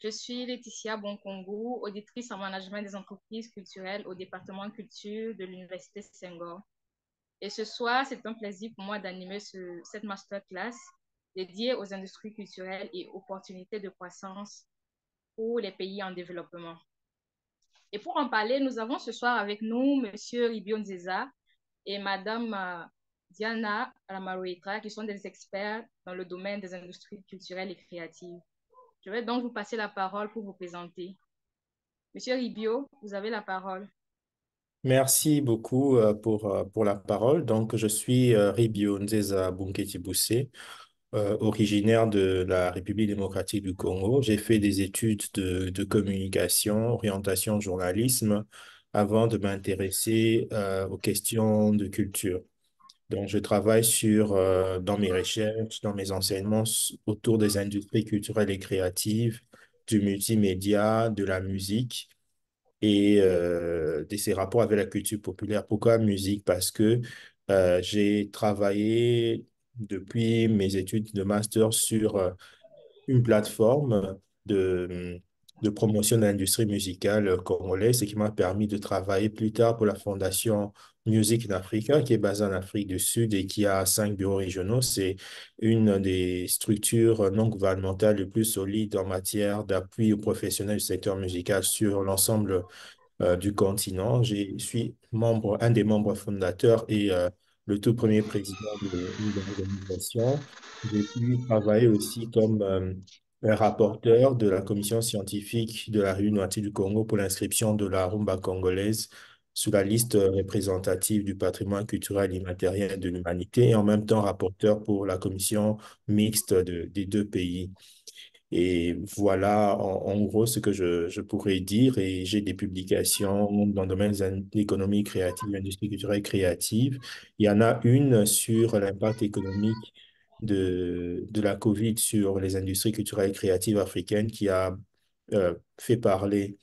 Je suis Laetitia Bonkongo, auditrice en management des entreprises culturelles au département culture de l'Université Senghor. Et ce soir, c'est un plaisir pour moi d'animer cette masterclass dédiée aux industries culturelles et opportunités de croissance pour les pays en développement. Et pour en parler, nous avons ce soir avec nous Monsieur Ribio Nzeza et Madame Diana Ramarouetra, qui sont des experts dans le domaine des industries culturelles et créatives. Je vais donc vous passer la parole pour vous présenter. Monsieur Ribio, vous avez la parole. Merci beaucoup pour la parole. Donc, je suis Ribio Nzeza Bunketi Boussé, originaire de la République démocratique du Congo. J'ai fait des études de communication, orientation journalisme, avant de m'intéresser aux questions de culture. Donc, je travaille dans mes recherches, dans mes enseignements autour des industries culturelles et créatives, du multimédia, de la musique et de ses rapports avec la culture populaire. Pourquoi musique? Parce que j'ai travaillé depuis mes études de master sur une plateforme de promotion de l'industrie musicale congolaise, ce qui m'a permis de travailler plus tard pour la fondation Music in Africa, qui est basée en Afrique du Sud et qui a 5 bureaux régionaux. C'est une des structures non gouvernementales les plus solides en matière d'appui aux professionnels du secteur musical sur l'ensemble du continent. Je suis un des membres fondateurs et le tout premier président de l'organisation. J'ai pu travailler aussi comme un rapporteur de la commission scientifique de la Réunion du Congo pour l'inscription de la rumba congolaise sur la liste représentative du patrimoine culturel immatériel de l'humanité et en même temps rapporteur pour la commission mixte des deux pays. Et voilà en gros ce que je pourrais dire. Et j'ai des publications dans le domaine de l'économie créative, l'industrie culturelle créative. Il y en a une sur l'impact économique de la COVID sur les industries culturelles et créatives africaines qui a fait parler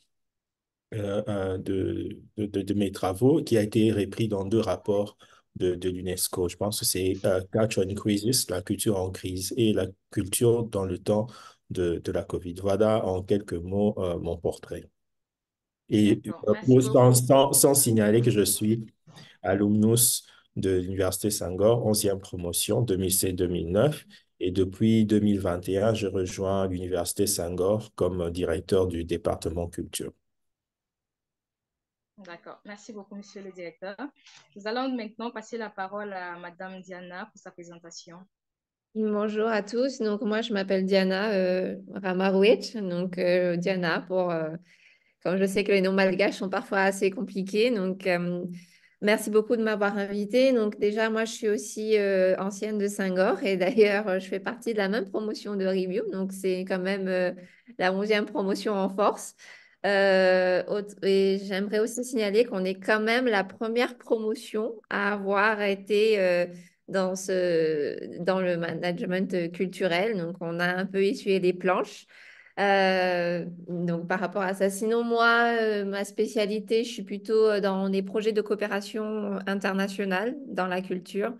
de mes travaux, qui a été repris dans 2 rapports de l'UNESCO. Je pense que c'est Culture in Crisis, la culture en crise, et la culture dans le temps de la COVID. Voilà en quelques mots mon portrait. Et D'accord, merci beaucoup. sans signaler que je suis alumnus de l'Université Senghor, 11e promotion, 2007-2009. Et depuis 2021, je rejoins l'Université Senghor comme directeur du département culture. D'accord, merci beaucoup, monsieur le directeur. Nous allons maintenant passer la parole à Madame Diana pour sa présentation. Bonjour à tous. Donc moi je m'appelle Diana Ramarouet. Donc Diana comme je sais que les noms malgaches sont parfois assez compliqués. Donc merci beaucoup de m'avoir invitée. Donc déjà moi je suis aussi ancienne de Senghor et d'ailleurs je fais partie de la même promotion de Review. Donc c'est quand même la 11e promotion en force. Et j'aimerais aussi signaler qu'on est quand même la première promotion à avoir été dans le management culturel. Donc, on a un peu essuyé les planches. Donc, par rapport à ça, sinon, moi, ma spécialité, je suis plutôt dans les projets de coopération internationale dans la culture.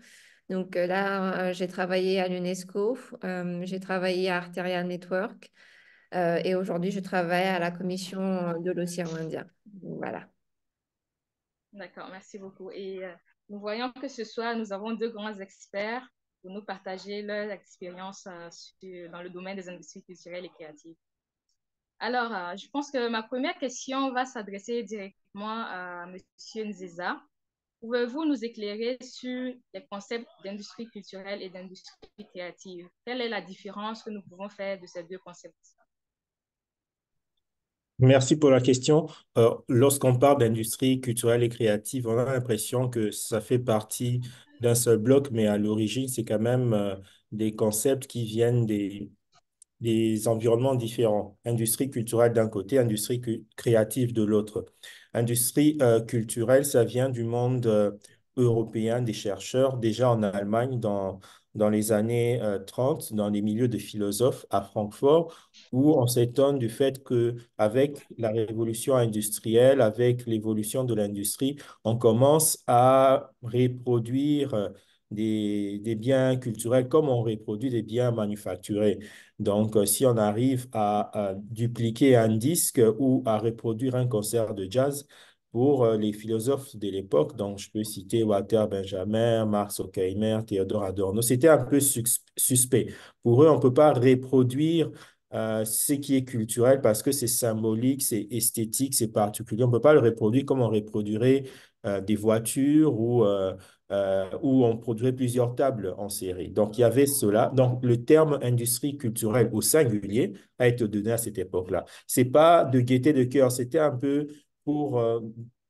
Donc, là, j'ai travaillé à l'UNESCO, j'ai travaillé à Arterial Network et aujourd'hui, je travaille à la Commission de l'océan Indien. Voilà. D'accord, merci beaucoup. Et nous voyons que ce soir, nous avons 2 grands experts pour nous partager leur expérience dans le domaine des industries culturelles et créatives. Alors, je pense que ma première question va s'adresser directement à Monsieur Nzeza. Pouvez-vous nous éclairer sur les concepts d'industrie culturelle et d'industrie créative? Quelle est la différence que nous pouvons faire de ces 2 concepts? Merci pour la question. Lorsqu'on parle d'industrie culturelle et créative, on a l'impression que ça fait partie d'un seul bloc, mais à l'origine, c'est quand même des concepts qui viennent des environnements différents. Industrie culturelle d'un côté, industrie créative de l'autre. Industrie culturelle, ça vient du monde européen des chercheurs, déjà en Allemagne dans les années 30, dans les milieux de philosophes à Francfort, où on s'étonne du fait que avec la révolution industrielle, avec l'évolution de l'industrie, on commence à reproduire des biens culturels comme on reproduit des biens manufacturés. Donc, si on arrive à dupliquer un disque ou à reproduire un concert de jazz pour les philosophes de l'époque, donc je peux citer Walter Benjamin, Max Horkheimer, Théodore Adorno, c'était un peu suspect. Pour eux, on ne peut pas reproduire ce qui est culturel parce que c'est symbolique, c'est esthétique, c'est particulier. On ne peut pas le reproduire comme on reproduirait des voitures ou on produirait plusieurs tables en série. Donc, il y avait cela. Donc, le terme industrie culturelle au singulier a été donné à cette époque-là. C'est pas de gaieté de cœur, c'était un peu pour...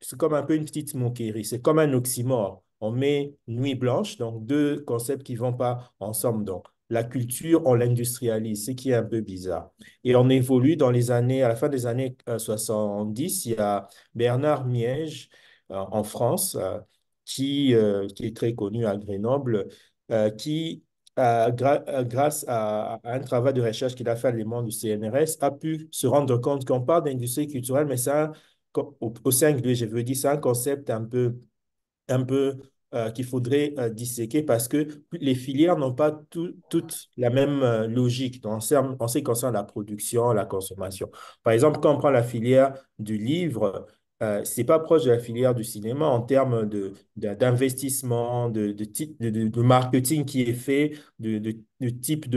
c'est comme un peu une petite moquerie, c'est comme un oxymore. On met nuit blanche, donc deux concepts qui ne vont pas ensemble. Donc, la culture, on l'industrialise, ce qui est un peu bizarre. Et on évolue dans les années, à la fin des années 70, il y a Bernard Miège en France, qui est très connu à Grenoble, qui, grâce à un travail de recherche qu'il a fait à l'élément du CNRS, a pu se rendre compte qu'on parle d'industrie culturelle, mais ça, au singulier, je veux dire, c'est un concept un peu qu'il faudrait disséquer parce que les filières n'ont pas toutes la même logique en ce qui concerne la production, la consommation. Par exemple, quand on prend la filière du livre, c'est pas proche de la filière du cinéma en termes d'investissement, de marketing qui est fait, de type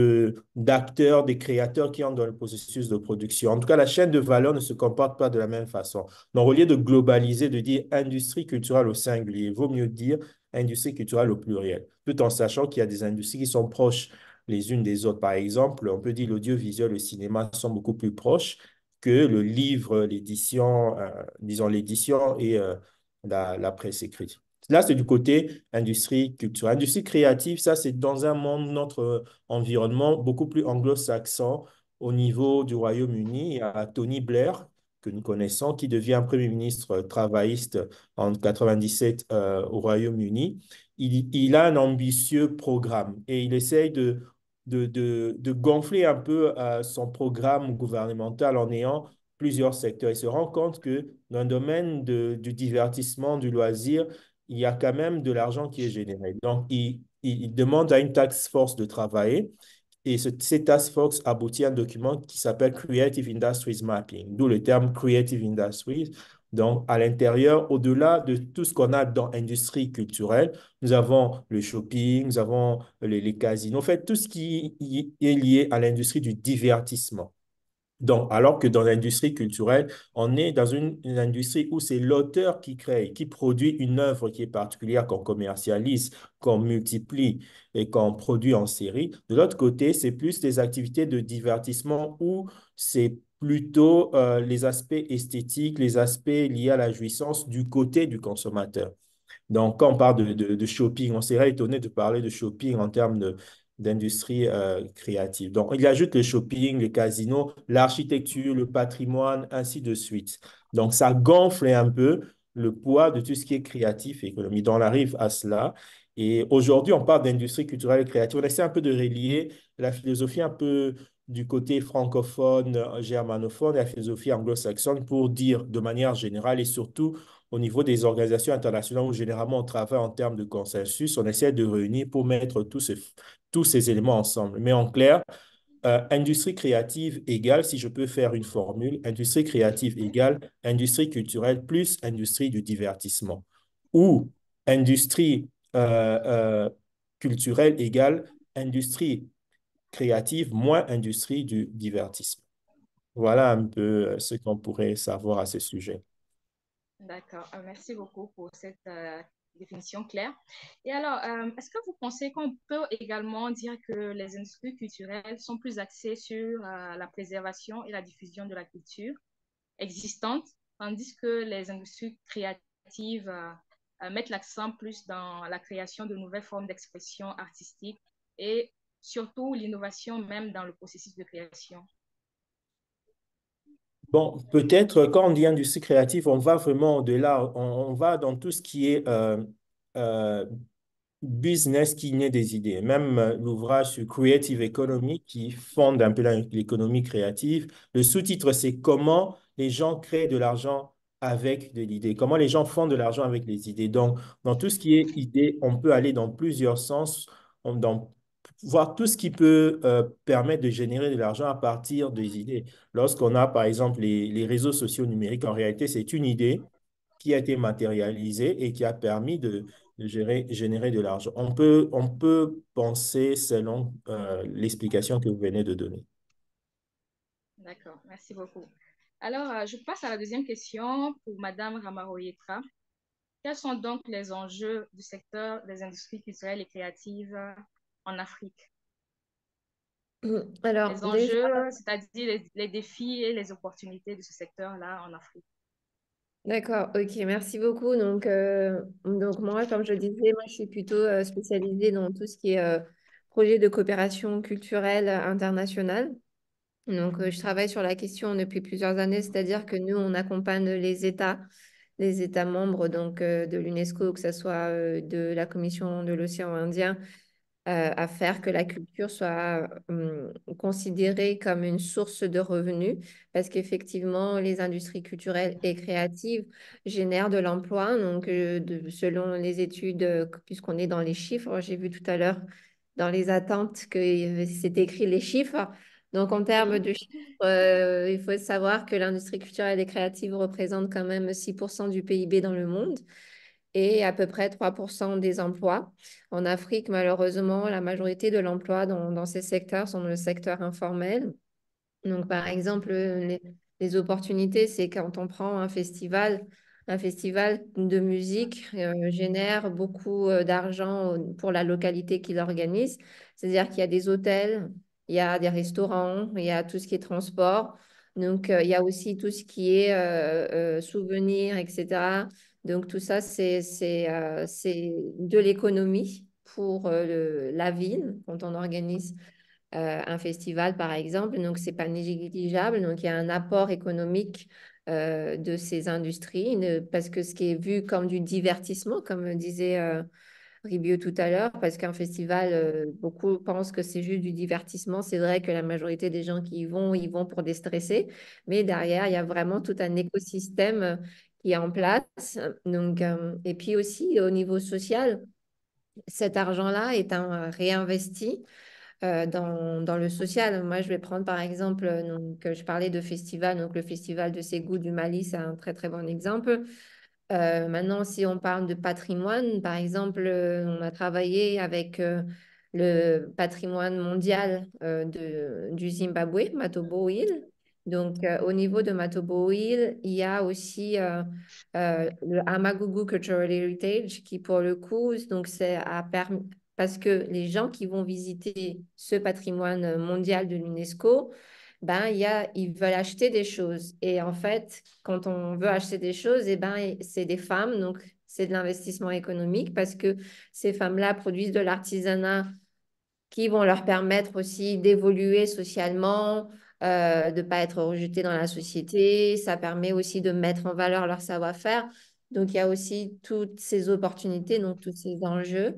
d'acteurs, des créateurs qui entrent dans le processus de production. En tout cas, la chaîne de valeur ne se comporte pas de la même façon. Donc, au lieu de globaliser, de dire industrie culturelle au singulier, il vaut mieux dire industrie culturelle au pluriel, tout en sachant qu'il y a des industries qui sont proches les unes des autres. Par exemple, on peut dire l'audiovisuel, le cinéma sont beaucoup plus proches que le livre, l'édition, disons l'édition et la presse écrite. Là, c'est du côté industrie culturelle. Industrie créative, ça, c'est dans un monde, notre environnement beaucoup plus anglo-saxon. Au niveau du Royaume-Uni, il y a Tony Blair, que nous connaissons, qui devient Premier ministre travailliste en 97 au Royaume-Uni. Il a un ambitieux programme et il essaye de gonfler un peu son programme gouvernemental en ayant plusieurs secteurs. Il se rend compte que dans le domaine du divertissement, du loisir, il y a quand même de l'argent qui est généré. Donc, il demande à une task force de travailler et cette task force aboutit à un document qui s'appelle Creative Industries Mapping, d'où le terme Creative Industries. Donc, à l'intérieur, au-delà de tout ce qu'on a dans l'industrie culturelle, nous avons le shopping, nous avons les casinos, en fait, tout ce qui est lié à l'industrie du divertissement. Donc, alors que dans l'industrie culturelle, on est dans une industrie où c'est l'auteur qui crée, qui produit une œuvre qui est particulière, qu'on commercialise, qu'on multiplie et qu'on produit en série. De l'autre côté, c'est plus des activités de divertissement où c'est plutôt les aspects esthétiques, les aspects liés à la jouissance du côté du consommateur. Donc, quand on parle de shopping, on serait étonné de parler de shopping en termes d'industrie créative. Donc, il ajoute le shopping, les casinos, l'architecture, le patrimoine, ainsi de suite. Donc, ça gonfle un peu le poids de tout ce qui est créatif et économie. Donc, on arrive à cela. Et aujourd'hui, on parle d'industrie culturelle et créative. On essaie un peu de relier la philosophie un peu du côté francophone, germanophone et la philosophie anglo-saxonne pour dire de manière générale et surtout au niveau des organisations internationales où généralement on travaille en termes de consensus, on essaie de réunir pour mettre tous ces éléments ensemble. Mais en clair, industrie créative égale, si je peux faire une formule, industrie créative égale industrie culturelle plus industrie du divertissement. Ou industrie culturelle égale industrie créative moins industrie du divertissement. Voilà un peu ce qu'on pourrait savoir à ce sujet. D'accord. Merci beaucoup pour cette définition claire. Et alors, est-ce que vous pensez qu'on peut également dire que les industries culturelles sont plus axées sur la préservation et la diffusion de la culture existante, tandis que les industries créatives mettent l'accent plus dans la création de nouvelles formes d'expression artistique et surtout l'innovation même dans le processus de création? Bon, peut-être quand on dit industrie créative, on va vraiment au-delà, on va dans tout ce qui est euh, business qui naît des idées. Même l'ouvrage sur Creative Economy qui fonde un peu l'économie créative, le sous-titre, c'est comment les gens créent de l'argent avec de l'idée, comment les gens font de l'argent avec les idées. Donc, dans tout ce qui est idée, on peut aller dans plusieurs sens, dans voir tout ce qui peut permettre de générer de l'argent à partir des idées. Lorsqu'on a, par exemple, les réseaux sociaux numériques, en réalité, c'est une idée qui a été matérialisée et qui a permis de générer de l'argent. On peut penser selon l'explication que vous venez de donner. D'accord, merci beaucoup. Alors, je passe à la deuxième question pour Madame Ramaroyetra. Quels sont donc les enjeux du secteur des industries culturelles et créatives en Afrique? Alors, Les déjà, enjeux, c'est-à-dire les défis et les opportunités de ce secteur-là en Afrique. d'accord, ok, merci beaucoup. Donc moi, comme je disais, moi, je suis plutôt spécialisée dans tout ce qui est projet de coopération culturelle internationale. Je travaille sur la question depuis plusieurs années, c'est-à-dire que nous, on accompagne les États membres de l'UNESCO, que ce soit de la Commission de l'océan Indien, à faire que la culture soit considérée comme une source de revenus, parce qu'effectivement, les industries culturelles et créatives génèrent de l'emploi. Selon les études, puisqu'on est dans les chiffres, j'ai vu tout à l'heure dans les attentes que c'est écrit les chiffres. Donc, en termes Oui. de chiffres, il faut savoir que l'industrie culturelle et créative représente quand même 6% du PIB dans le monde et à peu près 3% des emplois. En Afrique, malheureusement, la majorité de l'emploi dans ces secteurs sont dans le secteur informel. Donc, par exemple, les opportunités, c'est quand on prend un festival de musique génère beaucoup d'argent pour la localité qu'il organise. C'est-à-dire qu'il y a des hôtels, il y a des restaurants, il y a tout ce qui est transport. Il y a aussi tout ce qui est souvenirs, etc. Donc, tout ça, c'est de l'économie pour la ville quand on organise un festival, par exemple. Donc, c'est pas négligeable. Donc, il y a un apport économique de ces industries parce que ce qui est vu comme du divertissement, comme disait Ribio tout à l'heure, parce qu'un festival, beaucoup pensent que c'est juste du divertissement. C'est vrai que la majorité des gens qui y vont pour déstresser, mais derrière, il y a vraiment tout un écosystème qui est en place. Et puis aussi, au niveau social, cet argent-là est un réinvesti dans le social. Moi, je vais prendre par exemple, je parlais de festival, donc le festival de Ségou du Mali, c'est un très très bon exemple. Maintenant, si on parle de patrimoine, par exemple, on a travaillé avec le patrimoine mondial du Zimbabwe, Matobo Hill. Au niveau de Matobo Hill, il y a aussi le Amagugu Cultural Heritage qui, pour le coup, parce que les gens qui vont visiter ce patrimoine mondial de l'UNESCO, ils veulent acheter des choses. Et en fait, quand on veut acheter des choses, c'est des femmes, donc c'est de l'investissement économique parce que ces femmes-là produisent de l'artisanat qui vont leur permettre aussi d'évoluer socialement, de ne pas être rejetées dans la société. Ça permet aussi de mettre en valeur leur savoir-faire. Donc, il y a aussi toutes ces opportunités, donc tous ces enjeux.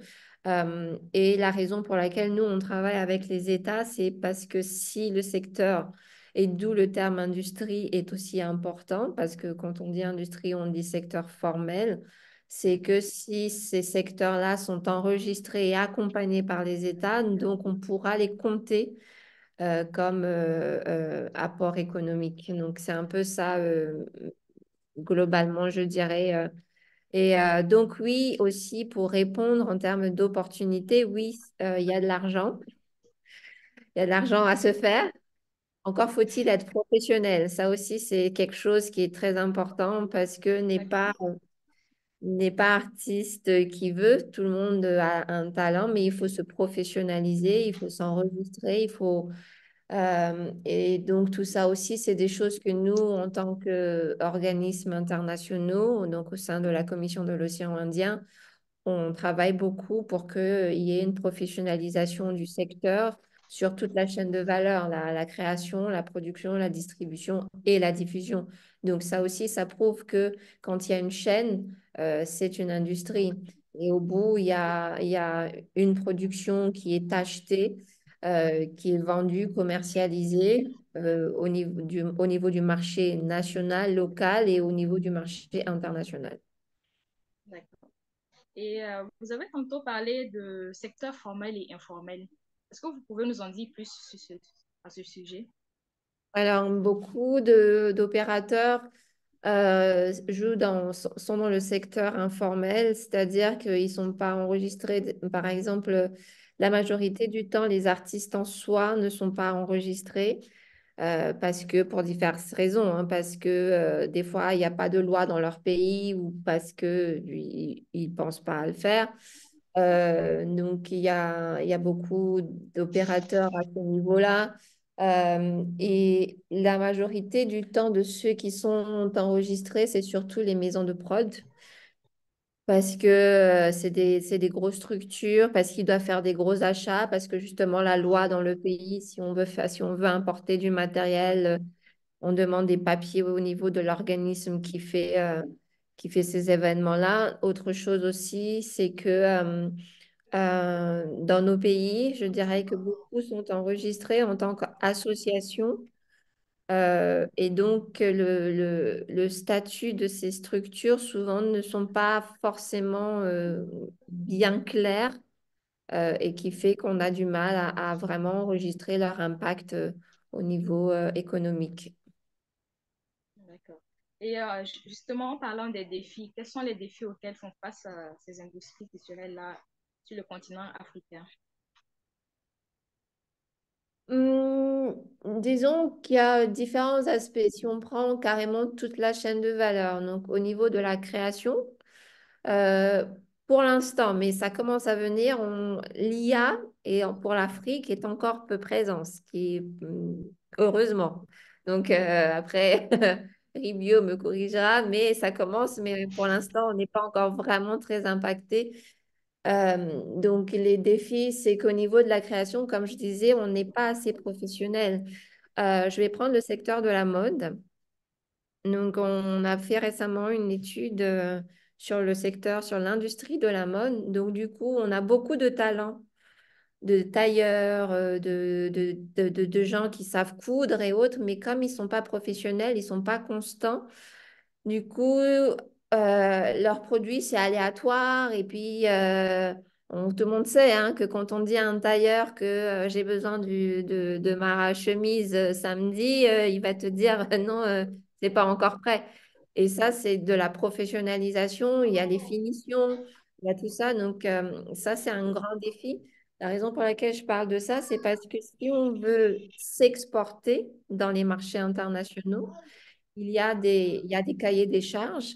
Et la raison pour laquelle nous, on travaille avec les États, c'est parce que si le secteur, et d'où le terme industrie est aussi important, parce que quand on dit industrie, on dit secteur formel, c'est que si ces secteurs-là sont enregistrés et accompagnés par les États, donc on pourra les compter comme apport économique. Donc c'est un peu ça globalement, je dirais. Donc oui, aussi pour répondre en termes d'opportunités, oui, il y a de l'argent. Il y a de l'argent à se faire. Encore faut-il être professionnel. Ça aussi, c'est quelque chose qui est très important parce que D'accord. n'est pas artiste qui veut. Tout le monde a un talent, mais il faut se professionnaliser, il faut s'enregistrer, et donc tout ça aussi, c'est des choses que nous, en tant qu'organismes internationaux, donc au sein de la Commission de l'océan Indien, on travaille beaucoup pour qu'il y ait une professionnalisation du secteur sur toute la chaîne de valeur, la création, la production, la distribution et la diffusion. Donc ça aussi, ça prouve que quand il y a une chaîne, c'est une industrie. Et au bout, il y a une production qui est achetée, qui est vendue, commercialisée. au niveau du marché national, local et au niveau du marché international. D'accord. Et vous avez tantôt parlé de secteur formel et informel. Est-ce que vous pouvez nous en dire plus à ce sujet? Alors, beaucoup d'opérateurs sont dans le secteur informel, c'est-à-dire qu'ils ne sont pas enregistrés. Par exemple, la majorité du temps, les artistes en soi ne sont pas enregistrés parce que pour diverses raisons, hein, parce que des fois, il n'y a pas de loi dans leur pays ou parce qu'ils ne pensent pas à le faire. Donc, il y a beaucoup d'opérateurs à ce niveau-là. Et la majorité du temps de ceux qui sont enregistrés, c'est surtout les maisons de prod, parce que c'est des grosses structures, parce qu'ils doivent faire des gros achats, parce que justement la loi dans le pays, si on veut importer du matériel, on demande des papiers au niveau de l'organisme qui fait ces événements-là. Autre chose aussi, c'est que dans nos pays, je dirais que beaucoup sont enregistrés en tant qu'association. Et donc, le statut de ces structures, souvent, ne sont pas forcément bien clairs et qui fait qu'on a du mal à vraiment enregistrer leur impact au niveau économique. D'accord. Et justement, en parlant des défis, quels sont les défis auxquels font face ces industries culturelles-là sur le continent africain? Hum, disons qu'il y a différents aspects. Si on prend carrément toute la chaîne de valeur, donc au niveau de la création, euh, pour l'instant, mais ça commence à venir, l'IA pour l'Afrique est encore peu présent, ce qui est heureusement. Donc après, Ribio me corrigera, mais ça commence, mais pour l'instant, on n'est pas encore vraiment très impacté. Donc, les défis, c'est qu'au niveau de la création, comme je disais, on n'est pas assez professionnel. Je vais prendre le secteur de la mode. Donc, on a fait récemment une étude sur le secteur, sur l'industrie de la mode. Donc, du coup, on a beaucoup de talents, de tailleurs, de gens qui savent coudre et autres, mais comme ils ne sont pas professionnels, ils ne sont pas constants, du coup, leurs produits, c'est aléatoire. Et puis, tout le monde sait hein, que quand on dit à un tailleur que j'ai besoin de ma chemise samedi, il va te dire non, c'est pas encore prêt. Et ça, c'est de la professionnalisation. Il y a les finitions, il y a tout ça. Donc, ça, c'est un grand défi. La raison pour laquelle je parle de ça, c'est parce que si on veut s'exporter dans les marchés internationaux, il y a des cahiers des charges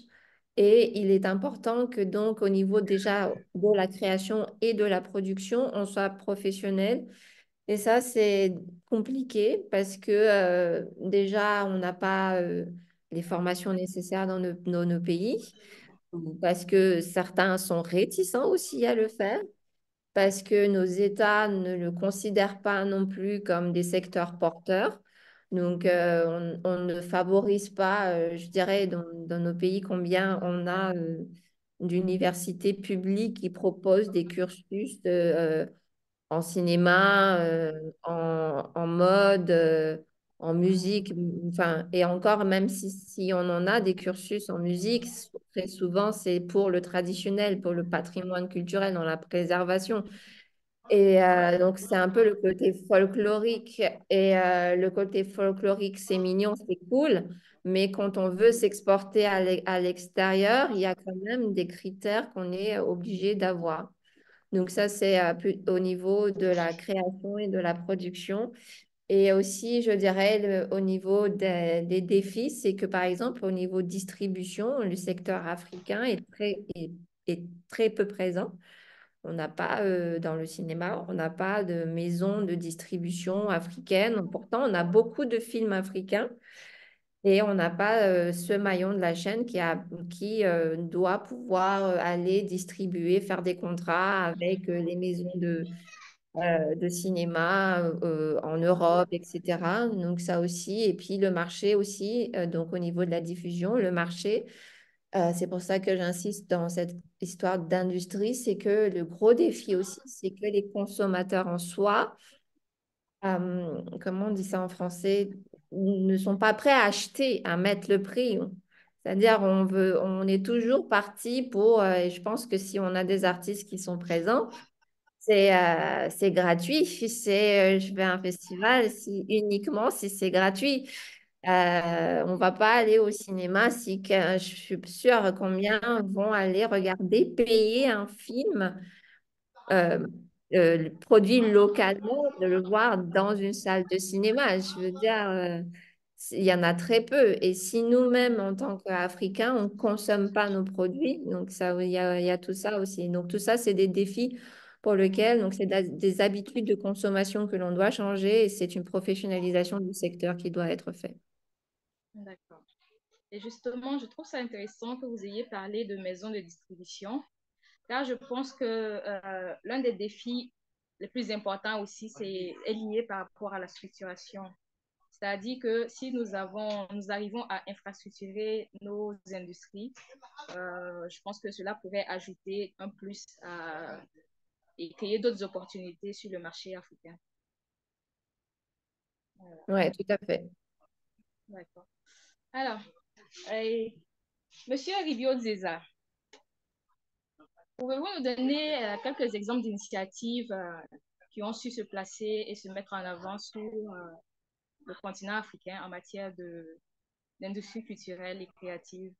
et il est important que donc au niveau déjà de la création et de la production, on soit professionnel. Et ça, c'est compliqué parce que déjà, on n'a pas les formations nécessaires dans nos pays, parce que certains sont réticents aussi à le faire parce que nos États ne le considèrent pas non plus comme des secteurs porteurs. Donc, on ne favorise pas, je dirais, dans nos pays, combien on a d'universités publiques qui proposent des cursus en cinéma, en mode, en musique, enfin, et encore, même si on en a des cursus en musique, très souvent, c'est pour le traditionnel, pour le patrimoine culturel, dans la préservation. Et donc, c'est un peu le côté folklorique. Et le côté folklorique, c'est mignon, c'est cool. Mais quand on veut s'exporter à l'extérieur, il y a quand même des critères qu'on est obligé d'avoir. Donc, ça, c'est au niveau de la création et de la production. Et aussi, je dirais, au niveau des défis, c'est que, par exemple, au niveau distribution, le secteur africain est très peu présent. On n'a pas, dans le cinéma, on n'a pas de maison de distribution africaine. Pourtant, on a beaucoup de films africains et on n'a pas ce maillon de la chaîne qui doit pouvoir aller distribuer, faire des contrats avec les maisons de cinéma en Europe, etc. Donc ça aussi. Et puis le marché aussi, donc au niveau de la diffusion, le marché. C'est pour ça que j'insiste dans cette histoire d'industrie, c'est que le gros défi aussi, c'est que les consommateurs en soi comment on dit ça en français, ne sont pas prêts à acheter, à mettre le prix. C'est-à-dire, on est toujours parti pour, et je pense que si on a des artistes qui sont présents, c'est gratuit. Je vais à un festival uniquement si c'est gratuit. On va pas aller au cinéma si je suis sûre combien vont aller regarder, payer un film euh, produit localement, de le voir dans une salle de cinéma. Je veux dire, il y en a très peu. Et si nous-mêmes, en tant qu'Africains, on ne consomme pas nos produits, donc ça, il y a tout ça aussi. Donc tout ça, c'est des défis pour lesquels, donc c'est des habitudes de consommation que l'on doit changer et c'est une professionnalisation du secteur qui doit être faite. D'accord. Et justement, je trouve ça intéressant que vous ayez parlé de maisons de distribution, car je pense que l'un des défis les plus importants aussi, est lié par rapport à la structuration. C'est-à-dire que si nous arrivons à infrastructurer nos industries, je pense que cela pourrait ajouter un plus et créer d'autres opportunités sur le marché africain. Voilà. Oui, tout à fait. D'accord. Alors, Monsieur Ribio Zeza, pouvez-vous nous donner quelques exemples d'initiatives qui ont su se placer et se mettre en avant sur le continent africain en matière d'industrie culturelle et créative,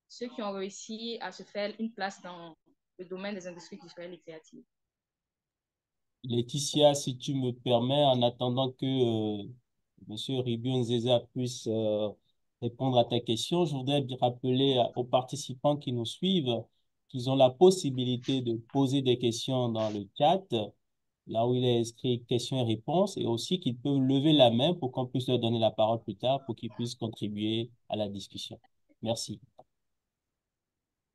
ceux qui ont réussi à se faire une place dans le domaine des industries culturelles et créatives? Laetitia, si tu me permets, en attendant que Monsieur Ribio Nzeza puisse répondre à ta question, je voudrais bien rappeler aux participants qui nous suivent qu'ils ont la possibilité de poser des questions dans le chat, là où il est inscrit questions et réponses, et aussi qu'ils peuvent lever la main pour qu'on puisse leur donner la parole plus tard pour qu'ils puissent contribuer à la discussion. Merci.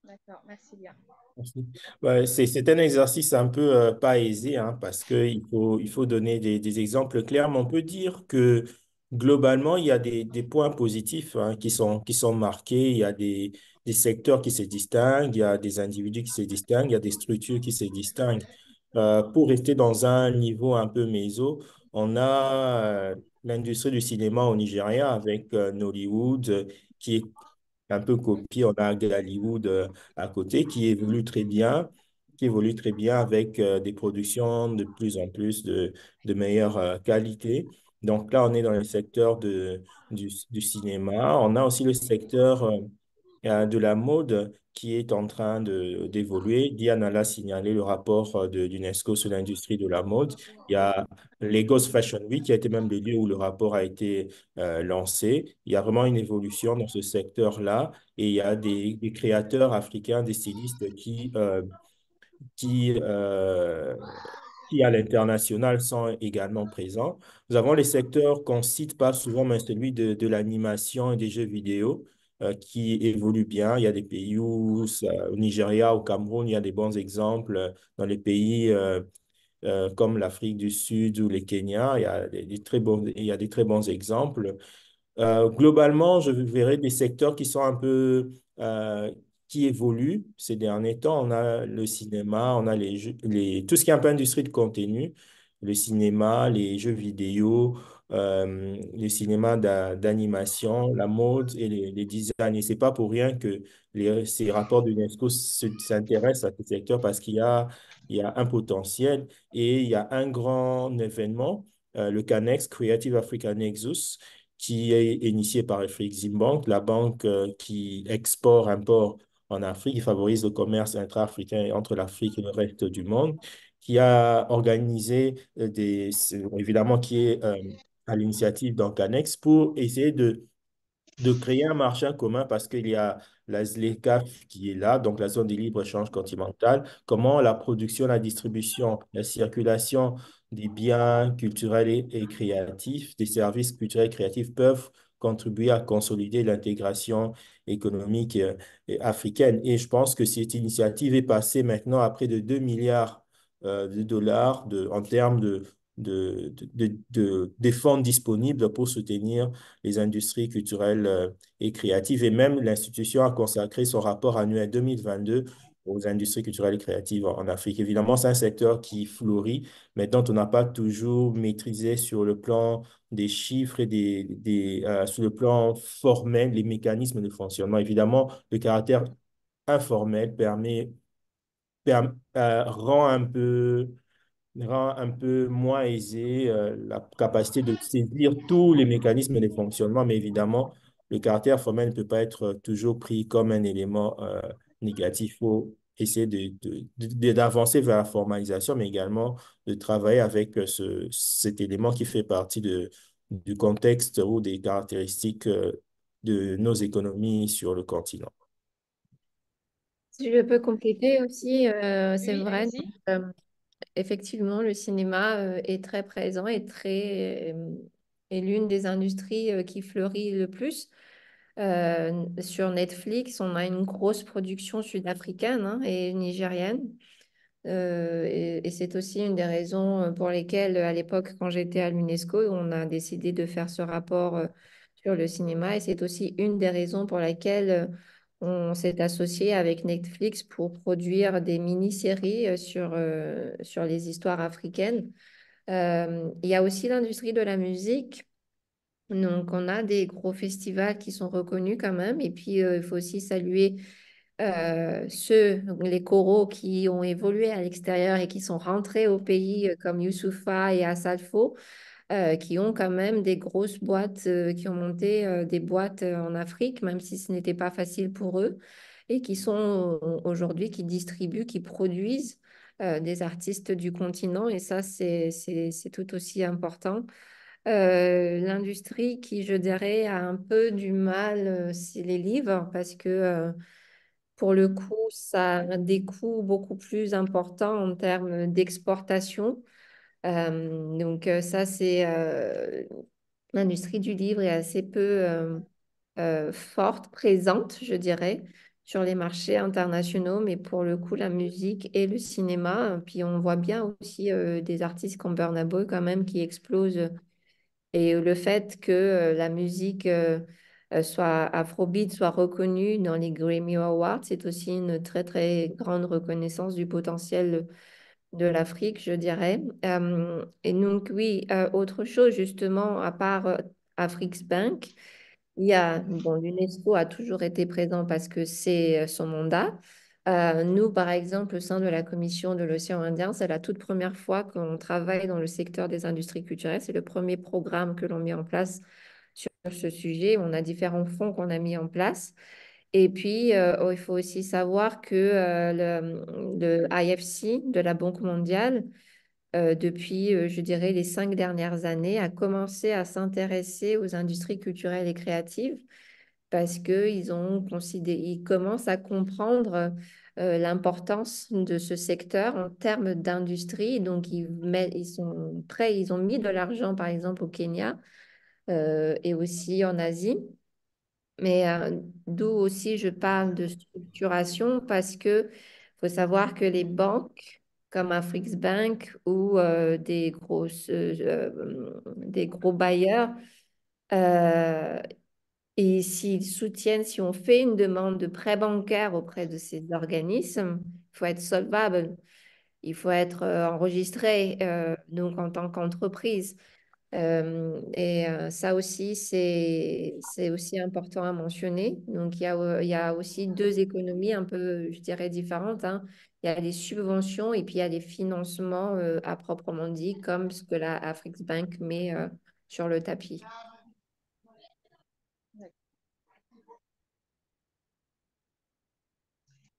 D'accord, merci bien. Merci. Ouais, c'est un exercice un peu pas aisé, hein, parce il faut donner des exemples clairs, mais on peut dire que globalement, il y a des points positifs, hein, qui sont marqués. Il y a des secteurs qui se distinguent, il y a des individus qui se distinguent, il y a des structures qui se distinguent. Pour rester dans un niveau un peu méso, on a l'industrie du cinéma au Nigeria avec Nollywood, qui est un peu copié. On a Hollywood à côté qui évolue très bien avec des productions de plus en plus de meilleure qualité. Donc là, on est dans le secteur du cinéma. On a aussi le secteur de la mode qui est en train d'évoluer. Diana l'a signalé, le rapport de l'UNESCO sur l'industrie de la mode. Il y a Lagos Fashion Week qui a été même le lieu où le rapport a été lancé. Il y a vraiment une évolution dans ce secteur-là et il y a des créateurs africains, des stylistes qui, euh, qui à l'international sont également présents. Nous avons les secteurs qu'on cite pas souvent, mais celui de l'animation et des jeux vidéo qui évoluent bien. Il y a des pays au Nigeria, au Cameroun, il y a des bons exemples. Dans les pays comme l'Afrique du Sud ou les Kenya, il y a il y a des très bons exemples. Globalement, je verrais des secteurs qui sont un peu, qui évoluent ces derniers temps. On a le cinéma, on a tout ce qui est un peu industrie de contenu, le cinéma, les jeux vidéo, le cinéma d'animation, la mode et les designs. Et c'est pas pour rien que ces rapports de l'UNESCO s'intéressent à ce secteur parce il y a un potentiel et il y a un grand événement, le CANEX, Creative Africa Nexus, qui est initié par Afreximbank, la banque qui export-import en Afrique, qui favorise le commerce intra-africain entre l'Afrique et le reste du monde, qui a organisé évidemment, qui est à l'initiative d'Ancanex pour essayer de créer un marché en commun parce qu'il y a la ZLECAf qui est là, donc la zone de libre-échange continentale. Comment la production, la distribution, la circulation des biens culturels et créatifs, des services culturels et créatifs peuvent contribuer à consolider l'intégration économique africaine. Et je pense que cette initiative est passée maintenant à près de 2 milliards de dollars en termes des fonds disponibles pour soutenir les industries culturelles et créatives. Et même l'institution a consacré son rapport annuel 2022 aux industries culturelles et créatives en Afrique. Évidemment, c'est un secteur qui fleurit, mais dont on n'a pas toujours maîtrisé sur le plan des chiffres et sur le plan formel les mécanismes de fonctionnement. Évidemment, le caractère informel rend un peu moins aisé la capacité de saisir tous les mécanismes de fonctionnement, mais évidemment, le caractère formel ne peut pas être toujours pris comme un élément négatif. Il faut essayer d'avancer vers la formalisation, mais également de travailler avec cet élément qui fait partie du contexte ou des caractéristiques de nos économies sur le continent. Si je peux compléter aussi, c'est Oui, vrai. allez-y. euh, Effectivement, le cinéma est très présent et est l'une des industries qui fleurit le plus. Sur Netflix, on a une grosse production sud-africaine hein, et nigérienne. Et c'est aussi une des raisons pour lesquelles, à l'époque, quand j'étais à l'UNESCO, on a décidé de faire ce rapport sur le cinéma. Et c'est aussi une des raisons pour lesquelles on s'est associé avec Netflix pour produire des mini-séries sur les histoires africaines. Il y a aussi l'industrie de la musique. Donc, on a des gros festivals qui sont reconnus quand même. Et puis, il faut aussi saluer les coraux qui ont évolué à l'extérieur et qui sont rentrés au pays, comme Youssoupha et Assalfo, qui ont quand même des grosses boîtes, qui ont monté des boîtes en Afrique, même si ce n'était pas facile pour eux, et qui sont aujourd'hui, qui distribuent, qui produisent des artistes du continent. Et ça, c'est tout aussi important. L'industrie qui, je dirais, a un peu du mal, c'est les livres, parce que pour le coup, ça a des coûts beaucoup plus importants en termes d'exportation. Ça, l'industrie du livre est assez peu forte, présente, je dirais, sur les marchés internationaux, mais pour le coup, la musique et le cinéma. Puis on voit bien aussi des artistes comme Burna Boy quand même qui explosent et le fait que la musique soit Afrobeat soit reconnue dans les Grammy Awards, c'est aussi une très, très grande reconnaissance du potentiel de l'Afrique, je dirais. Et donc, oui, autre chose, justement, à part Afrix Bank, il y a, bon, l'UNESCO a toujours été présent parce que c'est son mandat. Nous, par exemple, au sein de la Commission de l'océan Indien, c'est la toute première fois qu'on travaille dans le secteur des industries culturelles. C'est le premier programme que l'on met en place sur ce sujet. On a différents fonds qu'on a mis en place. Et puis, il faut aussi savoir que le IFC de la Banque mondiale, depuis, je dirais, les 5 dernières années, a commencé à s'intéresser aux industries culturelles et créatives parce ils commencent à comprendre l'importance de ce secteur en termes d'industrie. Donc, ils sont prêts, ils ont mis de l'argent, par exemple, au Kenya et aussi en Asie. Mais d'où aussi je parle de structuration parce que faut savoir que les banques comme Afrix Bank ou des gros bailleurs, euh, et s'ils soutiennent, si on fait une demande de prêt bancaire auprès de ces organismes, il faut être solvable, il faut être enregistré donc en tant qu'entreprise. Ça aussi, c'est aussi important à mentionner. Donc, il y a aussi deux économies un peu, je dirais, différentes, hein. Il y a les subventions et puis il y a les financements à proprement dit, comme ce que la Afrix Bank met sur le tapis.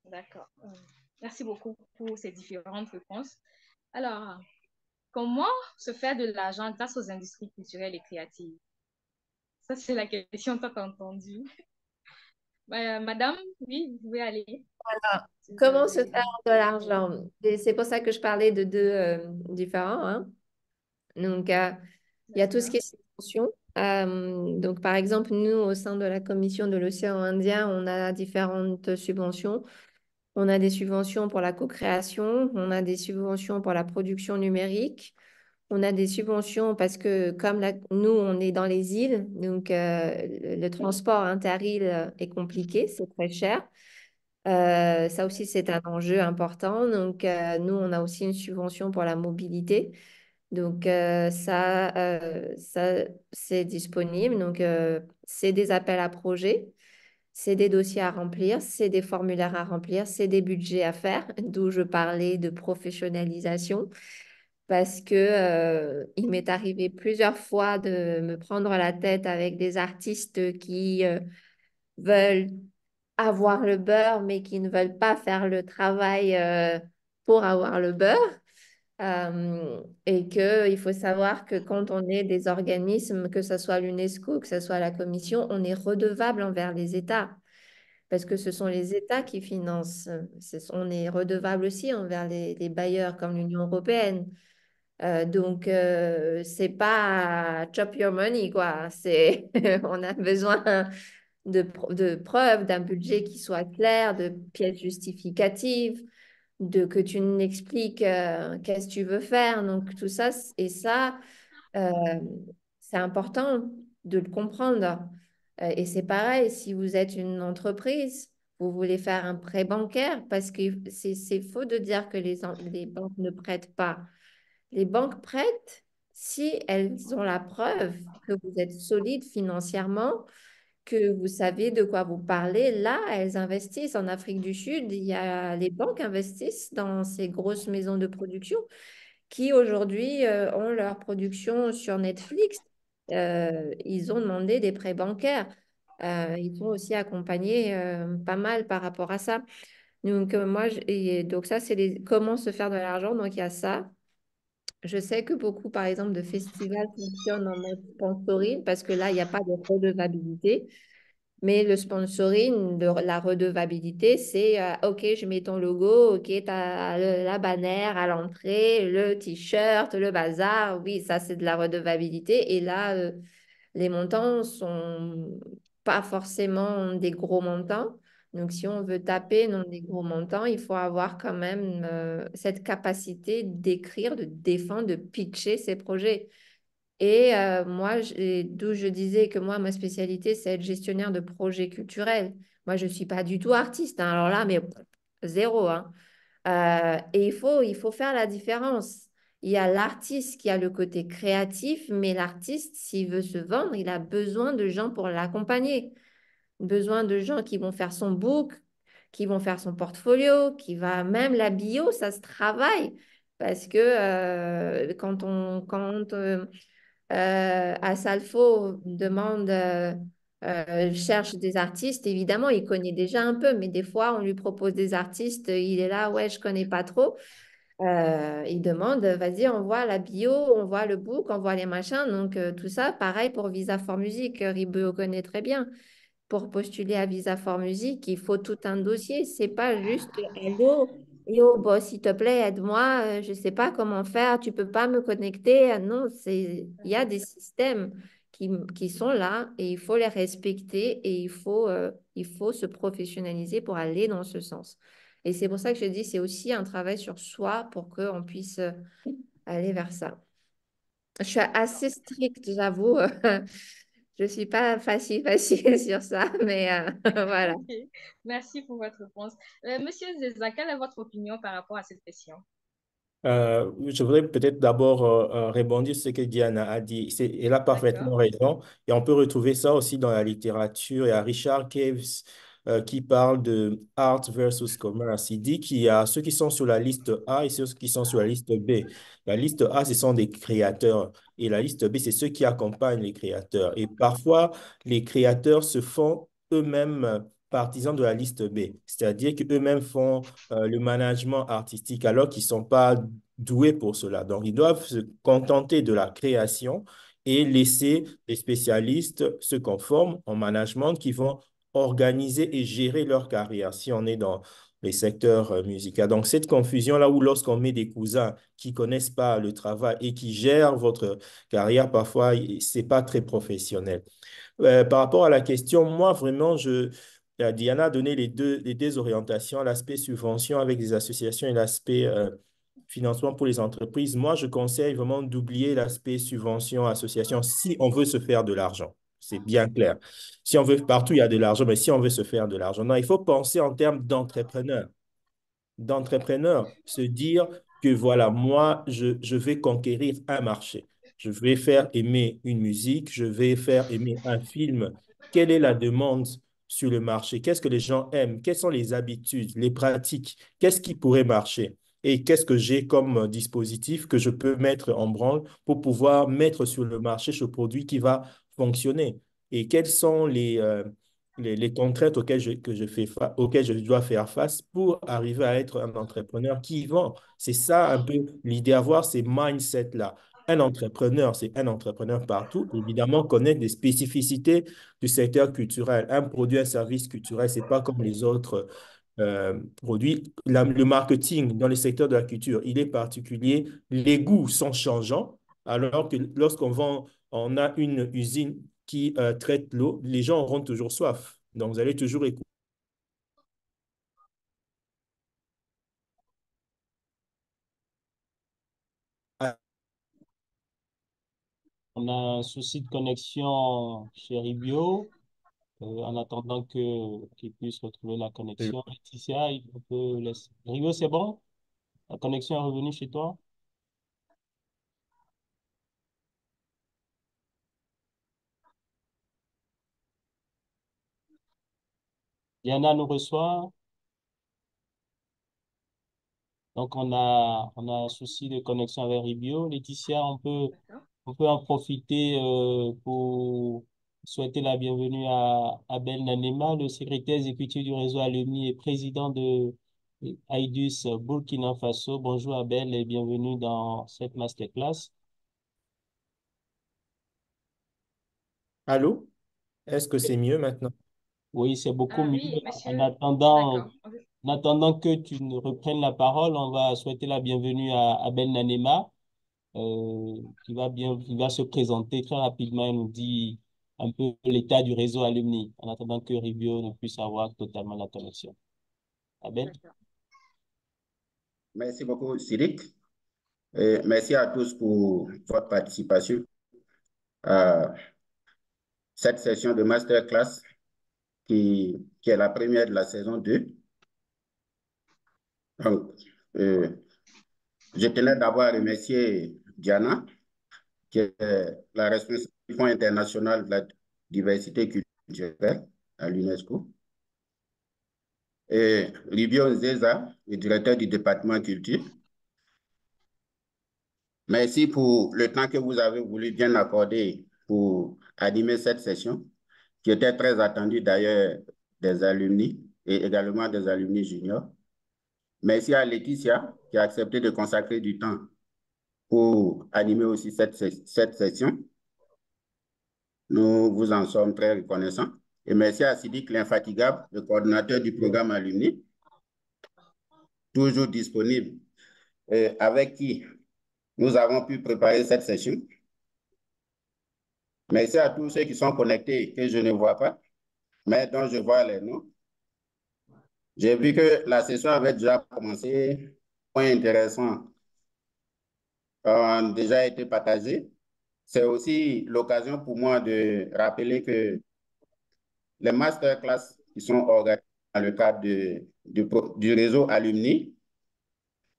D'accord. Merci beaucoup pour ces différentes réponses. Alors, comment se faire de l'argent grâce aux industries culturelles et créatives? Ça, c'est la question tant entendue. Madame, oui, vous pouvez aller. Alors, Si vous comment se avez... faire de l'argent? Et c'est pour ça que je parlais de deux différents, hein. Donc, il y a tout ce D'accord. qui est subvention. Donc, par exemple, nous, au sein de la Commission de l'océan Indien, on a différentes subventions. On a des subventions pour la co-création, on a des subventions pour la production numérique, on a des subventions parce que comme nous, on est dans les îles, donc le transport inter-îles est compliqué, c'est très cher. Ça aussi, c'est un enjeu important. Donc, nous, on a aussi une subvention pour la mobilité. Donc, ça c'est disponible. Donc, c'est des appels à projets, c'est des dossiers à remplir, c'est des formulaires à remplir, c'est des budgets à faire, d'où je parlais de professionnalisation. Parce que, il m'est arrivé plusieurs fois de me prendre la tête avec des artistes qui veulent avoir le beurre, mais qui ne veulent pas faire le travail pour avoir le beurre. Et qu'il faut savoir que quand on est des organismes, que ce soit l'UNESCO, que ce soit la Commission, on est redevable envers les États. Parce que ce sont les États qui financent. On est redevable aussi envers les bailleurs comme l'Union européenne. Donc, c'est pas chop your money, quoi. On a besoin de preuves, d'un budget qui soit clair, de pièces justificatives, de que tu n'expliques qu'est-ce que tu veux faire. Donc, tout ça, et ça, euh, c'est important de le comprendre. Et c'est pareil, si vous êtes une entreprise, vous voulez faire un prêt bancaire, parce que c'est faux de dire que les banques ne prêtent pas. Les banques prêtent si elles ont la preuve que vous êtes solide financièrement, que vous savez de quoi vous parlez. Là, elles investissent en Afrique du Sud. Les banques investissent dans ces grosses maisons de production qui aujourd'hui ont leur production sur Netflix. Ils ont demandé des prêts bancaires. Ils sont aussi accompagnés pas mal par rapport à ça. Donc, donc ça, c'est comment se faire de l'argent. Donc, il y a ça. Je sais que beaucoup, par exemple, de festivals fonctionnent en mode sponsoring parce que là, il n'y a pas de redevabilité. Mais le sponsoring, la redevabilité, c'est OK, je mets ton logo, OK, tu as la bannière à l'entrée, le t-shirt, le bazar. Oui, ça, c'est de la redevabilité. Et là, les montants sont pas forcément des gros montants. Donc, si on veut taper dans des gros montants, il faut avoir quand même cette capacité d'écrire, de défendre, de pitcher ses projets. Et moi, d'où je disais que moi, ma spécialité, c'est être gestionnaire de projets culturels. Moi, je ne suis pas du tout artiste, hein. Alors là, mais zéro, hein. Et il faut faire la différence. Il y a l'artiste qui a le côté créatif, mais l'artiste, s'il veut se vendre, il a besoin de gens pour l'accompagner. Besoin de gens qui vont faire son book, qui vont faire son portfolio, qui va même la bio, ça se travaille. Parce que Asalfo demande, cherche des artistes. Évidemment, il connaît déjà un peu, mais des fois, on lui propose des artistes, il est là, ouais, je connais pas trop. Il demande, vas-y, envoie la bio, envoie le book, envoie les machins. Donc, tout ça, pareil pour Visa for Music, Ribeux connaît très bien. Pour postuler à Visa for Music, il faut tout un dossier. C'est pas juste allô, yo, boss, s'il te plaît, aide-moi, je sais pas comment faire, tu peux pas me connecter. Ah non, il y a des systèmes qui sont là et il faut les respecter et il faut se professionnaliser pour aller dans ce sens. Et c'est pour ça que je dis, c'est aussi un travail sur soi pour qu'on puisse aller vers ça. Je suis assez stricte, j'avoue. Je ne suis pas facile sur ça, mais voilà. Ok. Merci pour votre réponse. Monsieur Zeza, quelle est votre opinion par rapport à cette question? Je voudrais peut-être d'abord rebondir sur ce que Diana a dit. Elle a D'accord. parfaitement raison. Et on peut retrouver ça aussi dans la littérature. Il y a Richard Caves qui parle de art versus commerce. Il dit qu'il y a ceux qui sont sur la liste A et ceux qui sont sur la liste B. La liste A, ce sont des créateurs. Et la liste B, c'est ceux qui accompagnent les créateurs. Et parfois, les créateurs se font eux-mêmes partisans de la liste B. C'est-à-dire qu'eux-mêmes font le management artistique alors qu'ils ne sont pas doués pour cela. Donc, ils doivent se contenter de la création et laisser les spécialistes se conformer en management qui vont organiser et gérer leur carrière si on est dans les secteurs musicaux. Donc, cette confusion-là où lorsqu'on met des cousins qui ne connaissent pas le travail et qui gèrent votre carrière, parfois, ce n'est pas très professionnel. Par rapport à la question, moi, vraiment, Diana a donné les deux orientations, l'aspect subvention avec les associations et l'aspect financement pour les entreprises. Moi, je conseille vraiment d'oublier l'aspect subvention, association, si on veut se faire de l'argent. C'est bien clair. Si on veut, partout, il y a de l'argent, mais si on veut se faire de l'argent, non, il faut penser en termes d'entrepreneur, se dire que voilà, moi, je vais conquérir un marché. Je vais faire aimer une musique, je vais faire aimer un film. Quelle est la demande sur le marché? Qu'est-ce que les gens aiment? Quelles sont les habitudes, les pratiques? Qu'est-ce qui pourrait marcher? Et qu'est-ce que j'ai comme dispositif que je peux mettre en branle pour pouvoir mettre sur le marché ce produit qui va fonctionner? Et quels sont les contraintes auxquelles je dois faire face pour arriver à être un entrepreneur qui vend. C'est ça un peu l'idée à avoir, ces mindsets-là. Un entrepreneur, c'est un entrepreneur partout. Évidemment, connaître les spécificités du secteur culturel. Un produit, un service culturel, c'est pas comme les autres produits. Le marketing dans le secteur de la culture, il est particulier. Les goûts sont changeants, alors que lorsqu'on vend, on a une usine qui traite l'eau, les gens auront toujours soif. Donc, vous allez toujours écouter. On a un souci de connexion chez Ribio. En attendant qu'il puisse retrouver la connexion. Laetitia, on peut laisser. Ribio, c'est bon? La connexion est revenue chez toi? Diana nous reçoit. Donc, on a un souci de connexion avec Ribio. Laetitia, on peut en profiter pour souhaiter la bienvenue à Abel Nanema, le secrétaire exécutif du réseau Alumni et président de AIDUS Burkina Faso. Bonjour Abel et bienvenue dans cette masterclass. Allô? Est-ce que c'est mieux maintenant? Oui, c'est beaucoup Ah mieux. oui, En monsieur. attendant, D'accord. en attendant que tu ne reprennes la parole, on va souhaiter la bienvenue à Abel Nanema, qui va se présenter très rapidement et nous dire un peu l'état du réseau alumni, en attendant que Ribio ne puisse avoir totalement la connexion. Abel? D'accord. Merci beaucoup, Cédric. Merci à tous pour votre participation à cette session de masterclass qui est la première de la saison 2. Donc, je tenais d'abord à remercier Diana, qui est la responsable du Fonds international de la diversité culturelle à l'UNESCO, et Ribio Nzeza, le directeur du département culture. Merci pour le temps que vous avez voulu bien accorder pour animer cette session, qui était très attendue d'ailleurs des alumni et également des alumni juniors. Merci à Laetitia qui a accepté de consacrer du temps pour animer aussi cette session. Nous vous en sommes très reconnaissants. Et merci à Sidik l'infatigable, le coordinateur du programme Alumni, toujours disponible, avec qui nous avons pu préparer cette session. Merci à tous ceux qui sont connectés que je ne vois pas, mais dont je vois les noms. J'ai vu que la session avait déjà commencé. Point intéressant ont déjà été partagés. C'est aussi l'occasion pour moi de rappeler que les masterclass qui sont organisés dans le cadre du réseau Alumni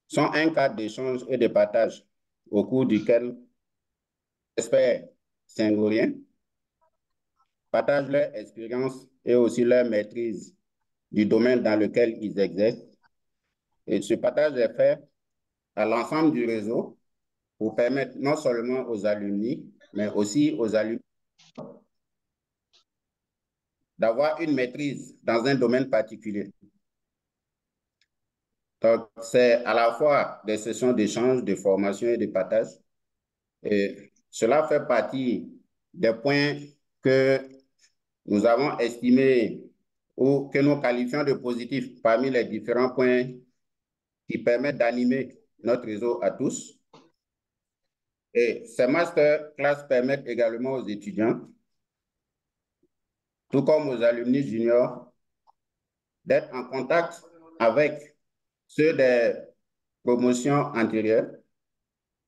sont un cadre d'échange et de partage au cours duquel experts singoriens partagent leur expérience et aussi leur maîtrise du domaine dans lequel ils exercent. Et ce partage est fait à l'ensemble du réseau pour permettre non seulement aux alumni, mais aussi aux alumni d'avoir une maîtrise dans un domaine particulier. Donc, c'est à la fois des sessions d'échange, de formation et de partage. Et cela fait partie des points que nous avons estimés ou que nous qualifions de positifs parmi les différents points qui permettent d'animer notre réseau à tous. Et ces masterclass permettent également aux étudiants, tout comme aux alumni juniors, d'être en contact avec ceux des promotions antérieures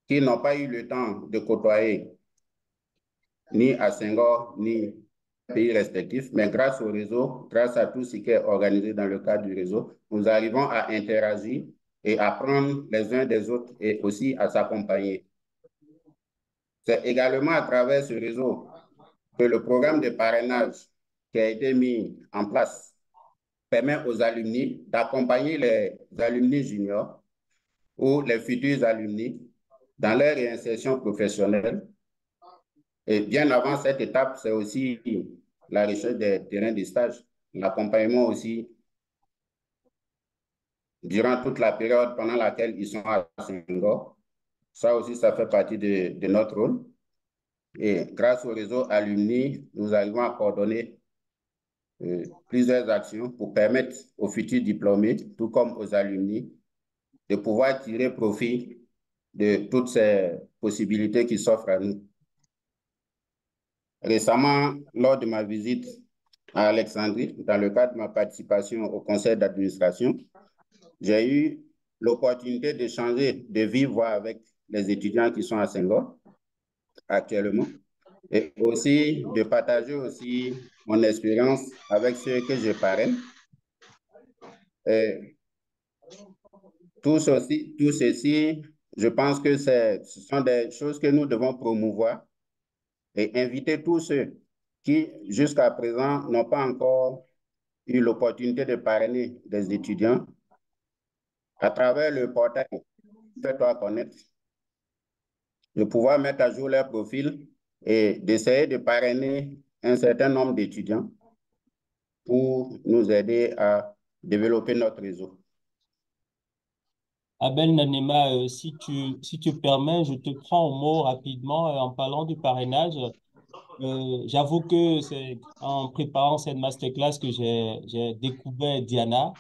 qui n'ont pas eu le temps de côtoyer ni à Senghor, ni pays respectifs, mais grâce au réseau, grâce à tout ce qui est organisé dans le cadre du réseau, nous arrivons à interagir et apprendre les uns des autres et aussi à s'accompagner. C'est également à travers ce réseau que le programme de parrainage qui a été mis en place permet aux alumni d'accompagner les alumni juniors ou les futurs alumni dans leur réinsertion professionnelle. Et bien avant cette étape, c'est aussi la recherche des terrains de stage, l'accompagnement aussi durant toute la période pendant laquelle ils sont à Senghor. Ça aussi, ça fait partie de notre rôle. Et grâce au réseau alumni, nous arrivons à coordonner plusieurs actions pour permettre aux futurs diplômés, tout comme aux alumni, de pouvoir tirer profit de toutes ces possibilités qui s'offrent à nous. Récemment, lors de ma visite à Alexandrie, dans le cadre de ma participation au conseil d'administration, j'ai eu l'opportunité d'échanger de vive voix avec les étudiants qui sont à Senghor actuellement et aussi de partager aussi mon expérience avec ceux que je parraine. Et tout ceci, je pense que ce sont des choses que nous devons promouvoir et inviter tous ceux qui, jusqu'à présent, n'ont pas encore eu l'opportunité de parrainer des étudiants à travers le portail Fais-toi connaître, de pouvoir mettre à jour leur profil et d'essayer de parrainer un certain nombre d'étudiants pour nous aider à développer notre réseau. Abel Nanema, si tu permets, je te prends au mot rapidement en parlant du parrainage. J'avoue que c'est en préparant cette masterclass que j'ai découvert Diana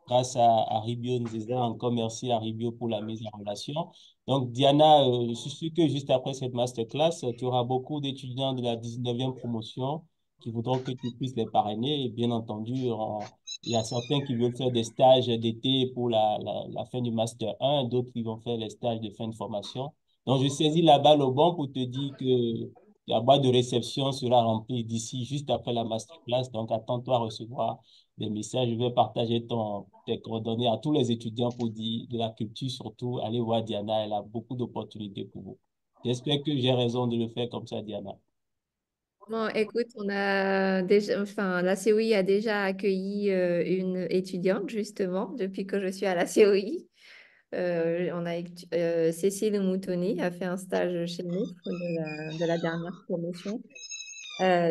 grâce à Ribio Nzeza. Encore merci à Ribio pour la mise en relation. Donc, Diana, je suis sûr que juste après cette masterclass, tu auras beaucoup d'étudiants de la 19e promotion qui voudront que tu puisses les parrainer. Et bien entendu, il y a certains qui veulent faire des stages d'été pour la fin du master 1, d'autres qui vont faire les stages de fin de formation. Donc, je saisis la balle au bon pour te dire que la boîte de réception sera remplie d'ici juste après la masterclass. Donc, attends-toi à recevoir des messages. Je vais partager tes coordonnées à tous les étudiants pour dire de la culture, surtout. Allez voir Diana, elle a beaucoup d'opportunités pour vous. J'espère que j'ai raison de le faire comme ça, Diana. Bon, écoute, on a déjà, enfin, la COI a déjà accueilli une étudiante justement depuis que je suis à la COI. Cécile Moutoni a fait un stage chez nous de la dernière promotion.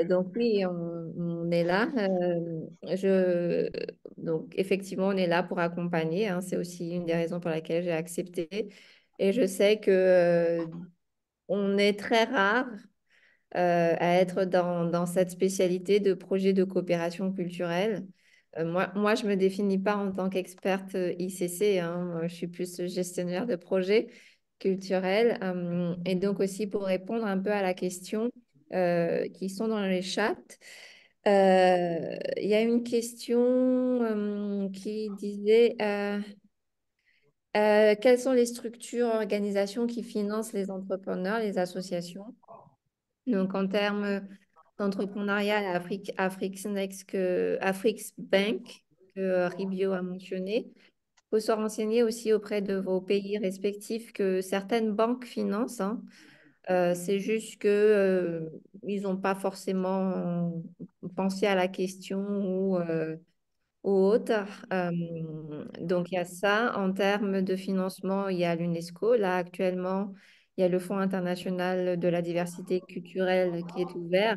Donc oui, on est là. Donc effectivement, on est là pour accompagner, hein. C'est aussi une des raisons pour laquelle j'ai accepté. Et je sais que on est très rare à être dans cette spécialité de projet de coopération culturelle. Moi, je ne me définis pas en tant qu'experte ICC, hein. Moi, je suis plus gestionnaire de projets culturels. Et donc aussi pour répondre un peu à la question qui sont dans les chats, il y a une question qui disait quelles sont les structures, organisations qui financent les entrepreneurs, les associations? Donc, en termes d'entrepreneuriat, Afrix Bank, que Ribio a mentionné. Il faut se renseigner aussi auprès de vos pays respectifs que certaines banques financent, hein. C'est juste que ils n'ont pas forcément pensé à la question ou autre. Donc, il y a ça. En termes de financement, il y a l'UNESCO. Là, actuellement, il y a le Fonds international de la diversité culturelle qui est ouvert,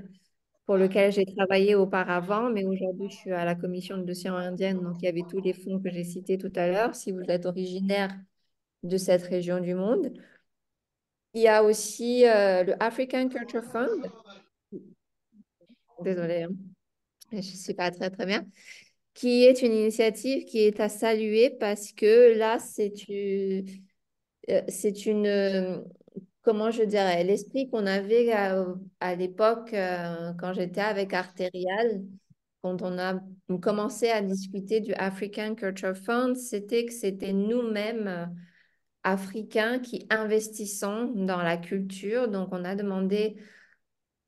pour lequel j'ai travaillé auparavant, mais aujourd'hui, je suis à la commission de l'océan Indien. Donc, il y avait tous les fonds que j'ai cités tout à l'heure, si vous êtes originaire de cette région du monde. Il y a aussi le African Culture Fund. Désolée, hein. Je ne sais pas très, très bien. Qui est une initiative qui est à saluer parce que là, c'est une, comment je dirais, l'esprit qu'on avait à l'époque quand j'étais avec Arterial, quand on a commencé à discuter du African Culture Fund, c'était que c'était nous-mêmes, Africains, qui investissons dans la culture. Donc, on a demandé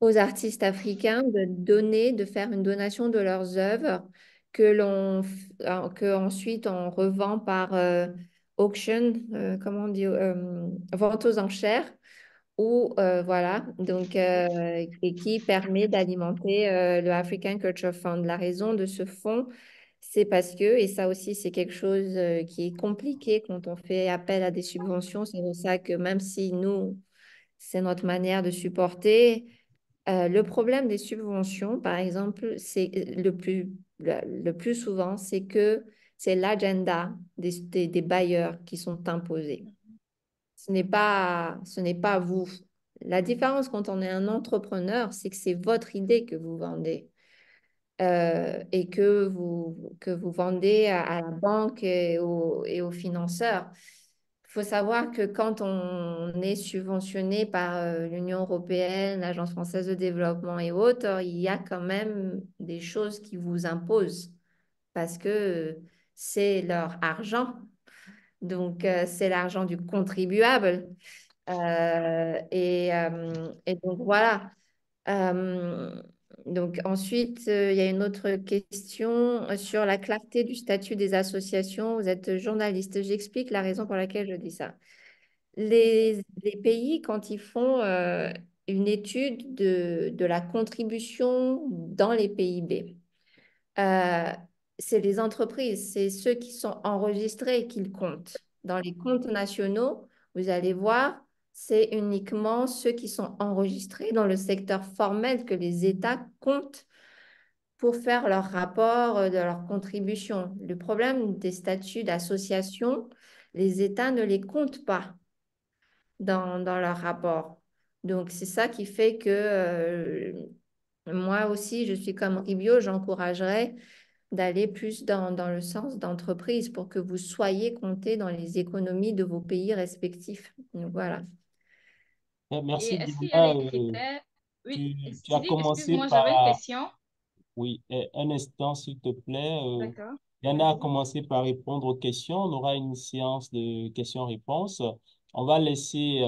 aux artistes africains de donner, de faire une donation de leurs œuvres que ensuite on revend par auction, comment on dit, vente aux enchères, ou voilà, donc et qui permet d'alimenter le African Culture Fund. La raison de ce fonds, c'est parce que, et ça aussi c'est quelque chose qui est compliqué quand on fait appel à des subventions, c'est pour ça que même si nous, c'est notre manière de supporter, le problème des subventions, par exemple, c'est le plus souvent, c'est que c'est l'agenda des bailleurs qui sont imposés. Ce n'est pas vous. La différence quand on est un entrepreneur, c'est que c'est votre idée que vous vendez et que vous vendez à la banque et aux financeurs. Il faut savoir que quand on est subventionné par l'Union européenne, l'Agence française de développement et autres, il y a quand même des choses qui vous imposent parce que c'est leur argent. Donc, c'est l'argent du contribuable. Et donc, voilà. Euh, donc ensuite, il y a une autre question sur la clarté du statut des associations. Vous êtes journaliste. J'explique la raison pour laquelle je dis ça. Les pays, quand ils font une étude de la contribution dans les PIB, euh, c'est les entreprises, c'est ceux qui sont enregistrés qu'ils comptent. Dans les comptes nationaux, vous allez voir, c'est uniquement ceux qui sont enregistrés dans le secteur formel que les États comptent pour faire leur rapport de leur contribution. Le problème des statuts d'association, les États ne les comptent pas dans leur rapport. Donc, c'est ça qui fait que moi aussi, je suis comme Ribio, j'encouragerais d'aller plus dans le sens d'entreprise pour que vous soyez comptés dans les économies de vos pays respectifs. Donc, voilà. Et Merci, est-ce qu'il y a Diana. des critères? Oui, Tu as Sidi, commencé excuse-moi, j'avais une par... question. Oui, un instant, s'il te plaît. D'accord, Diana a vas-y. commencé par répondre aux questions. On aura une séance de questions-réponses. On va laisser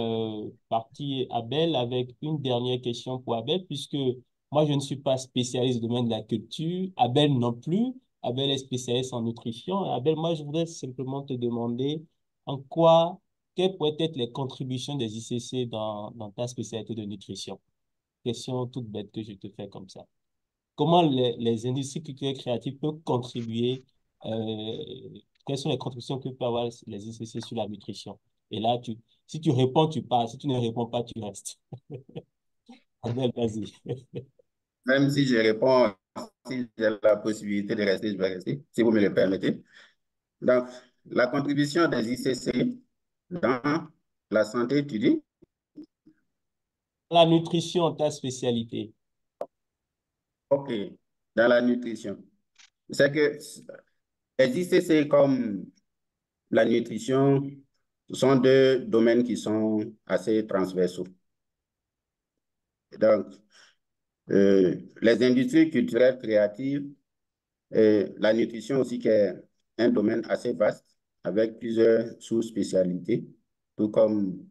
partir Abel avec une dernière question pour Abel, puisque moi, je ne suis pas spécialiste du domaine de la culture. Abel non plus. Abel est spécialiste en nutrition. Abel, moi, je voudrais simplement te demander en quoi, quelles pourraient être les contributions des ICC dans ta spécialité de nutrition. Question toute bête que je te fais comme ça. Comment les industries culturelles créatives peuvent contribuer, quelles sont les contributions que peuvent avoir les ICC sur la nutrition? Et là, si tu réponds, tu pars. Si tu ne réponds pas, tu restes. Abel, vas-y. Même si je réponds, si j'ai la possibilité de rester, je vais rester, si vous me le permettez. Donc, la contribution des ICC dans la santé, tu dis? La nutrition, ta spécialité. OK, dans la nutrition. C'est que les ICC comme la nutrition sont deux domaines qui sont assez transversaux. Donc, les industries culturelles créatives et la nutrition aussi qui est un domaine assez vaste avec plusieurs sous-spécialités, tout comme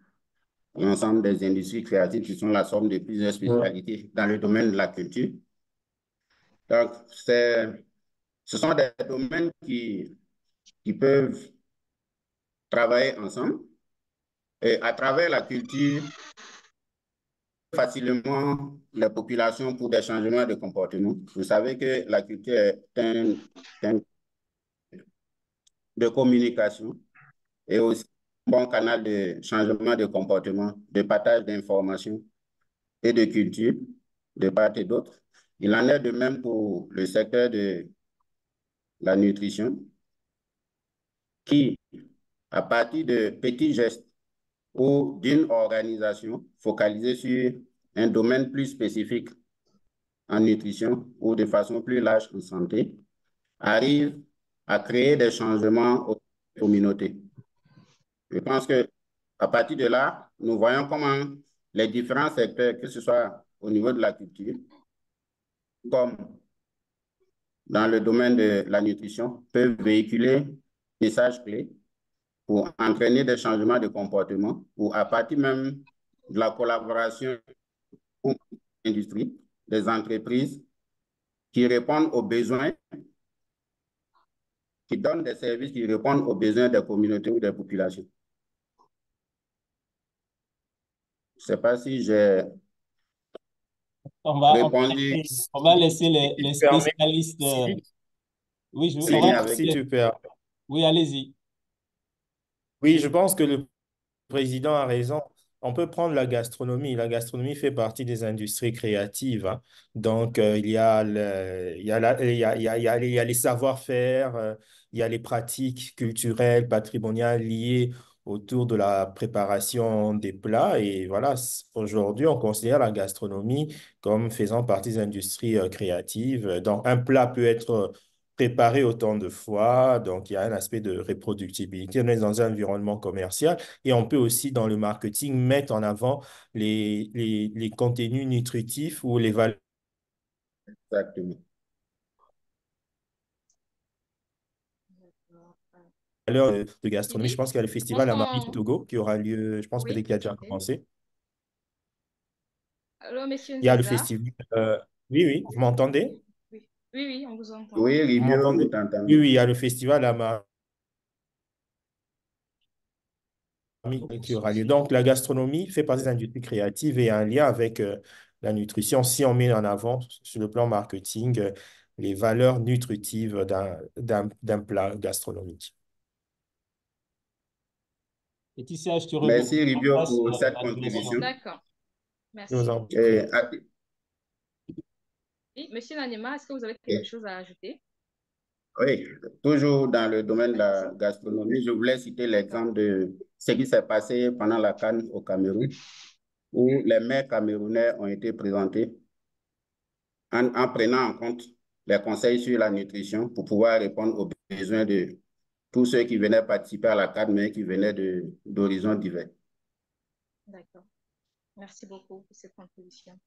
l'ensemble des industries créatives qui sont la somme de plusieurs spécialités dans le domaine de la culture. Donc, ce sont des domaines qui peuvent travailler ensemble et à travers la culture, facilement les populations pour des changements de comportement. Vous savez que la culture est un de communication et aussi un bon canal de changement de comportement, de partage d'informations et de culture de part et d'autre. Il en est de même pour le secteur de la nutrition qui, à partir de petits gestes ou d'une organisation focalisée sur un domaine plus spécifique en nutrition ou de façon plus large en santé, arrive à créer des changements aux communautés. Je pense que à partir de là, nous voyons comment les différents secteurs, que ce soit au niveau de la culture, comme dans le domaine de la nutrition, peuvent véhiculer des messages clés pour entraîner des changements de comportement ou à partir même de la collaboration industries, des entreprises qui répondent aux besoins, qui donnent des services qui répondent aux besoins des communautés ou des populations. Je ne sais pas si j'ai On va, on va répondu. laisser, on va laisser les Permets, spécialistes. oui, On va Avec si laisser. tu permets. Oui, allez-y. Oui, je pense que le président a raison. On peut prendre la gastronomie. La gastronomie fait partie des industries créatives, hein. Donc, il y a il y a il y a les savoir-faire, il y a les pratiques culturelles, patrimoniales liées autour de la préparation des plats. Et voilà, aujourd'hui, on considère la gastronomie comme faisant partie des industries créatives. Donc, un plat peut être préparé autant de fois. Donc, il y a un aspect de reproductibilité. On est dans un environnement commercial. Et on peut aussi, dans le marketing, mettre en avant les contenus nutritifs ou les exactement. valeurs de gastronomie. Je Sylvie, pense qu'il y a le je pense festival à Marie qu'on... Togo qui aura lieu, je pense peut-être Oui, qu'il a tout déjà à fait. commencé. Alors, Monsieur Il y a le Nziza, festival. Oui, oui, vous m'entendez? oui, oui, oui, oui, on vous entend. Oui, Vous Ribio, nous m'entendez? Oui, t'entendons. oui, il y a le festival à Marie qui aura lieu. Donc, la gastronomie fait partie des industries créatives et a un lien avec la nutrition si on met en avant sur le plan marketing les valeurs nutritives d'un plat gastronomique. Laetitia, je te redonne Merci, la Ribio, place pour cette à l'animation. contribution. D'accord, Je vous merci. en Et, prie. Oui, Monsieur Nanema, est-ce que vous avez quelque et- chose à ajouter? oui, toujours dans le domaine de Allez-y. la gastronomie, je voulais citer D'accord, l'exemple de ce qui s'est passé pendant la CAN au Cameroun, où les maires camerounais ont été présentés en prenant en compte les conseils sur la nutrition pour pouvoir répondre aux besoins de tous ceux qui venaient participer à la CAN, mais qui venaient d'horizons divers. d'accord. Merci beaucoup pour cette contribution.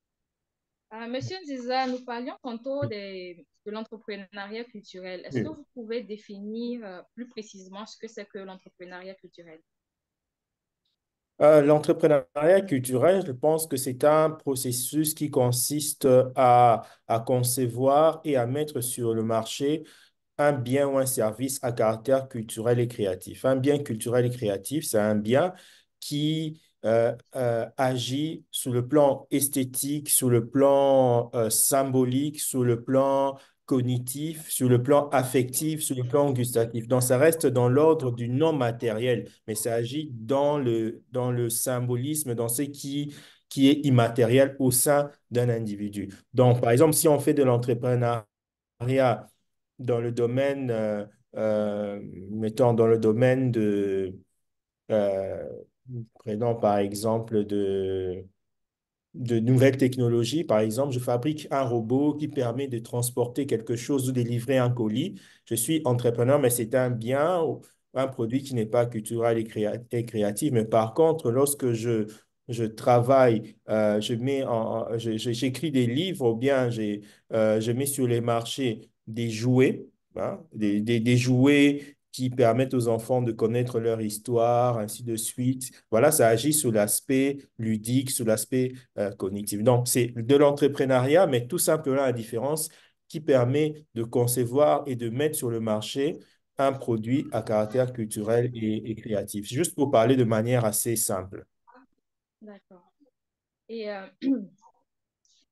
Monsieur Nziza, nous parlions tantôt de l'entrepreneuriat culturel. Est-ce que Oui. vous pouvez définir plus précisément ce que c'est que l'entrepreneuriat culturel? L'entrepreneuriat culturel, je pense que c'est un processus qui consiste à concevoir et à mettre sur le marché un bien ou un service à caractère culturel et créatif. Un bien culturel et créatif, c'est un bien qui agit sous le plan esthétique, sous le plan symbolique, sous le plan cognitif, sur le plan affectif, sur le plan gustatif. Donc, ça reste dans l'ordre du non matériel, mais ça agit dans le symbolisme, dans ce qui est immatériel au sein d'un individu. Donc, par exemple, si on fait de l'entrepreneuriat, dans le domaine, mettons, dans le domaine euh, prenons par exemple de nouvelles technologies. Par exemple, je fabrique un robot qui permet de transporter quelque chose ou de livrer un colis. Je suis entrepreneur, mais c'est un bien ou un produit qui n'est pas culturel et créatif. Mais par contre, lorsque je travaille, j'écris des livres ou bien je mets sur les marchés des jouets, hein, des jouets qui permettent aux enfants de connaître leur histoire, ainsi de suite. Voilà, ça agit sur l'aspect ludique, sur l'aspect cognitive. Donc, c'est de l'entrepreneuriat, mais tout simplement la différence qui permet de concevoir et de mettre sur le marché un produit à caractère culturel et créatif. Juste pour parler de manière assez simple. D'accord. Et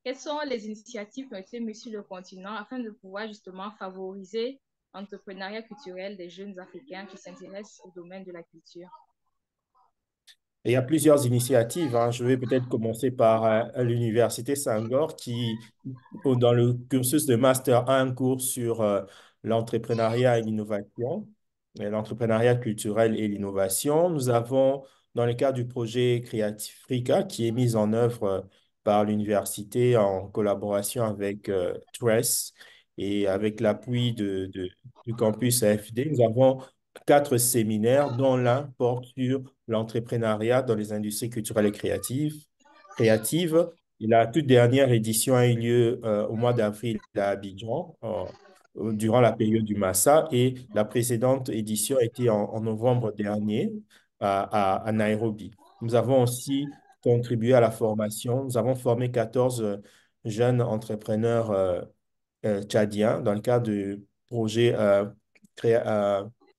quelles sont les initiatives qui ont été mises sur le continent afin de pouvoir justement favoriser l'entrepreneuriat culturel des jeunes Africains qui s'intéressent au domaine de la culture? Et il y a plusieurs initiatives, hein. Je vais peut-être commencer par l'Université Sangor qui, dans le cursus de Master 1, un cours sur l'entrepreneuriat et l'innovation, et l'entrepreneuriat culturel et l'innovation. Nous avons, dans le cadre du projet Creatifrica, qui est mis en œuvre par l'université en collaboration avec TRES et avec l'appui du campus AFD, nous avons 4 séminaires, dont l'un porte sur l'entrepreneuriat dans les industries culturelles et créatives. Et la toute dernière édition a eu lieu au mois d'avril à Abidjan, durant la période du Massa, et la précédente édition a été en novembre dernier à Nairobi. Nous avons aussi contribué à la formation. Nous avons formé 14 jeunes entrepreneurs tchadiens dans le cadre du projet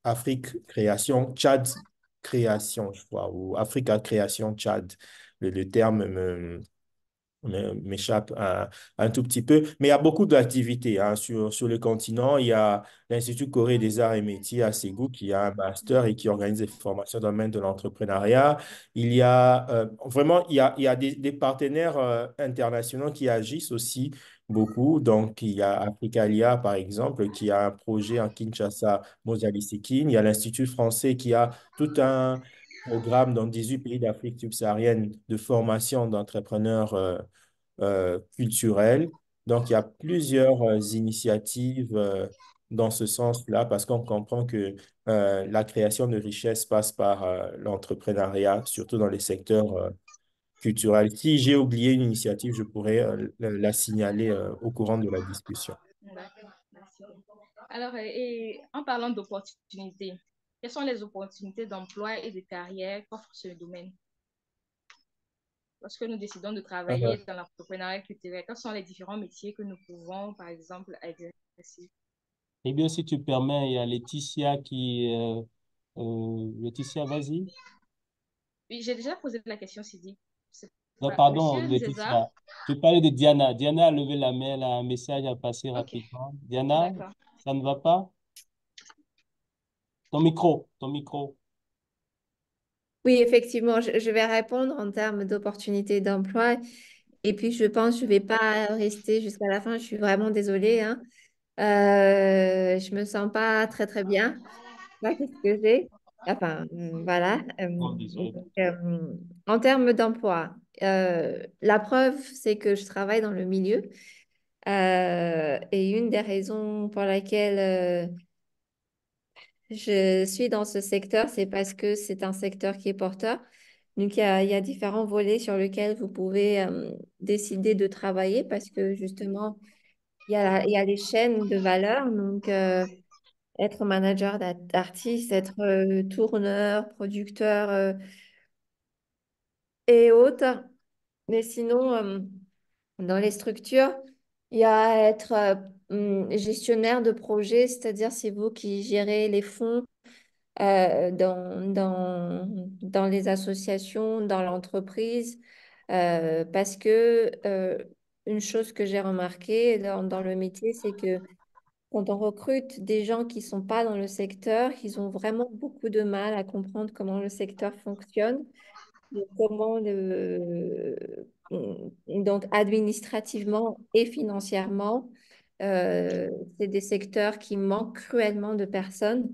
Afrique Création, Tchad Création, je crois, ou Africa Création Tchad. Le terme m'échappe un tout petit peu. Mais il y a beaucoup d'activités hein, sur le continent. Il y a l'Institut Corée des Arts et Métiers à Ségou qui a un master et qui organise des formations dans le domaine de l'entrepreneuriat. Il y a vraiment il y a des partenaires internationaux qui agissent aussi beaucoup. Donc, il y a Africalia, par exemple, qui a un projet en Kinshasa, Mozambique. Il y a l'Institut français qui a tout un programme dans 18 pays d'Afrique subsaharienne de formation d'entrepreneurs culturelle. Donc, il y a plusieurs initiatives dans ce sens-là parce qu'on comprend que la création de richesses passe par l'entrepreneuriat, surtout dans les secteurs culturels. Si j'ai oublié une initiative, je pourrais la signaler au courant de la discussion. D'accord, merci. Alors, et en parlant d'opportunités, quelles sont les opportunités d'emploi et de carrière qu'offre ce domaine? Lorsque nous décidons de Euh, travailler dans l'entrepreneuriat culturel, quels sont les différents métiers que nous pouvons, par exemple, exercer? Eh bien, si tu permets, il y a Laetitia Laetitia, vas-y. Oui, j'ai déjà posé la question, Sidi. C'est Non, pas pardon, Monsieur Nzeza? Laetitia. Je parlais de Diana. Diana a levé la main, elle a un message à passer Ok, rapidement. Diana, d'accord. ça ne va pas? Ton micro, ton micro. Oui, effectivement, je vais répondre en termes d'opportunités d'emploi. Et puis, je pense que je ne vais pas rester jusqu'à la fin. Je suis vraiment désolée, hein. Je me sens pas très, très bien. Là, qu'est-ce que j'ai? Enfin, voilà. Oh, désolé. En termes d'emploi, la preuve, c'est que je travaille dans le milieu. Et une des raisons pour laquelle je suis dans ce secteur, c'est parce que c'est un secteur qui est porteur. Donc, il y a différents volets sur lesquels vous pouvez décider de travailler parce que justement, il y a les chaînes de valeur. Donc, être manager d'artiste, être tourneur, producteur et autres. Mais sinon, dans les structures, il y a être gestionnaire de projet, c'est-à-dire c'est vous qui gérez les fonds dans les associations, dans l'entreprise, parce que une chose que j'ai remarqué dans le métier, c'est que quand on recrute des gens qui ne sont pas dans le secteur, ils ont vraiment beaucoup de mal à comprendre comment le secteur fonctionne, et comment donc administrativement et financièrement, c'est des secteurs qui manquent cruellement de personnes.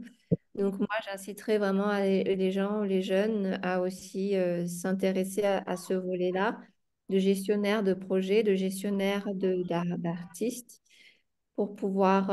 Donc, moi, j'inciterais vraiment les gens, les jeunes, à aussi s'intéresser à ce volet-là de gestionnaire de projet, de gestionnaire d'artistes pour pouvoir...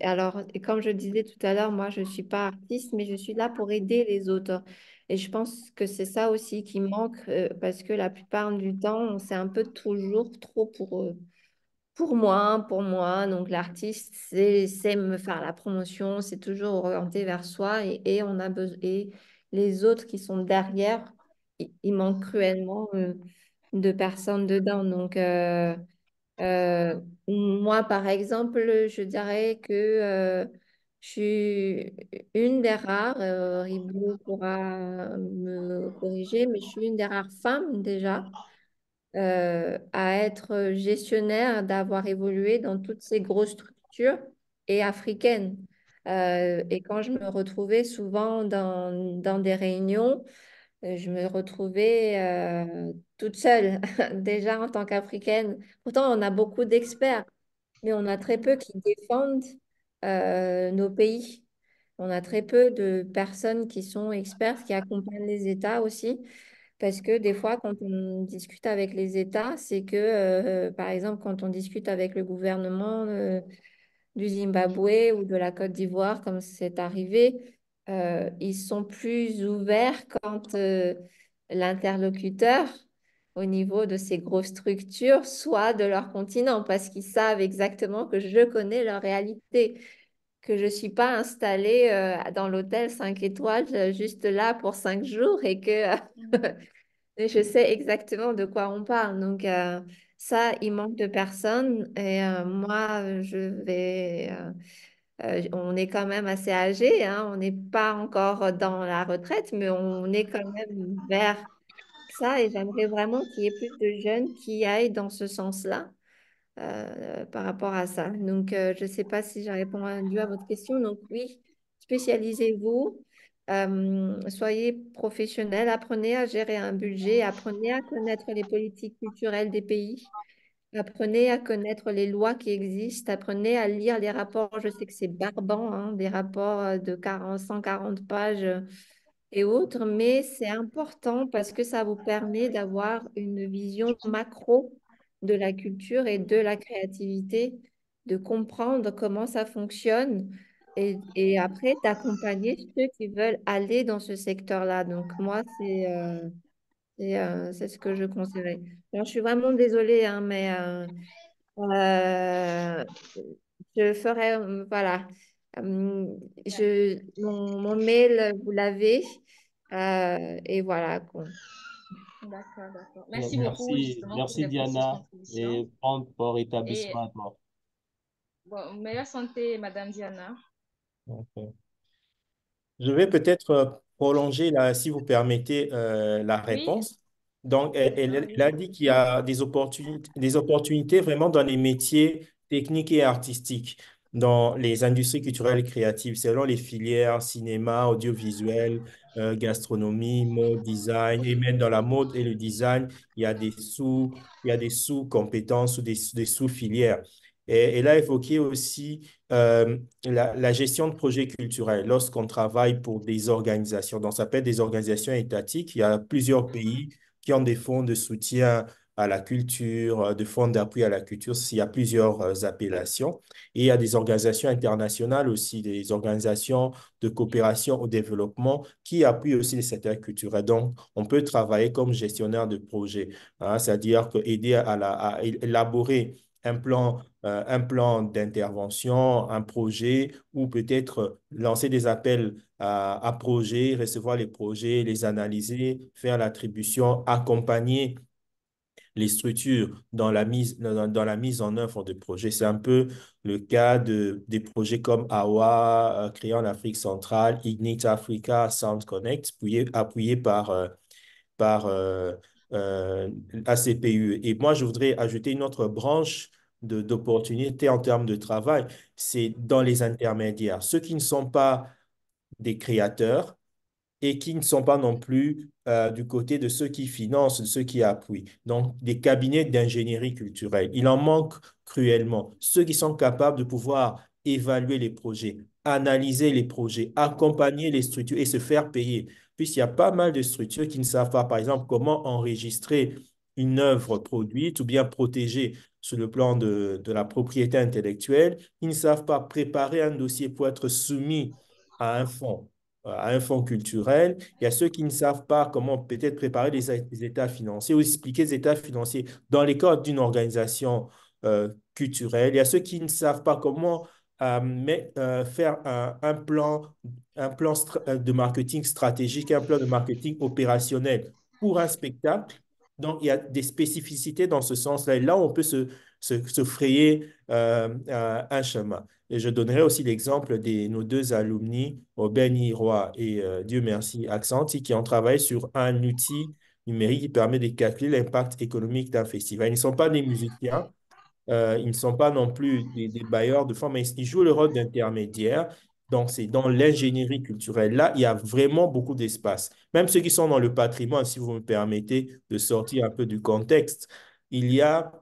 alors, et comme je disais tout à l'heure, moi, je ne suis pas artiste, mais je suis là pour aider les autres. Et je pense que c'est ça aussi qui manque parce que la plupart du temps, c'est un peu toujours trop pour moi, pour moi. Donc, l'artiste, c'est me faire la promotion, c'est toujours orienté vers soi et on a besoin. Et les autres qui sont derrière, il manque cruellement de personnes dedans. Donc, moi, par exemple, je dirais que je suis une des rares, Ribot pourra me corriger, mais je suis une des rares femmes déjà à être gestionnaire, d'avoir évolué dans toutes ces grosses structures et africaines. Et quand je me retrouvais souvent dans des réunions, je me retrouvais toute seule, déjà en tant qu'Africaine. Pourtant, on a beaucoup d'experts, mais on a très peu qui défendent nos pays. On a très peu de personnes qui sont expertes, qui accompagnent les États aussi. Parce que des fois, quand on discute avec les États, c'est que, par exemple, quand on discute avec le gouvernement du Zimbabwe ou de la Côte d'Ivoire, comme c'est arrivé, ils sont plus ouverts quand l'interlocuteur, au niveau de ces grosses structures, soit de leur continent, parce qu'ils savent exactement que je connais leur réalité, que je ne suis pas installée dans l'hôtel 5 étoiles juste là pour 5 jours et que Et je sais exactement de quoi on parle. Donc, ça, il manque de personnes. Et moi, on est quand même assez âgé, hein. On n'est pas encore dans la retraite, mais on est quand même vers ça. Et j'aimerais vraiment qu'il y ait plus de jeunes qui aillent dans ce sens-là par rapport à ça. Donc, je ne sais pas si j'ai répondu à votre question. Donc, oui, spécialisez-vous, soyez professionnel, apprenez à gérer un budget, apprenez à connaître les politiques culturelles des pays, apprenez à connaître les lois qui existent, apprenez à lire les rapports. Je sais que c'est barbant, hein, des rapports de 40, 140 pages et autres, mais c'est important parce que ça vous permet d'avoir une vision macro de la culture et de la créativité, de comprendre comment ça fonctionne et après d'accompagner ceux qui veulent aller dans ce secteur-là. Donc moi, c'est ce que je conseillerais. Alors, je suis vraiment désolée, hein, mais euh, je ferai, voilà. Mon mail, vous l'avez. Et voilà, quoi. D'accord, d'accord. Merci beaucoup Merci, justement pour merci les précieuses Diana contributions. et bon Et rétablissement à toi. bon, meilleure santé, Madame Diana. Ok. Je vais peut-être prolonger, là, si vous permettez, la Oui, réponse. Donc, d'accord, elle a oui. dit qu'il y a des opportunités vraiment dans les métiers techniques et artistiques, dans les industries culturelles et créatives, selon les filières cinéma, audiovisuel, gastronomie, mode, design, et même dans la mode et le design, il y a des sous-compétences ou des sous-filières. Et elle a évoqué aussi la gestion de projets culturels lorsqu'on travaille pour des organisations. Donc, ça peut être des organisations étatiques. Il y a plusieurs pays qui ont des fonds de soutien à la culture, des fonds d'appui à la culture. Il y a plusieurs appellations. Et il y a des organisations internationales aussi, des organisations de coopération au développement qui appuient aussi les secteurs culturels. Donc, on peut travailler comme gestionnaire de projet, hein, c'est-à-dire que aider à élaborer un plan d'intervention, un projet, ou peut-être lancer des appels à projets, recevoir les projets, les analyser, faire l'attribution, accompagner les structures dans la mise en œuvre de projets. C'est un peu le cas des projets comme AWA, créé en Afrique centrale, Ignite Africa, Sound Connect, appuyé par ACPU. Et moi, je voudrais ajouter une autre branche d'opportunités en termes de travail, c'est dans les intermédiaires. Ceux qui ne sont pas des créateurs, et qui ne sont pas non plus du côté de ceux qui financent, de ceux qui appuient. Donc, des cabinets d'ingénierie culturelle. Il en manque cruellement. Ceux qui sont capables de pouvoir évaluer les projets, analyser les projets, accompagner les structures et se faire payer. Puisqu'il y a pas mal de structures qui ne savent pas, par exemple, comment enregistrer une œuvre produite ou bien protéger sur le plan de la propriété intellectuelle. Ils ne savent pas préparer un dossier pour être soumis à un fonds culturel. Il y a ceux qui ne savent pas comment peut-être préparer les états financiers ou expliquer les états financiers dans les cadres d'une organisation culturelle. Il y a ceux qui ne savent pas comment faire un plan de marketing stratégique, un plan de marketing opérationnel pour un spectacle. Donc, il y a des spécificités dans ce sens-là. Et là, on peut se frayer un chemin. Et je donnerai aussi l'exemple de nos deux alumni, Benny Roy et Dieu merci, Accenti, qui ont travaillé sur un outil numérique qui permet de calculer l'impact économique d'un festival. Ils ne sont pas des musiciens, ils ne sont pas non plus des bailleurs de fonds, mais ils jouent le rôle d'intermédiaire. Donc, c'est dans l'ingénierie culturelle. Là, il y a vraiment beaucoup d'espace. Même ceux qui sont dans le patrimoine, si vous me permettez de sortir un peu du contexte, il y a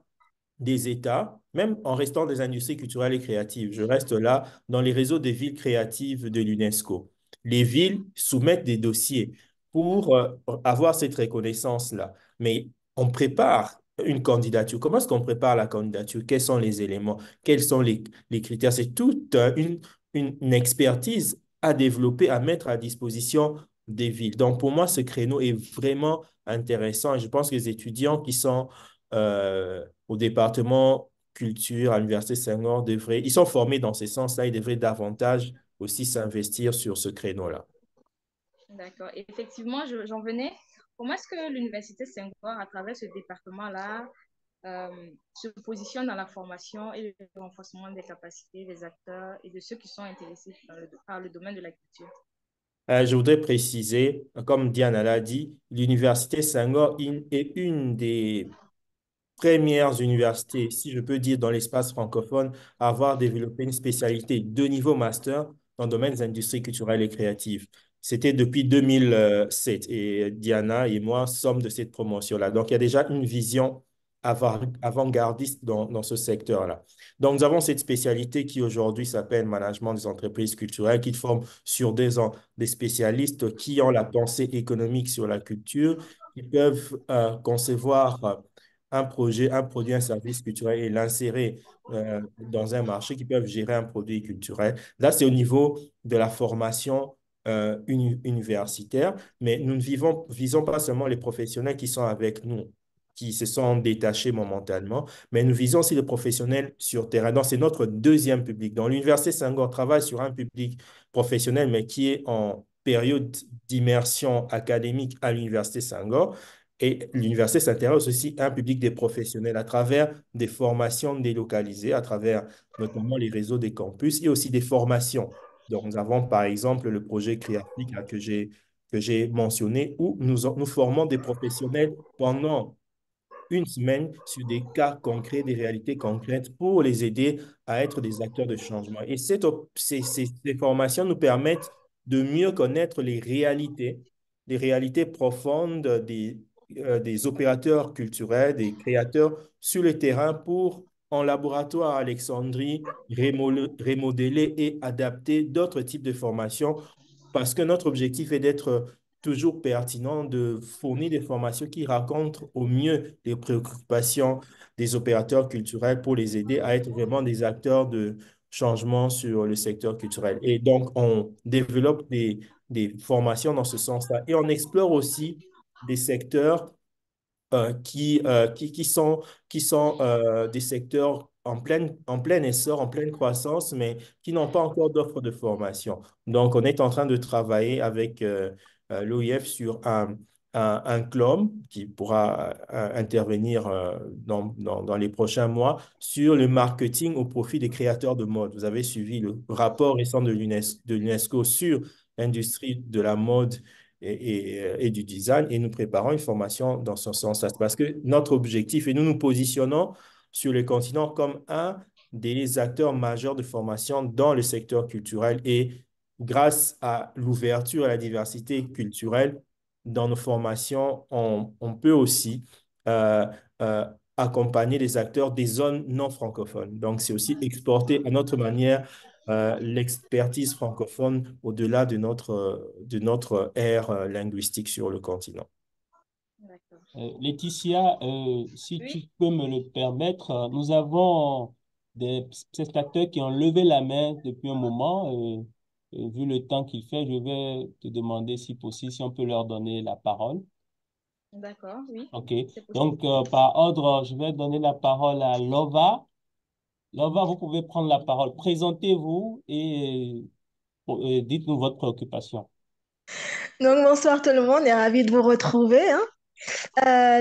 des États, même en restant des industries culturelles et créatives. Je reste là dans les réseaux des villes créatives de l'UNESCO. Les villes soumettent des dossiers pour avoir cette reconnaissance-là. Mais on prépare une candidature. Comment est-ce qu'on prépare la candidature? Quels sont les éléments? Quels sont les critères? C'est toute une expertise à développer, à mettre à disposition des villes. Donc, pour moi, ce créneau est vraiment intéressant et je pense que les étudiants qui sont au département culture à l'Université Senghor ils sont formés dans ce sens-là, ils devraient davantage aussi s'investir sur ce créneau-là. D'accord. Effectivement, j'en venais comment est-ce que l'Université Senghor, à travers ce département-là, se positionne dans la formation et le renforcement des capacités des acteurs et de ceux qui sont intéressés par le domaine de la culture? Je voudrais préciser, comme Diana l'a dit, l'Université Senghor est une des premières universités, si je peux dire, dans l'espace francophone, à avoir développé une spécialité de niveau master dans le domaine des industries culturelles et créatives. C'était depuis 2007 et Diana et moi sommes de cette promotion-là. Donc, il y a déjà une vision avant-gardiste dans ce secteur-là. Donc, nous avons cette spécialité qui aujourd'hui s'appelle Management des entreprises culturelles, qui forme sur 2 ans des spécialistes qui ont la pensée économique sur la culture, qui peuvent concevoir un projet, un produit, un service culturel et l'insérer dans un marché qui peuvent gérer un produit culturel. Là, c'est au niveau de la formation universitaire, mais nous ne visons pas seulement les professionnels qui sont avec nous, qui se sont détachés momentanément, mais nous visons aussi les professionnels sur terrain. Donc, c'est notre deuxième public. Donc, l'Université Senghor travaille sur un public professionnel, mais qui est en période d'immersion académique à l'Université Senghor. Et l'université s'intéresse aussi à un public des professionnels à travers des formations délocalisées, à travers notamment les réseaux des campus et aussi des formations. Donc, nous avons par exemple le projet Créatique là, que j'ai mentionné où nous formons des professionnels pendant une semaine sur des cas concrets, des réalités concrètes pour les aider à être des acteurs de changement. Et ces formations nous permettent de mieux connaître les réalités profondes des opérateurs culturels, des créateurs sur le terrain pour, en laboratoire à Alexandrie, remodeler et adapter d'autres types de formations parce que notre objectif est d'être toujours pertinent, de fournir des formations qui racontent au mieux les préoccupations des opérateurs culturels pour les aider à être vraiment des acteurs de changement sur le secteur culturel. Et donc, on développe des formations dans ce sens-là. Et on explore aussi des secteurs qui sont des secteurs en plein essor, en pleine croissance, mais qui n'ont pas encore d'offres de formation. Donc, on est en train de travailler avec l'OIF sur un CLOM qui pourra intervenir dans les prochains mois sur le marketing au profit des créateurs de mode. Vous avez suivi le rapport récent de l'UNESCO sur l'industrie de la mode et du design et nous préparons une formation dans ce sens-là. Parce que notre objectif, et nous nous positionnons sur le continent comme un des acteurs majeurs de formation dans le secteur culturel et grâce à l'ouverture à la diversité culturelle dans nos formations, on peut aussi euh, euh, accompagner les acteurs des zones non francophones. Donc, c'est aussi exporter à notre manière l'expertise francophone au-delà de notre ère linguistique sur le continent. D'accord. Laetitia, si Oui, tu peux me le permettre, nous avons des spectateurs qui ont levé la main depuis un moment. Vu le temps qu'il fait, je vais te demander si possible, si on peut leur donner la parole. d'accord, oui, OK. c'est possible. Donc, par ordre, je vais donner la parole à Lova. Lova, vous pouvez prendre la parole. Présentez-vous et dites-nous votre préoccupation. Donc, bonsoir tout le monde et ravi de vous retrouver, hein.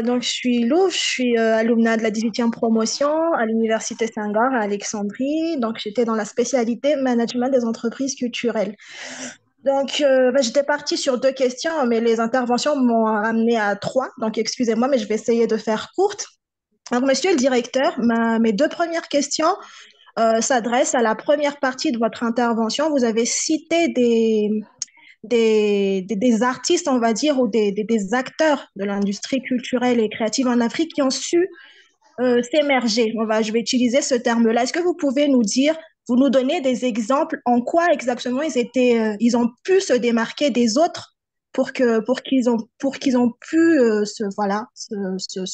Donc, je suis Lou, je suis alumna de la 18e promotion à l'Université Senghor à Alexandrie. Donc, j'étais dans la spécialité management des entreprises culturelles. Donc, j'étais partie sur 2 questions, mais les interventions m'ont ramené à 3. Donc, excusez-moi, mais je vais essayer de faire courte. Donc, monsieur le directeur, mes 2 premières questions s'adressent à la première partie de votre intervention. Vous avez cité des artistes, on va dire, ou des acteurs de l'industrie culturelle et créative en Afrique qui ont su s'émerger. Je vais utiliser ce terme-là. Est-ce que vous pouvez nous dire, vous nous donner des exemples en quoi exactement ils ont pu se démarquer des autres pour qu'ils ont pu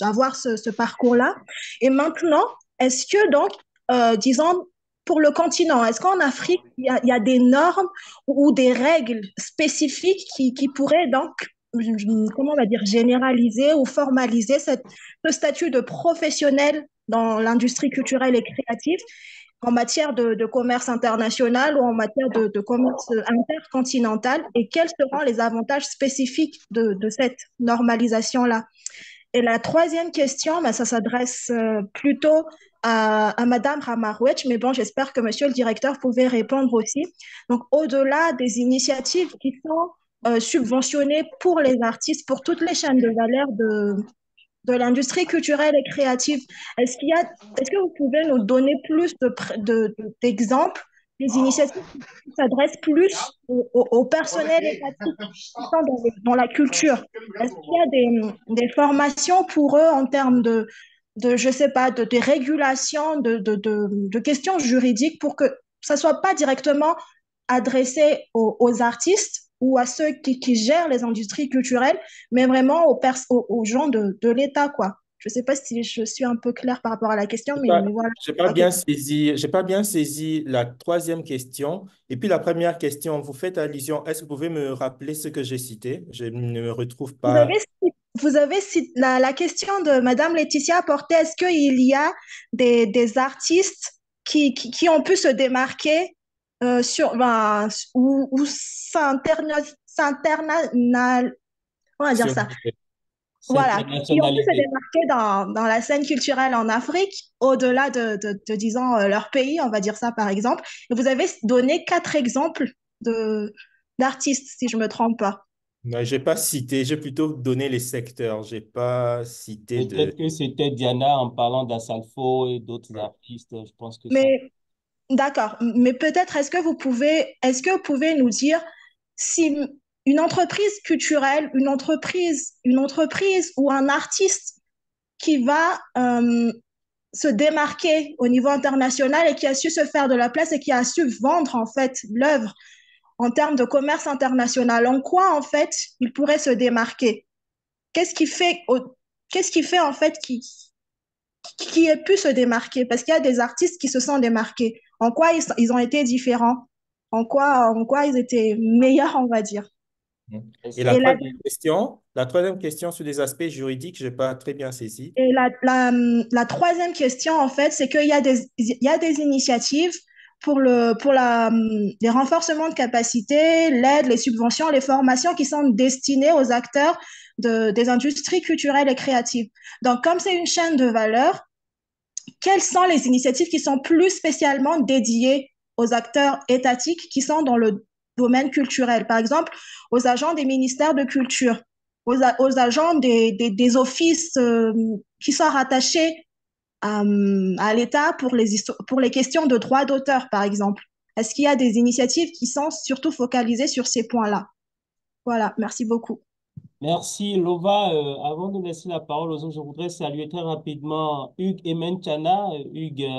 avoir ce parcours-là. Et maintenant, est-ce que donc, disons, pour le continent, est-ce qu'en Afrique, il y a des normes ou des règles spécifiques qui pourraient donc, comment on va dire, généraliser ou formaliser ce statut de professionnel dans l'industrie culturelle et créative? en matière de commerce international ou en matière de commerce intercontinental et quels seront les avantages spécifiques de cette normalisation-là. Et la troisième question, ben, ça s'adresse plutôt à Madame Ramarouetch, mais bon, j'espère que Monsieur le directeur pouvait répondre aussi. Donc, au-delà des initiatives qui sont subventionnées pour les artistes, pour toutes les chaînes de valeur de l'industrie culturelle et créative. Est-ce que vous pouvez nous donner plus d'exemples des initiatives qui s'adressent plus au personnel étatique qui sont dans la culture? Est-ce qu'il y a des formations pour eux en termes je sais pas, de régulation, de questions juridiques pour que ça ne soit pas directement adressé aux artistes ou à ceux qui gèrent les industries culturelles, mais vraiment aux gens de l'État, quoi. Je ne sais pas si je suis un peu claire par rapport à la question, mais voilà. J'ai pas bien saisi la troisième question. Et puis la première question, vous faites allusion, est-ce que vous pouvez me rappeler ce que j'ai cité? Je ne me retrouve Vous pas. avez, vous avez la question de Madame Laetitia portait, est-ce qu'il y a des artistes qui ont pu se démarquer ben, ou on va dire Sur... ça, voilà, qui ont pu se S'internationaliser. démarquer dans la scène culturelle en Afrique, au-delà disons, leur pays, on va dire ça par exemple. Et vous avez donné 4 exemples d'artistes, si je ne me trompe pas. Non, j'ai pas cité, j'ai plutôt donné les secteurs. J'ai pas cité de. Peut-être que c'était Diana en parlant d'Assalfo et d'autres artistes. Je pense que ça. Mais d'accord, mais peut-être est-ce que vous pouvez nous dire si une entreprise culturelle, une entreprise ou un artiste qui va se démarquer au niveau international et qui a su se faire de la place et qui a su vendre en fait l'œuvre en termes de commerce international, en quoi en fait il pourrait se démarquer? Qu'est-ce qui fait, qu'est-ce qui fait en fait qui ait pu se démarquer? Parce qu'il y a des artistes qui se sont démarqués. En quoi ils ont été différents? En quoi ils étaient meilleurs, on va dire? Et Et la, la troisième question sur des aspects juridiques, j'ai pas très bien saisi. et la troisième question, en fait, c'est il y a des initiatives les renforcements de capacité, l'aide, les subventions, les formations qui sont destinées aux acteurs des industries culturelles et créatives. Donc, comme c'est une chaîne de valeur, quelles sont les initiatives qui sont plus spécialement dédiées aux acteurs étatiques qui sont dans le domaine culturel? Par exemple, aux agents des ministères de culture, aux agents des offices qui sont rattachés à l'État pour les questions de droits d'auteur, par exemple. Est-ce qu'il y a des initiatives qui sont surtout focalisées sur ces points-là? Voilà, merci beaucoup. Merci, Lova. Avant de laisser la parole aux autres, je voudrais saluer très rapidement Hugues Emenchana, Hugues,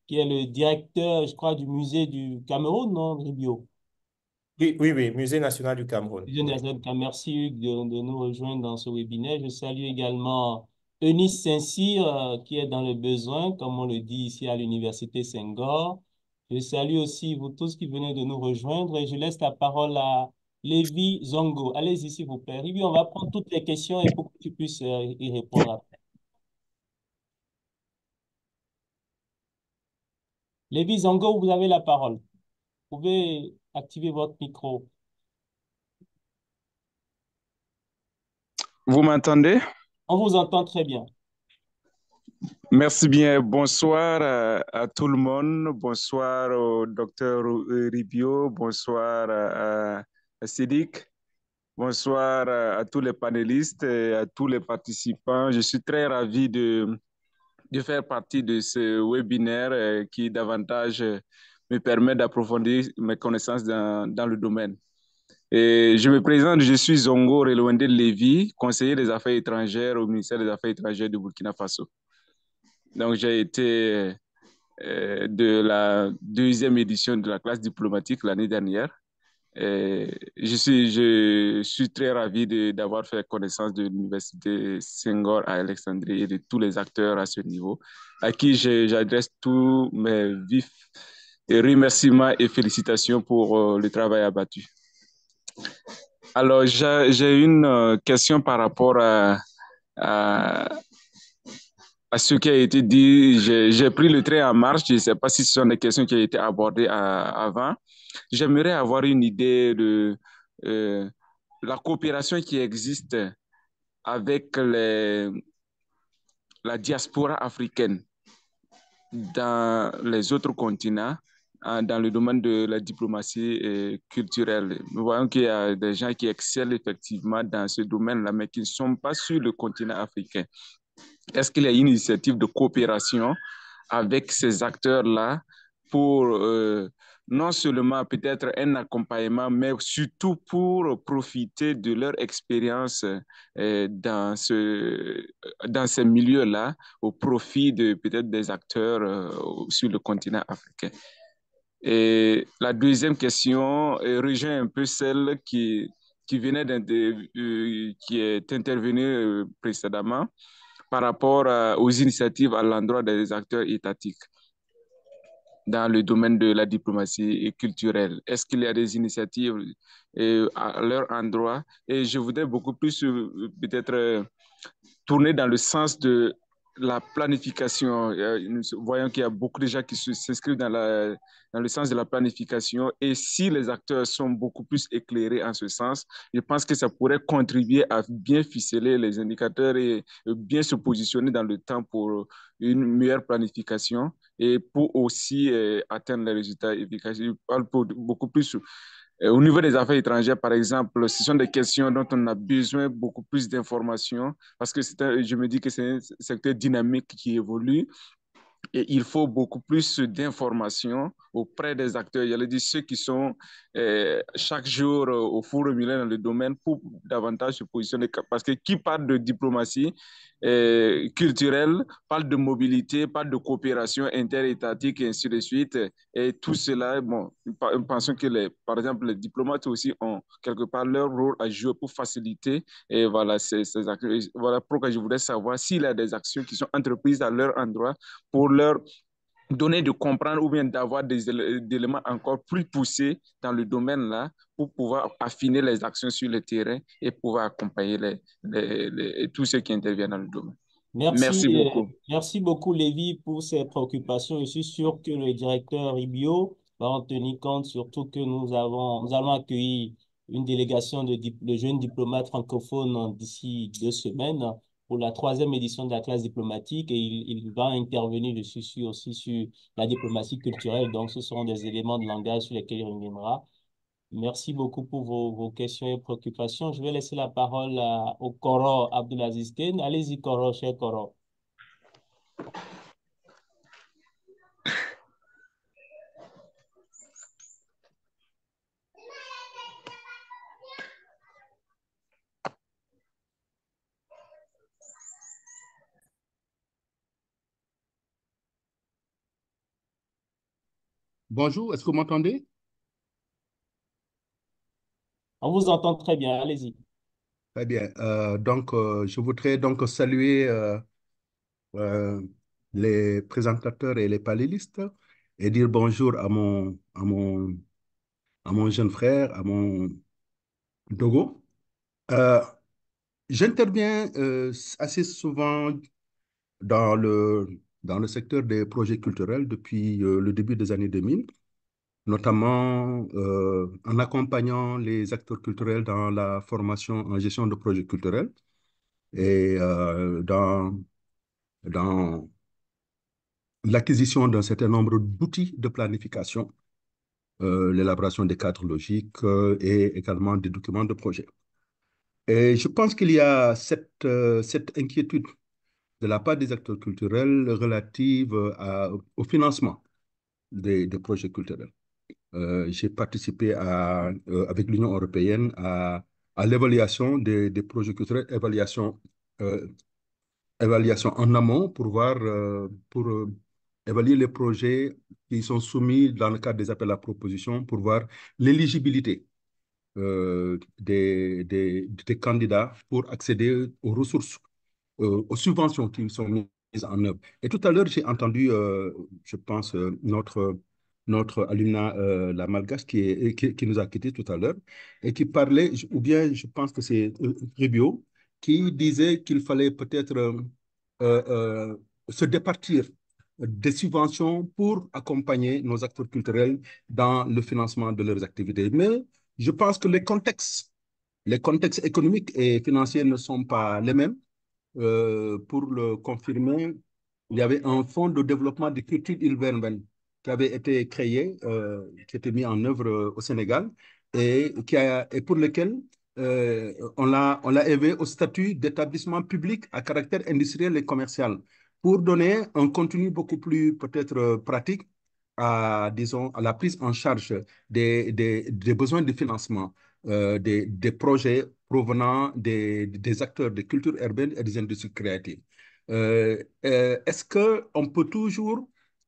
qui est le directeur, je crois, du musée du Cameroun, non, Ribio? Oui, oui, oui, Musée national du Cameroun. Musée Oui. national du Cameroun. Merci, Hugues, de nous rejoindre dans ce webinaire. Je salue également Eunice Saint-Cyr, qui est dans le besoin, comme on le dit ici à l'Université Senghor. Je salue aussi vous tous qui venez de nous rejoindre et je laisse la parole à Lévi Zongo. Allez-y, s'il vous plaît. Lévi, on va prendre toutes les questions et pour que tu puisses y répondre après. Lévi Zongo, vous avez la parole. Vous pouvez activer votre micro. Vous m'entendez? On vous entend très bien. Merci bien. Bonsoir à tout le monde. Bonsoir au docteur Ribio. Bonsoir à Sidik. Bonsoir à tous les panélistes et à tous les participants. Je suis très ravi de faire partie de ce webinaire qui davantage me permet d'approfondir mes connaissances dans le domaine. Et je me présente, je suis Zongo Relwende Lévy, conseiller des affaires étrangères au ministère des Affaires étrangères du Burkina Faso. Donc, j'ai été de la deuxième édition de la classe diplomatique l'année dernière. Et je suis très ravi d'avoir fait connaissance de l'Université Senghor à Alexandrie et de tous les acteurs à ce niveau, à qui j'adresse tous mes vifs remerciements et félicitations pour le travail abattu. Alors, j'ai une question par rapport à à ce qui a été dit. J'ai pris le train en marche. Je ne sais pas si ce sont des questions qui ont été abordées avant. J'aimerais avoir une idée de la coopération qui existe avec la diaspora africaine dans les autres continents, dans le domaine de la diplomatie culturelle. Nous voyons qu'il y a des gens qui excellent effectivement dans ce domaine-là, mais qui ne sont pas sur le continent africain. Est-ce qu'il y a une initiative de coopération avec ces acteurs-là pour non seulement peut-être un accompagnement, mais surtout pour profiter de leur expérience dans ces milieux-là au profit de peut-être des acteurs sur le continent africain? Et la deuxième question rejoint un peu celle qui venait qui est intervenue précédemment par rapport aux initiatives à l'endroit des acteurs étatiques dans le domaine de la diplomatie culturelle. Est-ce qu'il y a des initiatives à leur endroit? Et je voudrais beaucoup plus peut-être tourner dans le sens de la planification. Nous voyons qu'il y a beaucoup de gens qui s'inscrivent dans le sens de la planification. Et si les acteurs sont beaucoup plus éclairés en ce sens, je pense que ça pourrait contribuer à bien ficeler les indicateurs et bien se positionner dans le temps pour une meilleure planification et pour aussi atteindre les résultats efficaces. Je parle pour beaucoup plus au niveau des affaires étrangères, par exemple, ce sont des questions dont on a besoin beaucoup plus d'informations parce que je me dis que c'est un secteur dynamique qui évolue. Et il faut beaucoup plus d'informations auprès des acteurs. J'allais dire ceux qui sont chaque jour au four au moulin dans le domaine pour davantage se positionner. Parce que qui parle de diplomatie culturelle, parle de mobilité, parle de coopération interétatique et ainsi de suite. Et tout cela, bon, nous pensons que par exemple, les diplomates aussi ont quelque part leur rôle à jouer pour faciliter. Et voilà, voilà pourquoi je voudrais savoir s'il y a des actions qui sont entreprises à leur endroit pour leur donner de comprendre ou bien d'avoir des éléments encore plus poussés dans le domaine-là pour pouvoir affiner les actions sur le terrain et pouvoir accompagner tous ceux qui interviennent dans le domaine. Merci beaucoup. Merci beaucoup, Lévi, pour ces préoccupations. Je suis sûr que le directeur Ribio va en tenir compte, surtout que nous allons accueillir une délégation de jeunes diplomates francophones d'ici 2 semaines pour la 3e édition de la classe diplomatique et il va intervenir, je suis sûr, aussi sur la diplomatie culturelle. Donc, ce seront des éléments de langage sur lesquels il reviendra. Merci beaucoup pour vos questions et préoccupations. Je vais laisser la parole au Koro Abdulaziz Ken. Allez-y, Koro, cher Koro. Bonjour, est-ce que vous m'entendez? On vous entend très bien, allez-y. Très bien. Je voudrais donc saluer euh, les présentateurs et les panélistes et dire bonjour à mon jeune frère, à mon Dogo. Euh, J'interviens assez souvent dans dans le secteur des projets culturels depuis le début des années 2000, notamment en accompagnant les acteurs culturels dans la formation en gestion de projets culturels et dans l'acquisition d'un certain nombre d'outils de planification, l'élaboration des cadres logiques et également des documents de projet. Et je pense qu'il y a cette inquiétude de la part des acteurs culturels relative au financement des projets culturels. J'ai participé avec l'Union européenne à l'évaluation des projets culturels, euh, évaluation en amont pour voir, évaluer les projets qui sont soumis dans le cadre des appels à proposition pour voir l'éligibilité des candidats pour accéder aux ressources, aux subventions qui sont mises en œuvre. Et tout à l'heure, j'ai entendu, je pense, notre alumna, la Malgache, qui nous a quittés tout à l'heure, et qui parlait, ou bien je pense que c'est Ribio, qui disait qu'il fallait peut-être se départir des subventions pour accompagner nos acteurs culturels dans le financement de leurs activités. Mais je pense que les contextes économiques et financiers ne sont pas les mêmes. Pour le confirmer, il y avait un fonds de développement des cultures urbaines qui avait été créé, qui a été mis en œuvre au Sénégal et pour lequel on l'a élevé au statut d'établissement public à caractère industriel et commercial pour donner un contenu beaucoup plus peut-être pratique à, disons, à la prise en charge des besoins de financement des projets provenant des acteurs de culture urbaine et des industries créatives. Est-ce qu'on peut toujours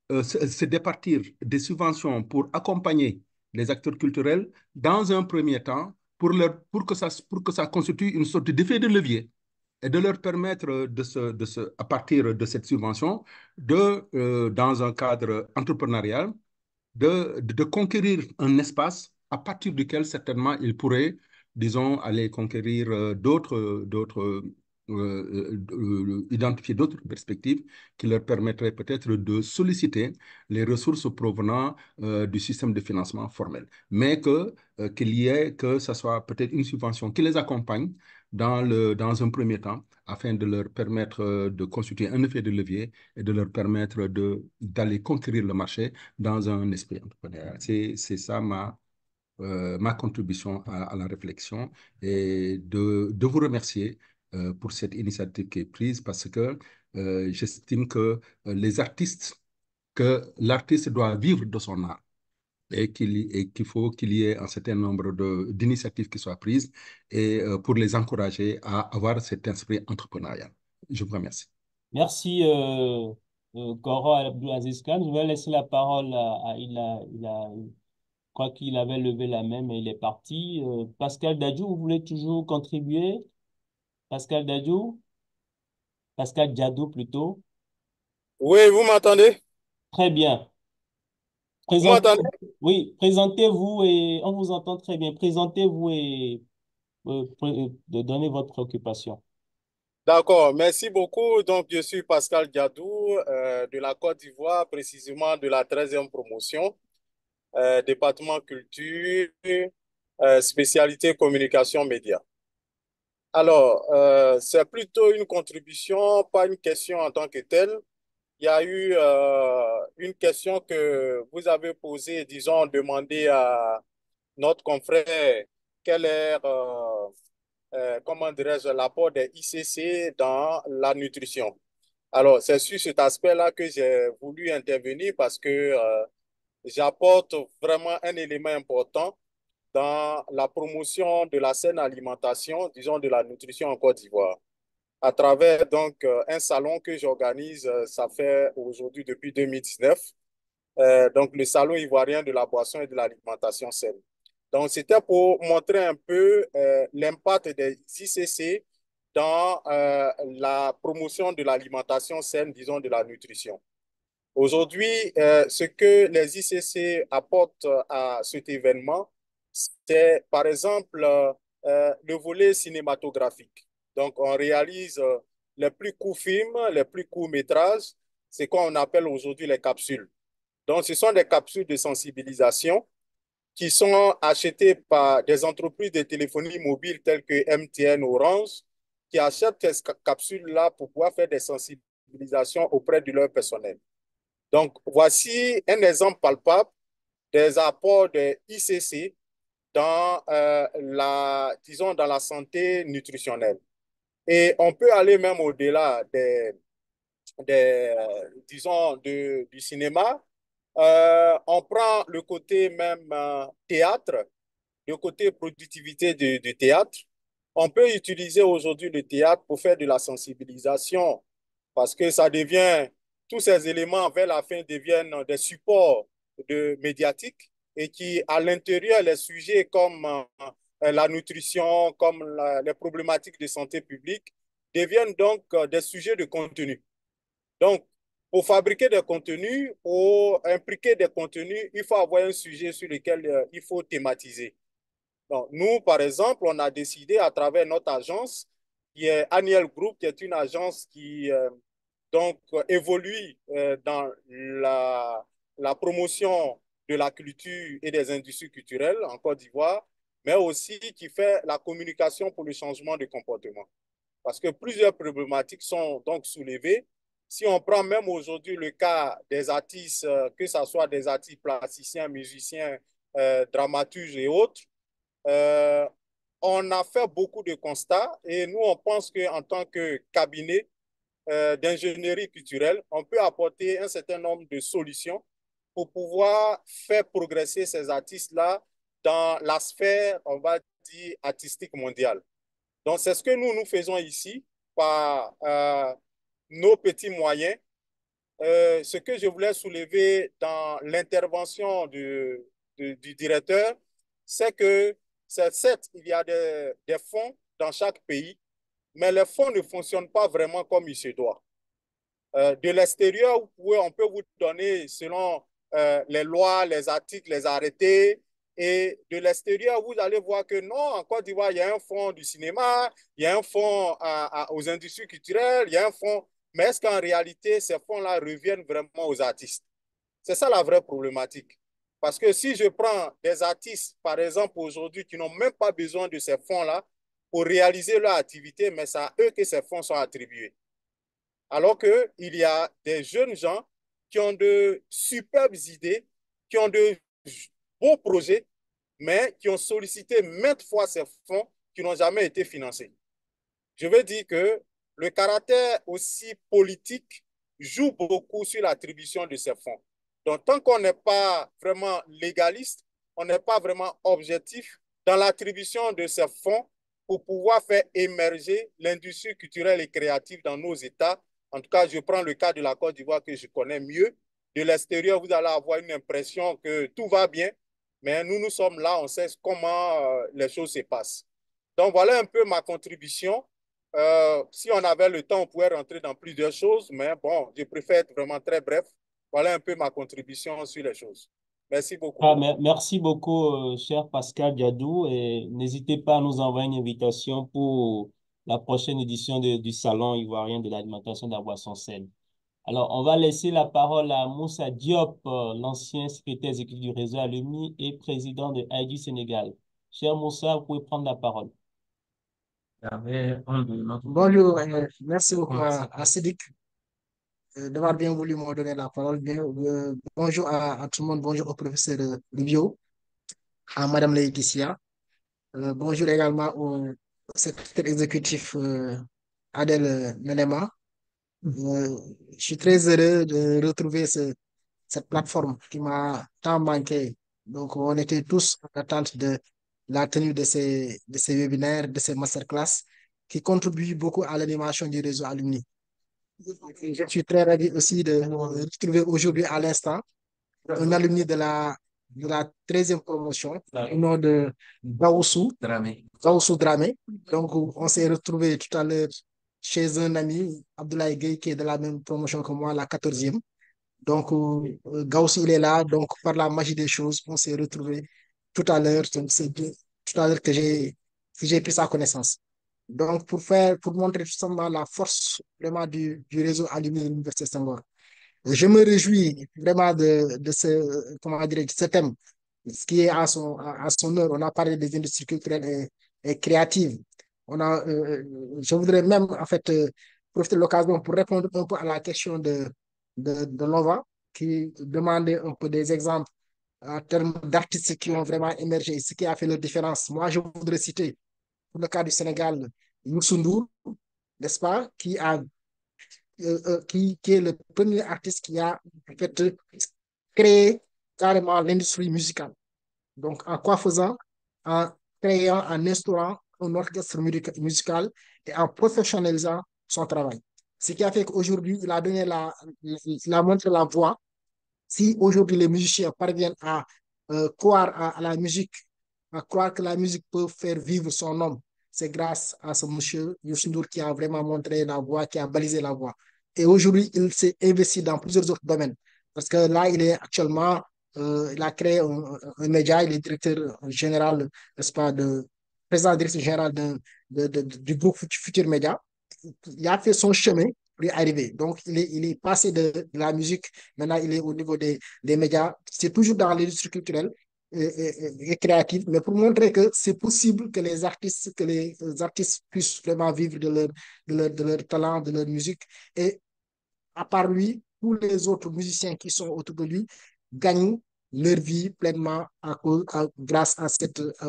se départir des subventions pour accompagner les acteurs culturels dans un premier temps pour que ça constitue une sorte d'effet de levier et de leur permettre à partir de cette subvention, dans un cadre entrepreneurial, de conquérir un espace à partir duquel certainement ils pourraient, disons, aller conquérir identifier d'autres perspectives qui leur permettraient peut-être de solliciter les ressources provenant du système de financement formel. Mais que ce soit peut-être une subvention qui les accompagne dans un premier temps afin de leur permettre de constituer un effet de levier et de leur permettre d'aller conquérir le marché dans un esprit entrepreneurial. C'est ça ma contribution à la réflexion et de vous remercier pour cette initiative qui est prise parce que j'estime que l'artiste doit vivre de son art et qu'il faut qu'il y ait un certain nombre d'initiatives qui soient prises et pour les encourager à avoir cet esprit entrepreneurial. Je vous remercie. Merci, Goro Abdulaziz Khan. Je vais laisser la parole je crois qu'il avait levé la main, mais il est parti. Pascal Dadjou, vous voulez toujours contribuer? Pascal Dadjou? Pascal Diadou plutôt. Oui, vous m'entendez? Très bien. Vous m'entendez? Oui, présentez-vous et on vous entend très bien. Présentez-vous et donnez votre préoccupation. D'accord, merci beaucoup. Donc, je suis Pascal Diadou de la Côte d'Ivoire, précisément de la 13e promotion, département culture, spécialité communication média. Alors, c'est plutôt une contribution, pas une question en tant que telle. Il y a eu une question que vous avez posée, disons, demandé à notre confrère quel est, comment dirais-je, l'apport des ICC dans la nutrition. Alors, c'est sur cet aspect-là que j'ai voulu intervenir parce que j'apporte vraiment un élément important dans la promotion de la saine alimentation, disons, de la nutrition en Côte d'Ivoire à travers donc un salon que j'organise, ça fait aujourd'hui depuis 2019, donc le salon ivoirien de la boisson et de l'alimentation saine. Donc c'était pour montrer un peu l'impact des ICC dans la promotion de l'alimentation saine, disons de la nutrition. Aujourd'hui, ce que les ICC apportent à cet événement, c'est par exemple le volet cinématographique. Donc, on réalise les plus courts films, les plus courts métrages, c'est quoi on appelle aujourd'hui les capsules. Donc, ce sont des capsules de sensibilisation qui sont achetées par des entreprises de téléphonie mobile telles que MTN, Orange, qui achètent ces capsules-là pour pouvoir faire des sensibilisations auprès de leur personnel. Donc, voici un exemple palpable des apports des ICC dans, disons, dans la santé nutritionnelle. Et on peut aller même au-delà disons, du cinéma. On prend le côté même théâtre, le côté productivité du théâtre. On peut utiliser aujourd'hui le théâtre pour faire de la sensibilisation parce que ça devient, tous ces éléments vers la fin deviennent des supports médiatiques et qui, à l'intérieur, les sujets comme la nutrition, comme les problématiques de santé publique, deviennent donc des sujets de contenu. Donc, pour fabriquer des contenus, pour impliquer des contenus, il faut avoir un sujet sur lequel il faut thématiser. Donc, nous, par exemple, on a décidé à travers notre agence, qui est Aniel Group, qui est une agence qui donc évolue dans la promotion de la culture et des industries culturelles en Côte d'Ivoire, mais aussi qui fait la communication pour le changement de comportement. Parce que plusieurs problématiques sont donc soulevées. Si on prend même aujourd'hui le cas des artistes, que ce soit des artistes plasticiens, musiciens, dramaturges et autres, euh, on a fait beaucoup de constats et nous, on pense qu'en tant que cabinet d'ingénierie culturelle, on peut apporter un certain nombre de solutions pour pouvoir faire progresser ces artistes-là dans la sphère, on va dire, artistique mondiale. Donc, c'est ce que nous faisons ici par nos petits moyens. Ce que je voulais soulever dans l'intervention du directeur, c'est que, certes, il y a des fonds dans chaque pays, mais les fonds ne fonctionnent pas vraiment comme il se doit. De l'extérieur, on peut vous donner selon les lois, les articles, les arrêtés. Et de l'extérieur, vous allez voir que non, en Côte d'Ivoire, il y a un fonds du cinéma, il y a un fonds aux industries culturelles, il y a un fonds. Mais est-ce qu'en réalité, ces fonds-là reviennent vraiment aux artistes? C'est ça la vraie problématique. Parce que si je prends des artistes, par exemple, aujourd'hui, qui n'ont même pas besoin de ces fonds-là pour réaliser leur activité, mais c'est à eux que ces fonds sont attribués. Alors qu'il y a des jeunes gens qui ont de superbes idées, qui ont de beaux projets, mais qui ont sollicité maintes fois ces fonds qui n'ont jamais été financés. Je veux dire que le caractère aussi politique joue beaucoup sur l'attribution de ces fonds. Donc, tant qu'on n'est pas vraiment légaliste, on n'est pas vraiment objectif dans l'attribution de ces fonds pour pouvoir faire émerger l'industrie culturelle et créative dans nos États. En tout cas, je prends le cas de la Côte d'Ivoire que je connais mieux. De l'extérieur, vous allez avoir une impression que tout va bien, mais nous sommes là, on sait comment les choses se passent. Donc, voilà un peu ma contribution. Si on avait le temps, on pourrait rentrer dans plusieurs choses, mais bon, je préfère être vraiment très bref. Voilà un peu ma contribution sur les choses. Merci beaucoup. Merci beaucoup, cher Pascal Diadou, et n'hésitez pas à nous envoyer une invitation pour la prochaine édition du Salon ivoirien de l'alimentation de la boisson saine. Alors, on va laisser la parole à Moussa Diop, l'ancien secrétaire exécutif du réseau Alumni et président de Haïti Sénégal. Cher Moussa, vous pouvez prendre la parole. Bonjour, merci beaucoup à Cédric d'avoir bien voulu me donner la parole. Bonjour à tout le monde, bonjour au professeur Livio, à Madame Laetitia. Bonjour également au secrétaire exécutif Adèle Menema. Je suis très heureux de retrouver cette plateforme qui m'a tant manqué. Donc, on était tous en attente de la tenue de ces webinaires, de ces masterclass qui contribuent beaucoup à l'animation du réseau Alumni. Je suis très ravi aussi de retrouver aujourd'hui à l'instant un alumni de la 13e promotion, au nom de Gaoussou Dramé. Donc, on s'est retrouvé tout à l'heure chez un ami, Abdoulaye Gueye, qui est de la même promotion que moi, la 14e. Donc, Gauss, il est là. Donc, par la magie des choses, on s'est retrouvé tout à l'heure. Donc, c'est tout à l'heure que j'ai pris sa connaissance. Donc, pour montrer tout simplement la force vraiment du réseau Alumni de l'Université Senghor. Je me réjouis vraiment de comment dire, de ce thème, ce qui est à son heure. On a parlé des industries culturelles et créatives. Je voudrais même, en fait, profiter de l'occasion pour répondre un peu à la question de Nova, qui demandait un peu des exemples en termes d'artistes qui ont vraiment émergé, ce qui a fait leur différence. Moi, je voudrais citer, pour le cas du Sénégal, Youssou N'Dour, n'est-ce pas, qui est le premier artiste qui a en fait, créé carrément l'industrie musicale. Donc, en quoi faisant? En créant, en instaurant un orchestre musical et en professionnalisant son travail. Ce qui a fait qu'aujourd'hui, il a montré la voie. Si aujourd'hui les musiciens parviennent à croire à la musique, à croire que la musique peut faire vivre son nom, c'est grâce à ce monsieur Youssou N'Dour qui a vraiment montré la voie, qui a balisé la voie. Et aujourd'hui, il s'est investi dans plusieurs autres domaines. Parce que là, il a créé un média, il est directeur général, n'est-ce pas, président directeur général du groupe Futur Média. Il a fait son chemin lui arriver. Donc, il est passé de la musique, maintenant il est au niveau des médias. C'est toujours dans l'industrie culturelle et créative, mais pour montrer que c'est possible que les artistes puissent vraiment vivre de leur talent, de leur musique. Et à part lui, tous les autres musiciens qui sont autour de lui gagnent leur vie pleinement grâce à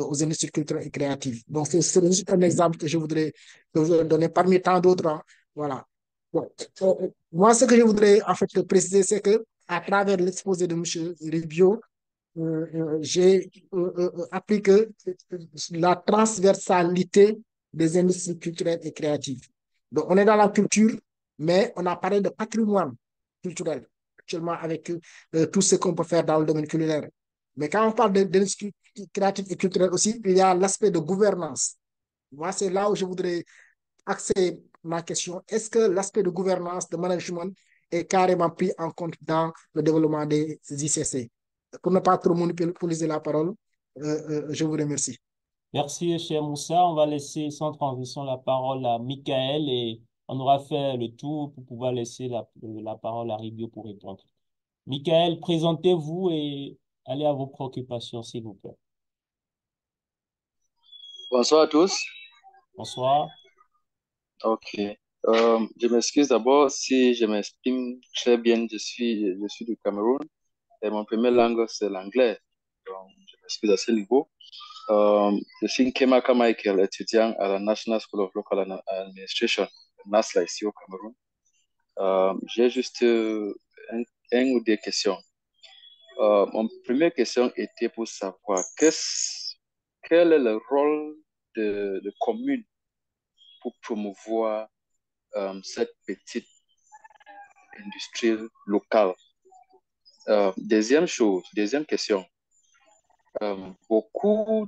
aux industries culturelles et créatives. Donc, c'est juste un exemple que je voudrais donner parmi tant d'autres, hein. Voilà. Bon. Moi, ce que je voudrais en fait préciser, c'est que à travers l'exposé de M. Rubio, j'ai appris que la transversalité des industries culturelles et créatives. Donc, on est dans la culture, mais on a parlé de patrimoine culturel actuellement avec tout ce qu'on peut faire dans le domaine culinaire. Mais quand on parle d'industrie créative et culturelle aussi, il y a l'aspect de gouvernance. Moi, c'est là où je voudrais axer ma question. Est-ce que l'aspect de gouvernance, de management est carrément pris en compte dans le développement des ICC? Pour ne pas trop monopoliser la parole, je vous remercie. Merci, cher Moussa. On va laisser sans transition la parole à Michael et on aura fait le tour pour pouvoir laisser la parole à Ribio pour répondre. Michael, présentez-vous et allez à vos préoccupations, s'il vous plaît. Bonsoir à tous. Bonsoir. Ok. Je m'excuse d'abord si je m'exprime très bien. Je suis du Cameroun et mon première langue, c'est l'anglais. Donc, je m'excuse à ce niveau. Je suis Nkemaka Michael, étudiant à la National School of Local Administration, NASLA, ici au Cameroun. J'ai juste un ou deux questions. Mon première question était pour savoir quel est le rôle de commune pour promouvoir cette petite industrie locale. Deuxième question. Beaucoup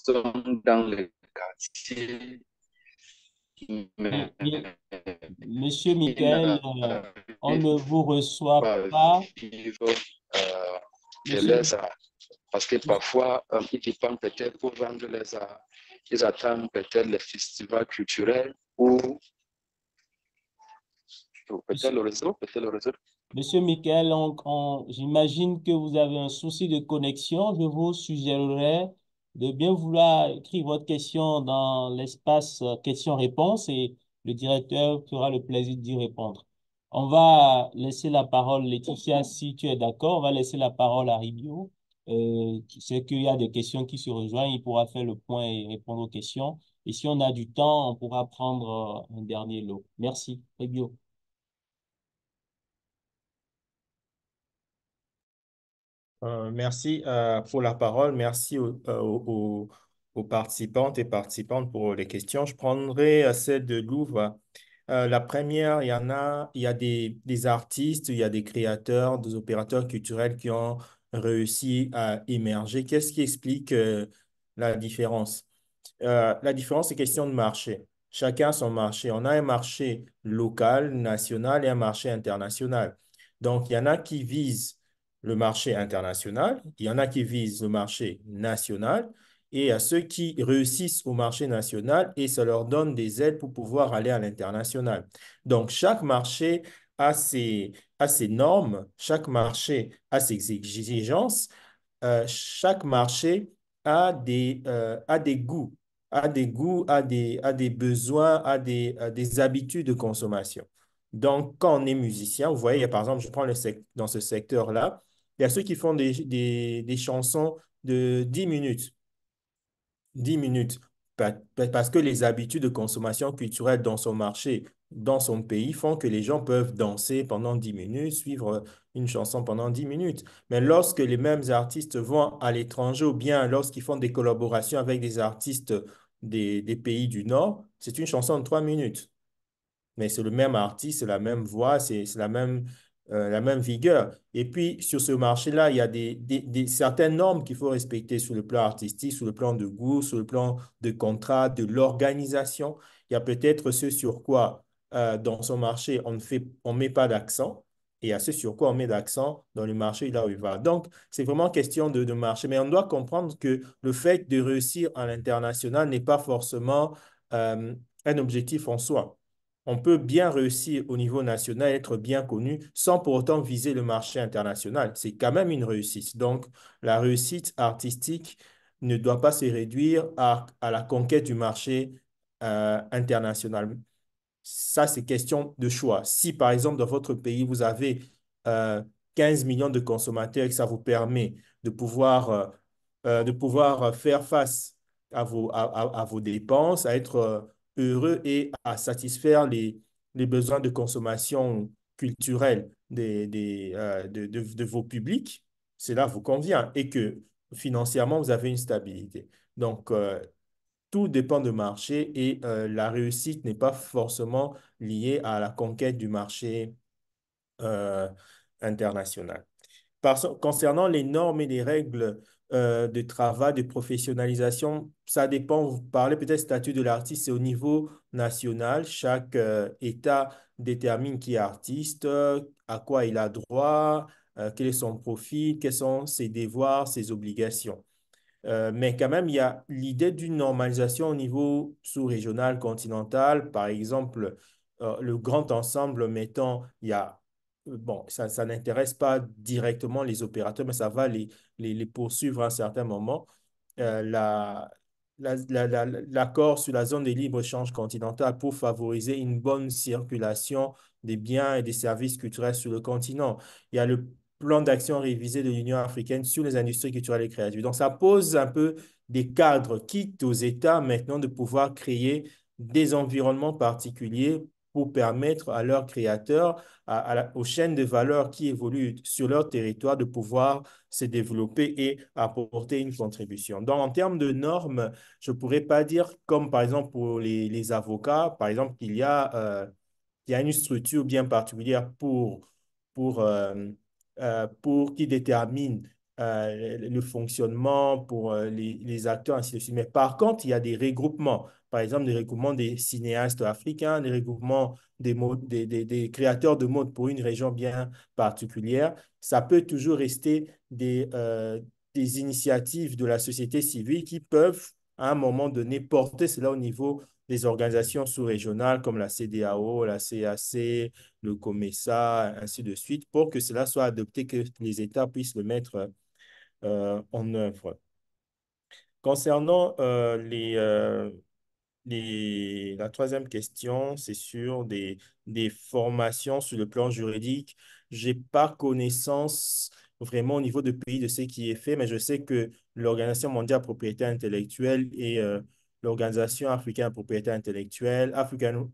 sont dans les quartiers, mais Monsieur Michael, on ne vous reçoit pas. Vivre de leurs arts. Parce que parfois, ils dépendent peut-être pour vendre les arts. Ils attendent peut-être les festivals culturels ou peut-être le réseau. Monsieur Michael, j'imagine que vous avez un souci de connexion. Je vous suggérerais de bien vouloir écrire votre question dans l'espace questions-réponses et le directeur fera le plaisir d'y répondre. On va laisser la parole, Laetitia, si tu es d'accord, on va laisser la parole à Ribio. C'est qu'il y a des questions qui se rejoignent, il pourra faire le point et répondre aux questions. Et si on a du temps, on pourra prendre un dernier lot. Merci, Ribio. Merci pour la parole. Merci aux participantes et participantes pour les questions. Je prendrai celle de Louvre. La première, il y a des artistes, il y a des créateurs, des opérateurs culturels qui ont réussi à émerger. Qu'est-ce qui explique la différence? La différence, c'est question de marché. Chacun a son marché. On a un marché local, national et un marché international. Donc, il y en a qui visent le marché international, il y en a qui visent le marché national, et il y a ceux qui réussissent au marché national et ça leur donne des aides pour pouvoir aller à l'international. Donc, chaque marché a ses normes, chaque marché a ses exigences, chaque marché a des goûts, a des besoins, a des habitudes de consommation. Donc, quand on est musicien, vous voyez, par exemple, je prends dans ce secteur-là, il y a ceux qui font des chansons de 10 minutes. 10 minutes. Parce que les habitudes de consommation culturelle dans son marché, dans son pays, font que les gens peuvent danser pendant 10 minutes, suivre une chanson pendant 10 minutes. Mais lorsque les mêmes artistes vont à l'étranger ou bien lorsqu'ils font des collaborations avec des artistes des pays du Nord, c'est une chanson de 3 minutes. Mais c'est le même artiste, c'est la même voix, c'est la même vigueur. Et puis, sur ce marché-là, il y a certaines normes qu'il faut respecter sur le plan artistique, sur le plan de goût, sur le plan de contrat, de l'organisation. Il y a peut-être ce sur quoi, dans son marché, on met pas d'accent. et à ce sur quoi on met l'accent dans le marché là où il va. Donc, c'est vraiment question de marché. Mais on doit comprendre que le fait de réussir à l'international n'est pas forcément un objectif en soi. On peut bien réussir au niveau national, être bien connu, sans pour autant viser le marché international. C'est quand même une réussite. Donc, la réussite artistique ne doit pas se réduire à la conquête du marché international. Ça, c'est question de choix. Si, par exemple, dans votre pays, vous avez euh, 15 millions de consommateurs et que ça vous permet de pouvoir faire face à vos dépenses, à être heureux et à satisfaire les besoins de consommation culturelle de vos publics, cela vous convient et que financièrement, vous avez une stabilité. Donc, tout dépend du marché et la réussite n'est pas forcément liée à la conquête du marché euh, international. Concernant les normes et les règles de travail, de professionnalisation, ça dépend. Vous parlez peut-être statut de l'artiste, c'est au niveau national. Chaque État détermine qui est artiste, à quoi il a droit, quel est son profil, quels sont ses devoirs, ses obligations. Mais quand même, il y a l'idée d'une normalisation au niveau sous-régional, continental. Par exemple, le grand ensemble, mettons, il y a, bon, ça n'intéresse pas directement les opérateurs, mais ça va les poursuivre à un certain moment. Euh, la, L'accord sur la zone de libre-échange continentale pour favoriser une bonne circulation des biens et des services culturels sur le continent. Il y a le plan d'action révisé de l'Union africaine sur les industries culturelles et créatives. Donc, ça pose un peu des cadres, quitte aux États maintenant de pouvoir créer des environnements particuliers pour permettre à leurs créateurs, aux chaînes de valeur qui évoluent sur leur territoire de pouvoir se développer et apporter une contribution. Donc, en termes de normes, je ne pourrais pas dire, comme par exemple pour les avocats, par exemple, il y a une structure bien particulière pour qui détermine le fonctionnement pour les acteurs, ainsi de suite. Mais par contre, il y a des regroupements. Par exemple, des regroupements des cinéastes africains, des regroupements des créateurs de mode pour une région bien particulière. Ça peut toujours rester des initiatives de la société civile qui peuvent, à un moment donné, porter cela au niveau des organisations sous-régionales comme la CEDEAO, la CAC, le COMESA, ainsi de suite, pour que cela soit adopté, que les États puissent le mettre en œuvre. Concernant la troisième question, c'est sur des formations sur le plan juridique. Je n'ai pas connaissance vraiment au niveau de pays de ce qui est fait, mais je sais que l'Organisation mondiale de propriété intellectuelle et l'Organisation africaine de propriété intellectuelle, African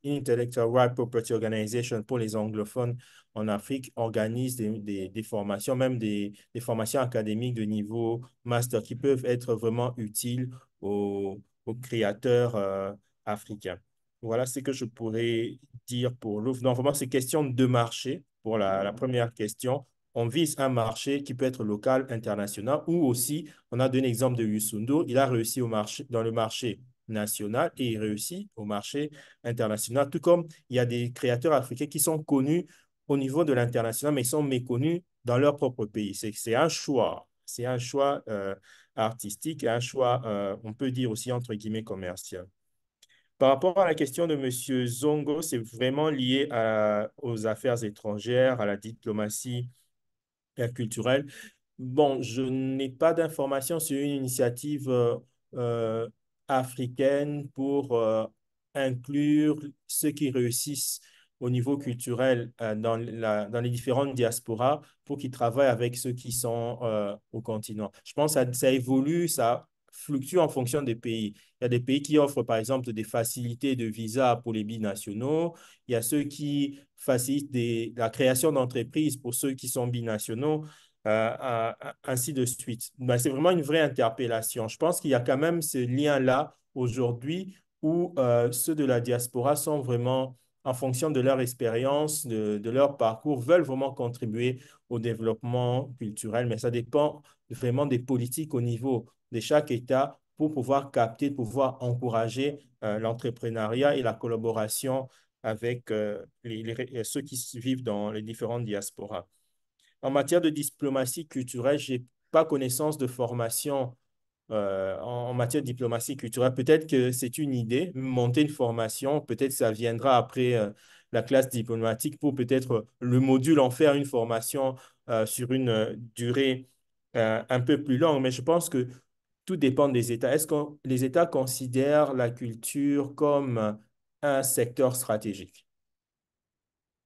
Intellectual Right Property Organization pour les anglophones en Afrique, organisent des formations, même des formations académiques de niveau master qui peuvent être vraiment utiles aux créateurs africains. Voilà ce que je pourrais dire pour l'offre. Donc, vraiment, c'est question de marché pour la première question. On vise un marché qui peut être local, international, ou aussi, on a donné l'exemple de Youssou. Il a réussi dans le marché national et il réussit au marché international. Tout comme il y a des créateurs africains qui sont connus au niveau de l'international, mais ils sont méconnus dans leur propre pays. C'est un choix. C'est un choix artistique et un choix, on peut dire aussi entre guillemets, commercial. Par rapport à la question de M. Zongo, c'est vraiment lié aux affaires étrangères, à la diplomatie culturelle. Bon, je n'ai pas d'informations sur une initiative euh, africaine pour inclure ceux qui réussissent au niveau culturel dans les différentes diasporas pour qu'ils travaillent avec ceux qui sont au continent. Je pense que ça évolue, ça fluctue en fonction des pays. Il y a des pays qui offrent, par exemple, des facilités de visa pour les binationaux. Il y a ceux qui facilitent la création d'entreprises pour ceux qui sont binationaux ainsi de suite. Ben, c'est vraiment une vraie interpellation. Je pense qu'il y a quand même ce lien-là aujourd'hui où ceux de la diaspora sont vraiment, en fonction de leur expérience, de leur parcours, veulent vraiment contribuer au développement culturel, mais ça dépend vraiment des politiques au niveau de chaque État pour pouvoir capter, pouvoir encourager l'entrepreneuriat et la collaboration avec ceux qui vivent dans les différentes diasporas. En matière de diplomatie culturelle, je n'ai pas connaissance de formation en matière de diplomatie culturelle. Peut-être que c'est une idée, monter une formation, peut-être que ça viendra après la classe diplomatique pour peut-être le module en faire une formation sur une durée un peu plus longue. Mais je pense que tout dépend des États. Est-ce que les États considèrent la culture comme un secteur stratégique?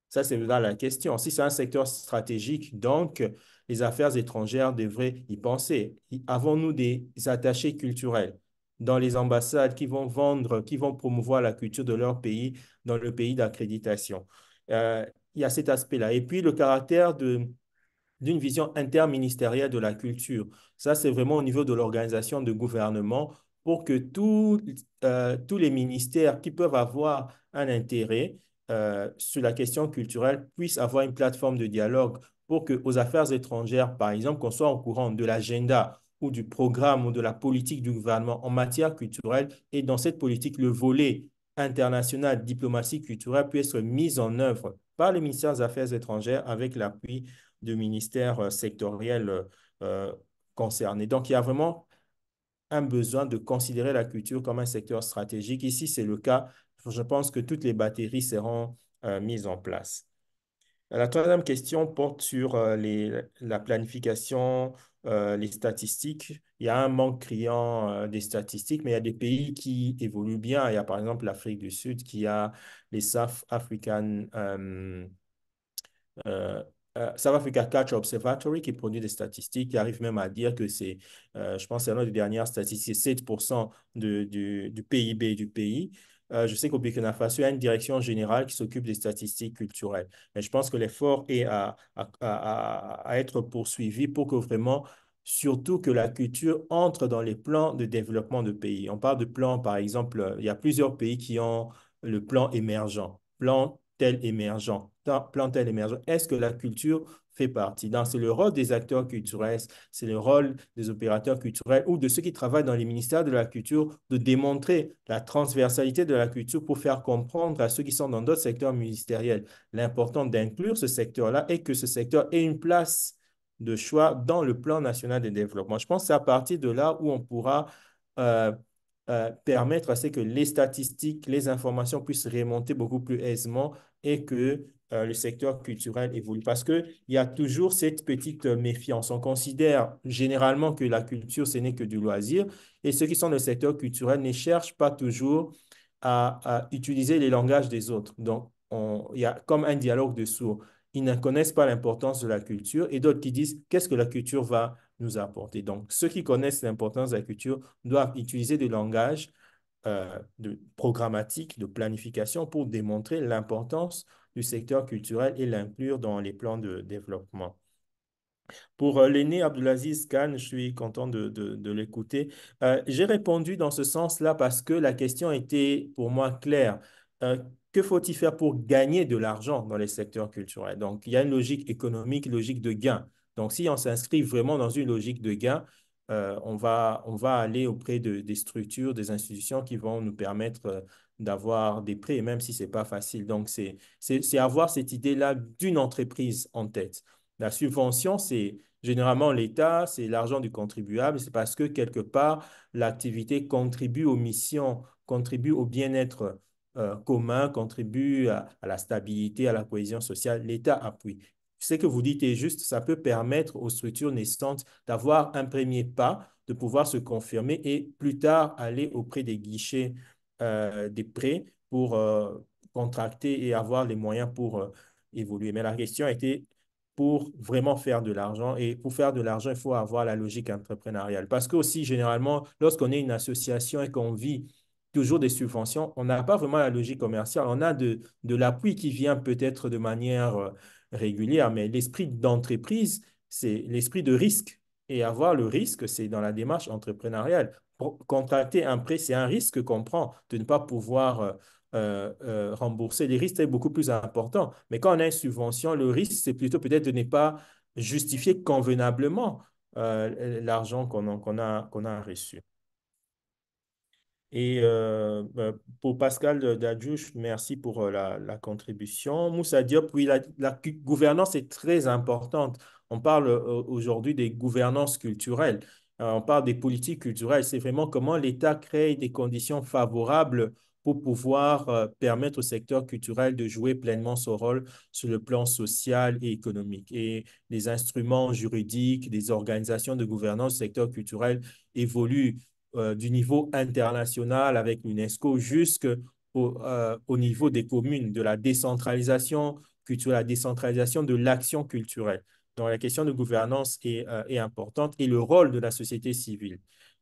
Ça, c'est là la question. Si c'est un secteur stratégique, donc les affaires étrangères devraient y penser. Avons-nous des attachés culturels dans les ambassades qui vont vendre, qui vont promouvoir la culture de leur pays dans le pays d'accréditation? Euh, il y a cet aspect-là. Et puis, le caractère d'une vision interministérielle de la culture. Ça, c'est vraiment au niveau de l'organisation de gouvernement pour que tous les ministères qui peuvent avoir un intérêt sur la question culturelle puissent avoir une plateforme de dialogue pour que aux affaires étrangères, par exemple, qu'on soit au courant de l'agenda ou du programme ou de la politique du gouvernement en matière culturelle et dans cette politique, le volet international, diplomatie culturelle peut être mis en œuvre par le ministère des Affaires étrangères avec l'appui de ministères sectoriels euh, concernés. Donc, il y a vraiment un besoin de considérer la culture comme un secteur stratégique. Ici, c'est le cas. Je pense que toutes les batteries seront mises en place. La troisième question porte sur la planification, les statistiques. Il y a un manque criant des statistiques, mais il y a des pays qui évoluent bien. Il y a par exemple l'Afrique du Sud qui a les South African euh, South Africa Culture Observatory qui produit des statistiques, qui arrive même à dire que je pense, c'est l'une des dernières statistiques, c'est 7% du PIB du pays. Je sais qu'au Burkina Faso, il y a une direction générale qui s'occupe des statistiques culturelles. Mais je pense que l'effort est à être poursuivi pour que vraiment, surtout que la culture entre dans les plans de développement de pays. On parle de plans, par exemple, il y a plusieurs pays qui ont le plan émergent, plan tel émergent, plan tel émergent. Est-ce que la culture fait partie? Donc, c'est le rôle des acteurs culturels, c'est le rôle des opérateurs culturels ou de ceux qui travaillent dans les ministères de la culture de démontrer la transversalité de la culture pour faire comprendre à ceux qui sont dans d'autres secteurs ministériels l'important d'inclure ce secteur-là et que ce secteur ait une place de choix dans le plan national de développement. Je pense que c'est à partir de là où on pourra euh, permettre à ce que les statistiques, les informations puissent remonter beaucoup plus aisément et que le secteur culturel évolue. Parce qu'il y a toujours cette petite méfiance. On considère généralement que la culture, ce n'est que du loisir et ceux qui sont dans le secteur culturel ne cherchent pas toujours à utiliser les langages des autres. Donc, il y a comme un dialogue de sourds. Ils ne connaissent pas l'importance de la culture et d'autres qui disent qu'est-ce que la culture va nous apporter. Donc, ceux qui connaissent l'importance de la culture doivent utiliser des langages de programmatique, de planification pour démontrer l'importance du secteur culturel et l'inclure dans les plans de développement. Pour l'aîné Abdulaziz Khan, je suis content de l'écouter. J'ai répondu dans ce sens-là parce que la question était pour moi claire. Euh, que faut-il faire pour gagner de l'argent dans les secteurs culturels? Donc, il y a une logique économique, une logique de gain. Donc, si on s'inscrit vraiment dans une logique de gain, on va aller auprès des structures, des institutions qui vont nous permettre d'avoir des prêts, même si ce n'est pas facile. Donc, c'est avoir cette idée-là d'une entreprise en tête. La subvention, c'est généralement l'État, c'est l'argent du contribuable. C'est parce que quelque part, l'activité contribue aux missions, contribue au bien-être commun, contribue à la stabilité, à la cohésion sociale. L'État appuie. Ce que vous dites est juste, ça peut permettre aux structures naissantes d'avoir un premier pas, de pouvoir se confirmer et plus tard aller auprès des guichets des prêts pour contracter et avoir les moyens pour évoluer. Mais la question était pour vraiment faire de l'argent. Et pour faire de l'argent, il faut avoir la logique entrepreneuriale. Parce que aussi, généralement, lorsqu'on est une association et qu'on vit toujours des subventions, on n'a pas vraiment la logique commerciale. On a de l'appui qui vient peut-être de manière régulière, mais l'esprit d'entreprise, c'est l'esprit de risque. Et avoir le risque, c'est dans la démarche entrepreneuriale. Pour contracter un prêt, c'est un risque qu'on prend de ne pas pouvoir rembourser. Les risques, c'est beaucoup plus important. Mais quand on a une subvention, le risque, c'est plutôt peut-être de ne pas justifier convenablement l'argent qu'on a reçu. Et pour Pascal Dadjouch, merci pour la contribution. Moussa Diop, oui, la gouvernance est très importante. On parle aujourd'hui des gouvernances culturelles. On parle des politiques culturelles. C'est vraiment comment l'État crée des conditions favorables pour pouvoir permettre au secteur culturel de jouer pleinement son rôle sur le plan social et économique. Et les instruments juridiques, des organisations de gouvernance du secteur culturel évoluent du niveau international avec l'UNESCO jusqu'au niveau des communes, de la décentralisation culturelle, la décentralisation de l'action culturelle. Donc, la question de gouvernance est importante et le rôle de la société civile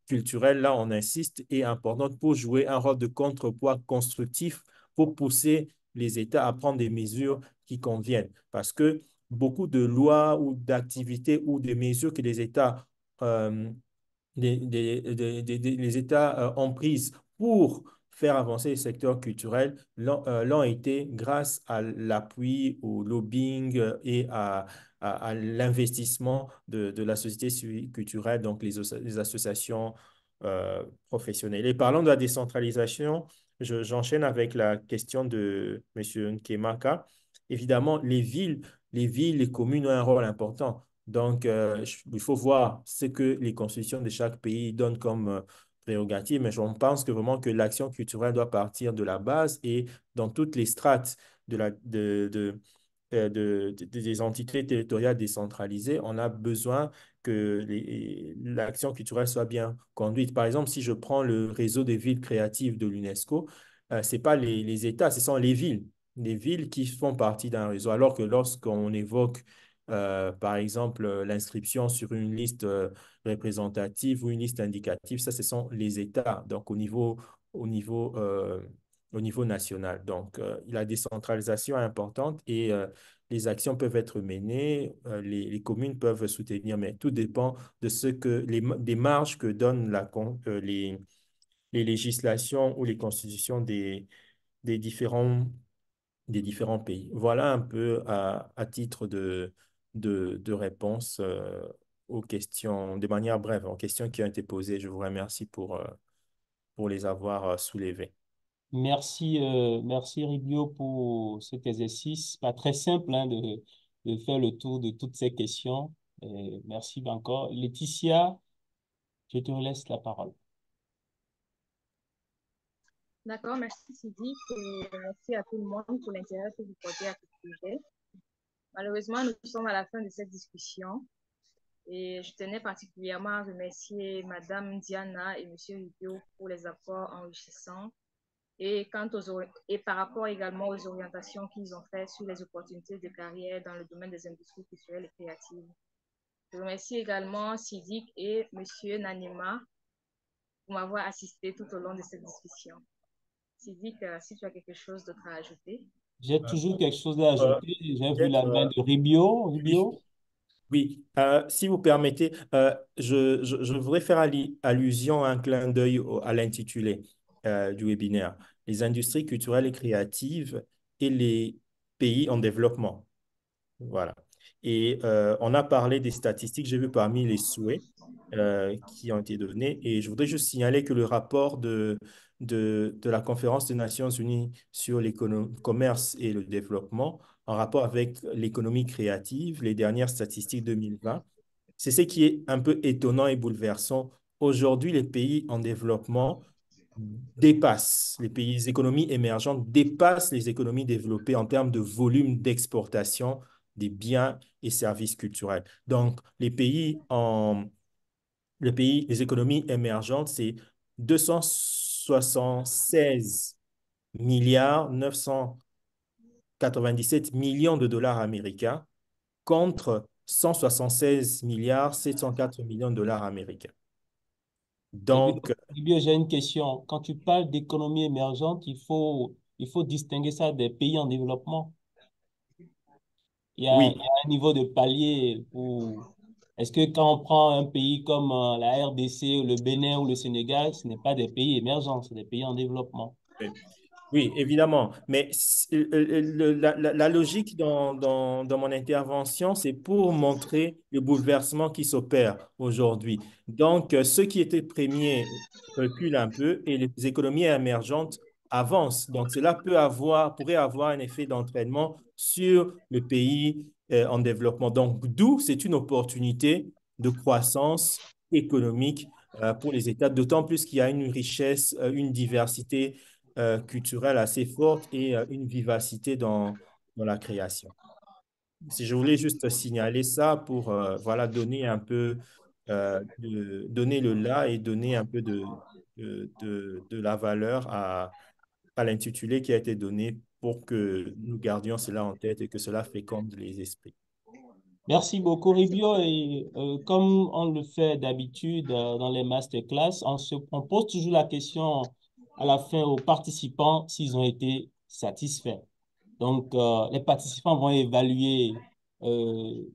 culturelle, là, on insiste, est important pour jouer un rôle de contrepoids constructif pour pousser les États à prendre des mesures qui conviennent. Parce que beaucoup de lois ou d'activités ou de mesures que les États euh, les États ont prises pour faire avancer le secteur culturel l'ont été grâce à l'appui, au lobbying et à l'investissement de la société civile culturelle, donc les associations professionnelles. Et parlant de la décentralisation, j'enchaîne avec la question de M. Nkemaka. Évidemment, les communes ont un rôle important. Donc, il faut voir ce que les constitutions de chaque pays donnent comme prérogative, mais je pense que vraiment que l'action culturelle doit partir de la base et dans toutes les strates des entités territoriales décentralisées, on a besoin que l'action culturelle soit bien conduite. Par exemple, si je prends le réseau des villes créatives de l'UNESCO, ce n'est pas les États, ce sont les villes qui font partie d'un réseau. Alors que lorsqu'on évoque par exemple, l'inscription sur une liste représentative ou une liste indicative, ça, ce sont les États, donc au niveau, euh, au niveau national. Donc, la décentralisation est importante et les actions peuvent être menées, les communes peuvent soutenir, mais tout dépend de des marges que donnent les législations ou les constitutions des des différents pays. Voilà un peu à titre de réponse aux questions, de manière brève, aux questions qui ont été posées. Je vous remercie pour les avoir soulevées. Merci, merci Ribio pour cet exercice. Pas très simple hein, de faire le tour de toutes ces questions. Merci encore. Laetitia, je te laisse la parole. D'accord, merci Sidi et merci à tout le monde pour l'intérêt que vous portez à ce sujet. Malheureusement, nous sommes à la fin de cette discussion et je tenais particulièrement à remercier Madame Diana et Monsieur Rubio pour les apports enrichissants et par rapport également aux orientations qu'ils ont faites sur les opportunités de carrière dans le domaine des industries culturelles et créatives. Je remercie également Sidik et Monsieur Nanima pour m'avoir assisté tout au long de cette discussion. Sidik, si tu as quelque chose d'autre à ajouter. J'ai toujours quelque chose à ajouter. J'ai vu la main Peut-être, de Ribio. Ribio? oui, si vous permettez, je voudrais faire allusion à un clin d'œil à l'intitulé du webinaire, les industries culturelles et créatives et les pays en développement. Voilà. Et on a parlé des statistiques, j'ai vu parmi les souhaits qui ont été donnés. Et je voudrais juste signaler que le rapport de la Conférence des Nations Unies sur l'économie, commerce et le développement, en rapport avec l'économie créative, les dernières statistiques 2020, c'est ce qui est un peu étonnant et bouleversant. Aujourd'hui, les pays en développement les pays, les économies émergentes dépassent les économies développées en termes de volume d'exportation des biens et services culturels. Donc, les économies émergentes, c'est 276 milliards 997 millions de dollars américains contre 176 milliards 704 millions de dollars américains. Donc, Ribio, j'ai une question. Quand tu parles d'économie émergente, il faut distinguer ça des pays en développement. Il y oui, a un niveau de palier où est-ce que quand on prend un pays comme la RDC, le Bénin ou le Sénégal, ce n'est pas des pays émergents, c'est des pays en développement. oui. Oui, évidemment. Mais la logique dans mon intervention, c'est pour montrer le bouleversement qui s'opère aujourd'hui. Donc, ceux qui étaient premiers reculent un peu et les économies émergentes avancent. Donc, cela pourrait avoir un effet d'entraînement sur le pays en développement. Donc, d'où c'est une opportunité de croissance économique pour les États, d'autant plus qu'il y a une richesse, une diversité culturelle assez forte et une vivacité dans la création. Si je voulais juste signaler ça pour voilà, donner un peu, donner le là et donner un peu de la valeur à l'intitulé qui a été donné pour que nous gardions cela en tête et que cela féconde les esprits. Merci beaucoup, Ribio. Et comme on le fait d'habitude dans les masterclass, on pose toujours la question à la fin aux participants s'ils ont été satisfaits. Donc, les participants vont évaluer,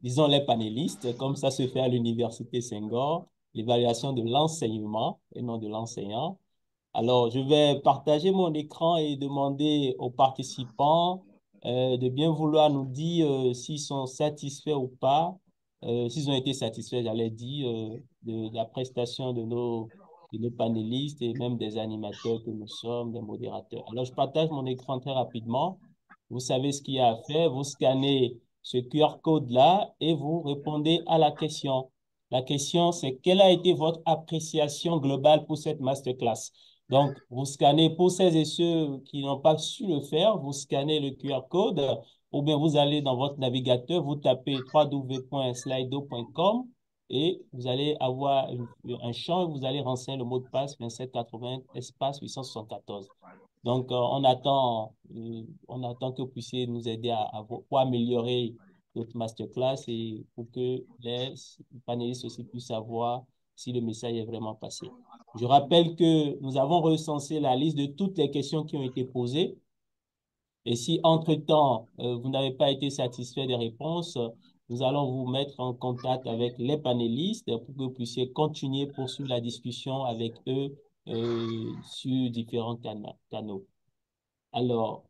disons, les panélistes, comme ça se fait à l'Université Senghor, l'évaluation de l'enseignement et non de l'enseignant. Alors, je vais partager mon écran et demander aux participants de bien vouloir nous dire s'ils sont satisfaits ou pas, s'ils ont été satisfaits, j'allais dire, de la prestation de nos panélistes et même des animateurs que nous sommes, des modérateurs. Alors, je partage mon écran très rapidement. Vous savez ce qu'il y a à faire. Vous scannez ce QR code-là et vous répondez à la question. La question, c'est quelle a été votre appréciation globale pour cette masterclass? Donc, vous scannez, pour celles et ceux qui n'ont pas su le faire, vous scannez le QR code ou bien vous allez dans votre navigateur, vous tapez www.slido.com et vous allez avoir un champ et vous allez renseigner le mot de passe 2780 espace 874. Donc, on attend que vous puissiez nous aider pour améliorer notre masterclass et pour que les panélistes aussi puissent savoir si le message est vraiment passé. Je rappelle que nous avons recensé la liste de toutes les questions qui ont été posées. Et si, entre-temps, vous n'avez pas été satisfait des réponses, nous allons vous mettre en contact avec les panélistes pour que vous puissiez continuer, poursuivre la discussion avec eux sur différents canaux. Alors,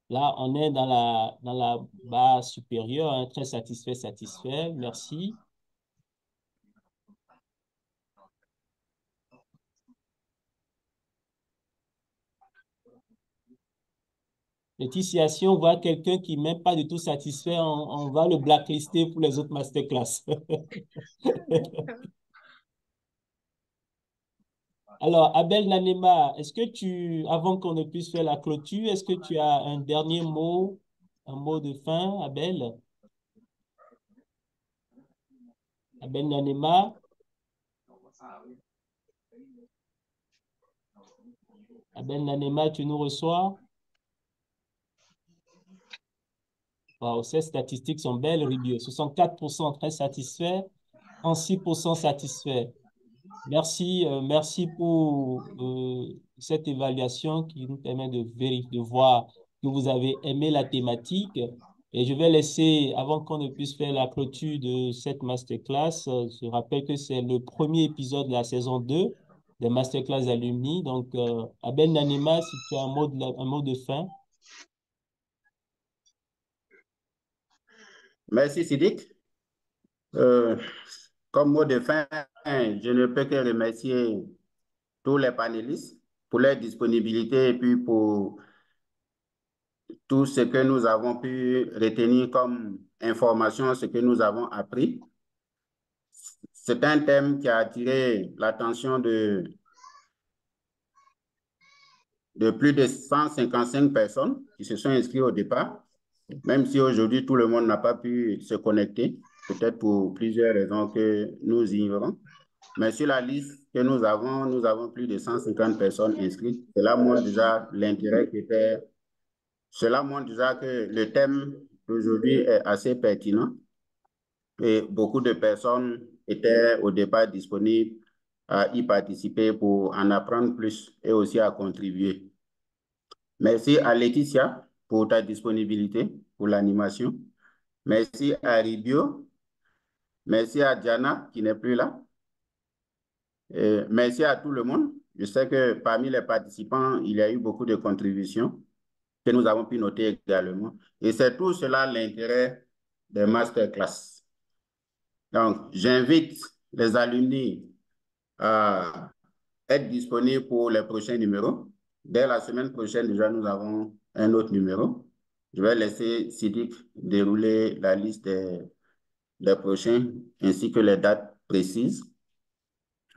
là, on est dans la barre supérieure, hein, très satisfait, satisfait. Merci. Laetitia, si on voit quelqu'un qui n'est même pas du tout satisfait, on va le blacklister pour les autres masterclass. Alors, Abel Nanema, est-ce que avant qu'on ne puisse faire la clôture, est-ce que tu as un dernier mot, un mot de fin, Abel? Abel Nanema? Abel Nanema, tu nous reçois? Wow, ces statistiques sont belles, Ribio. 64% très satisfaits, 36% satisfaits. Merci, merci pour cette évaluation qui nous permet de vérifier, de voir que vous avez aimé la thématique. Et je vais laisser, avant qu'on ne puisse faire la clôture de cette masterclass, je rappelle que c'est le premier épisode de la saison 2 des masterclass alumni. Donc, Abel Nanema, si tu as un mot de fin. Merci, Sidik. Comme mot de fin, je ne peux que remercier tous les panélistes pour leur disponibilité et puis pour tout ce que nous avons pu retenir comme information, ce que nous avons appris. C'est un thème qui a attiré l'attention de plus de 155 personnes qui se sont inscrites au départ, même si aujourd'hui tout le monde n'a pas pu se connecter, peut-être pour plusieurs raisons que nous ignorons. Mais sur la liste que nous avons plus de 150 personnes inscrites. Cela montre déjà l'intérêt qui était. Cela montre déjà que le thème d'aujourd'hui est assez pertinent et beaucoup de personnes étaient au départ disponibles à y participer pour en apprendre plus et aussi à contribuer. Merci à Laetitia pour ta disponibilité pour l'animation. Merci à Ribio. Merci à Diana qui n'est plus là. Merci à tout le monde. Je sais que parmi les participants, il y a eu beaucoup de contributions que nous avons pu noter également. Et c'est tout cela l'intérêt des masterclass. Donc, j'invite les alumni à être disponibles pour les prochains numéros. Dès la semaine prochaine, déjà, nous avons un autre numéro. Je vais laisser Sidik dérouler la liste des prochains ainsi que les dates précises.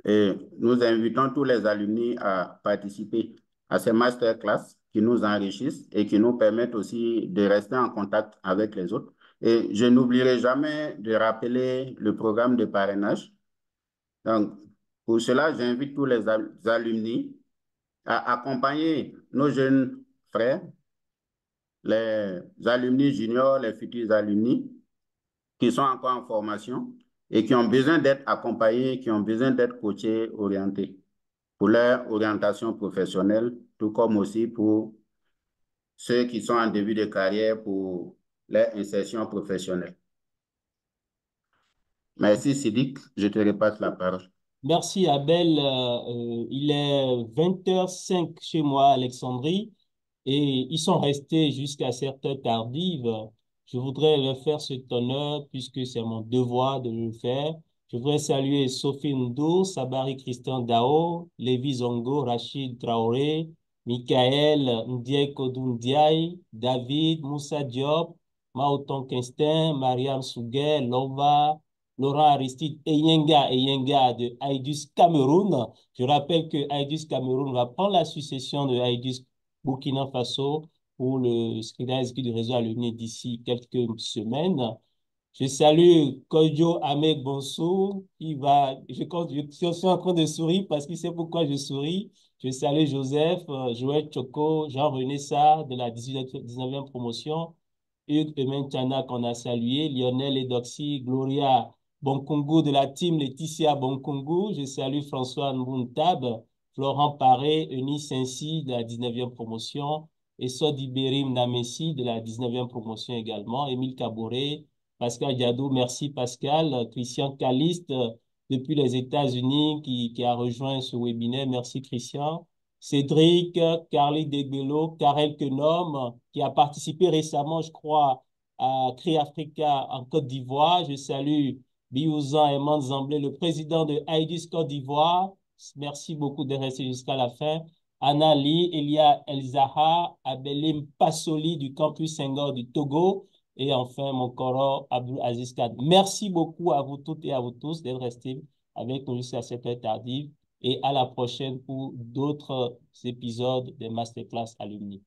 Et nous invitons tous les alumni à participer à ces masterclass qui nous enrichissent et qui nous permettent aussi de rester en contact avec les autres. Et je n'oublierai jamais de rappeler le programme de parrainage. Donc, pour cela, j'invite tous les alumni à accompagner nos jeunes frères, les alumni juniors, les futurs alumni qui sont encore en formation et qui ont besoin d'être accompagnés, qui ont besoin d'être coachés, orientés pour leur orientation professionnelle, tout comme aussi pour ceux qui sont en début de carrière pour leur insertion professionnelle. Merci Sidik, je te repasse la parole. Merci Abel. Il est 20h05 chez moi à Alexandrie et ils sont restés jusqu'à cette heure tardive. Je voudrais leur faire cet honneur puisque c'est mon devoir de le faire. Je voudrais saluer Sophie Ndou, Sabari Christian Dao, Lévi Zongo, Rachid Traoré, Michael Ndiaye Kodou Ndiaye, David Moussa Diop, Maoton Kinstin, Mariam Souguet, Lova, Laurent Aristide Eyenga de Aïdus Cameroun. Je rappelle que Aïdus Cameroun va prendre la succession de Aïdus Burkina Faso pour le secrétaire exécutif du réseau alumni d'ici quelques semaines. Je salue Kodjo Ahmed Bonsou, je suis en train de sourire parce qu'il sait pourquoi je souris. Je salue Joseph, Joël Choco, Jean-René Sarr de la 19e promotion, Hugues Emen-Chana qu'on a salué, Lionel Edoxy, Gloria Bonkongo de la team Laetitia Bonkongo. Je salue François Nbuntab, Florent Paré, Eunice Saint-Cy de la 19e promotion, et Sodi Berim Namessi de la 19e promotion également, Émile Caboret, Pascal Diado, merci Pascal, Christian Caliste depuis les États-Unis qui a rejoint ce webinaire, merci Christian, Cédric, Carly Degbello, Karel Kenom qui a participé récemment, je crois, à Cri Africa en Côte d'Ivoire. Je salue Biouzan Eman Zamblé, le président de Aïdus Côte d'Ivoire. Merci beaucoup de rester jusqu'à la fin. Anna Lee, Elia Elzaha, Abelim Passoli du campus Senghor du Togo. Et enfin, mon coro Abdul Aziz Kad. Merci beaucoup à vous toutes et à vous tous d'être restés avec nous jusqu'à cette heure tardive. Et à la prochaine pour d'autres épisodes des Masterclass Alumni.